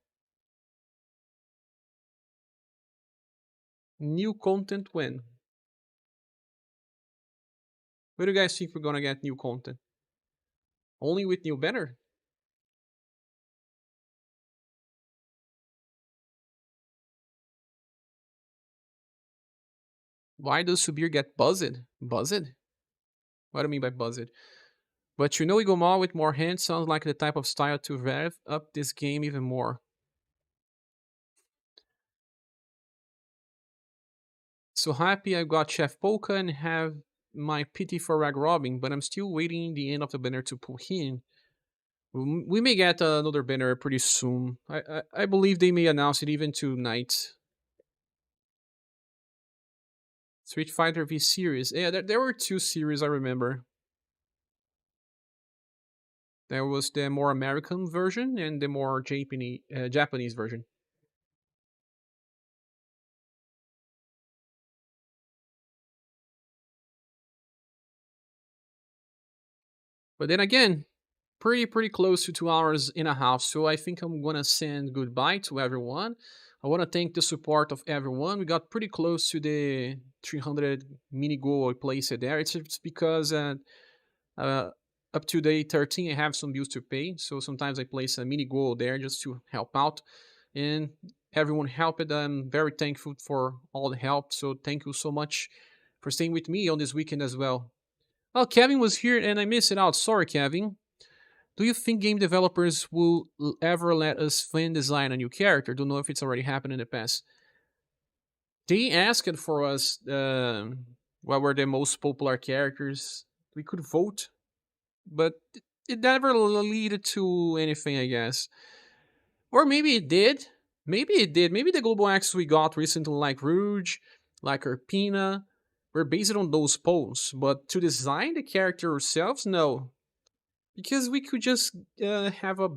S1: New content when? Where do you guys think we're gonna get new content? Only with new banner. Why does Subir get buzzed? Buzzed? What do I mean by buzzed? But you know, Eagle Maw with more hands sounds like the type of style to rev up this game even more. So happy I got Chef Polka and have my pity for Rag Robin, but I'm still waiting the end of the banner to pull him. We may get another banner pretty soon. I believe they may announce it even tonight. Street Fighter V series. Yeah, there were two series I remember. There was the more American version and the more Japanese version. But then again, pretty close to 2 hours and a half. So I think I'm gonna send goodbye to everyone. I want to thank the support of everyone. We got pretty close to the 300 mini goal I placed there. It's because uh, up to day 13 I have some bills to pay. So sometimes I place a mini goal there just to help out, and everyone helped. I'm very thankful for all the help. So thank you so much for staying with me on this weekend as well. Oh, Kevin was here and I missed it out. Sorry, Kevin. Do you think game developers will ever let us fan design a new character? Don't know if it's already happened in the past. They asked for us what were the most popular characters. We could vote, but it never led to anything, I guess. Or maybe it did. Maybe it did. Maybe the global acts we got recently, like Rouge, like Arpina, were based on those polls. But to design the character ourselves, no. Because we could just have a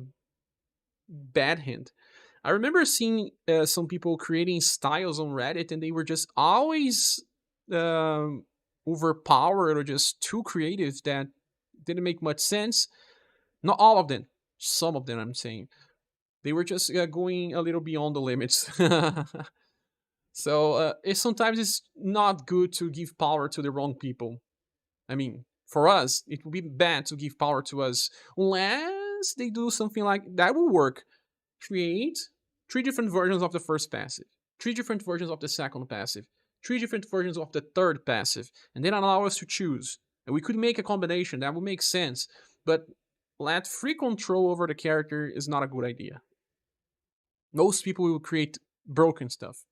S1: bad hint. I remember seeing some people creating styles on Reddit, and they were just always um, overpowered or just too creative that didn't make much sense. Not all of them, some of them. I'm saying they were just going a little beyond the limits. So sometimes it's not good to give power to the wrong people. I mean, for us, it would be bad to give power to us unless they do something like that will work. Create three different versions of the first passive, three different versions of the second passive, three different versions of the third passive, and then allow us to choose. And we could make a combination that would make sense, but let free control over the character is not a good idea. Most people will create broken stuff.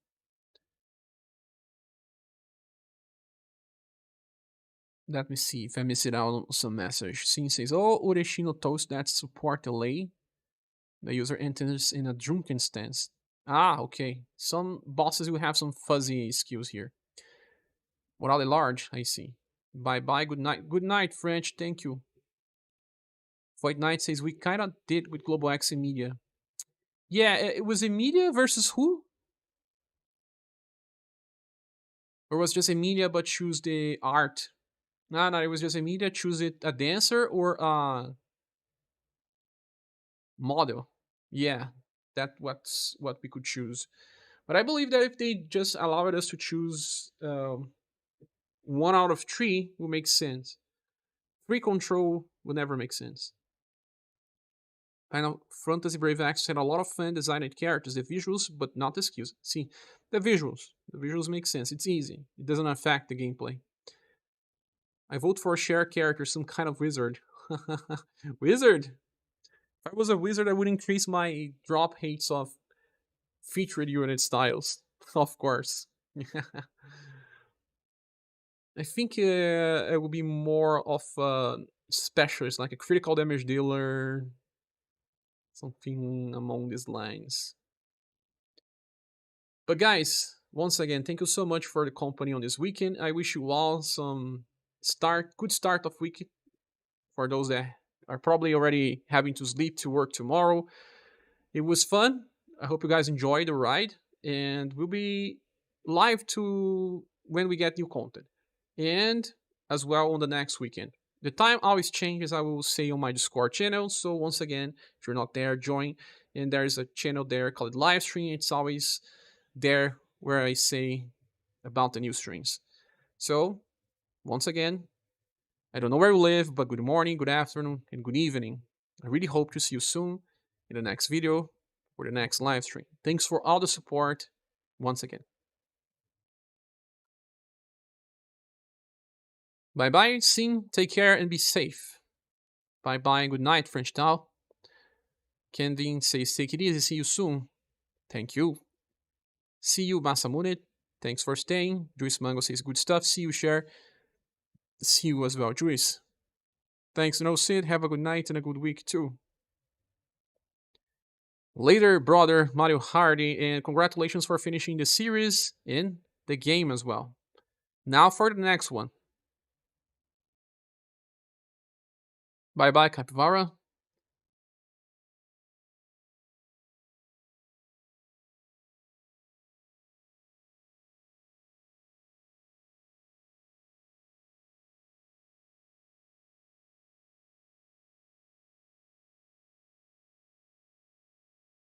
S1: Let me see if I miss it out on some message. Sim says, oh, Oreshino toast that support delay. The user enters in a drunken stance. Ah, okay. Some bosses will have some fuzzy skills here. What are they large? I see. Bye bye. Good night. Good night, French. Thank you. Void Knight says we kind of did with Global X and Media. Yeah, it was Media versus who? Or was just Media but choose the art? No, it was just Media. Choose it a dancer or a model. Yeah, that what's what we could choose. But I believe that if they just allowed us to choose one out of three, will make sense. Free control would never make sense. Final Fantasy Brave Exvius had a lot of fan designed characters, the visuals, but not the skills. See, the visuals. The visuals make sense. It's easy. It doesn't affect the gameplay. I vote for a shared character, some kind of wizard. Wizard? If I was a wizard, I would increase my drop hates of featured unit styles. Of course. I think it would be more of a specialist, like a critical damage dealer, something along these lines. But guys, once again, thank you so much for the company on this weekend. I wish you all some good start of week for those that are probably already having to sleep to work tomorrow. It was fun. I hope you guys enjoyed the ride, and we'll be live to when we get new content, and as well on the next weekend. The time always changes. I will say on my Discord channel. So once again, if you're not there, join. And there's a channel there called Livestream. It's always there where I say about the new streams. So once again, I don't know where you live, but good morning, good afternoon, and good evening. I really hope to see you soon in the next video or the next live stream. Thanks for all the support once again. Bye bye, Sim. Take care and be safe. Bye bye, good night, French Tao. Kendin says take it easy, see you soon. Thank you. See you, Masamune. Thanks for staying. Juice Mango says good stuff. See you, Share. See you as well, Juice. Thanks, No Sid. Have a good night and a good week too. Later, brother Mario Hardy, and congratulations for finishing the series and the game as well. Now for the next one. Bye bye, Capivara.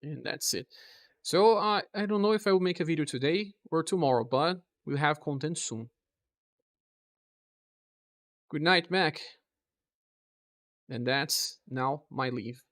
S1: And that's it. So I don't know if I will make a video today or tomorrow, but we'll have content soon. Good night, Mac. And that's now my leave.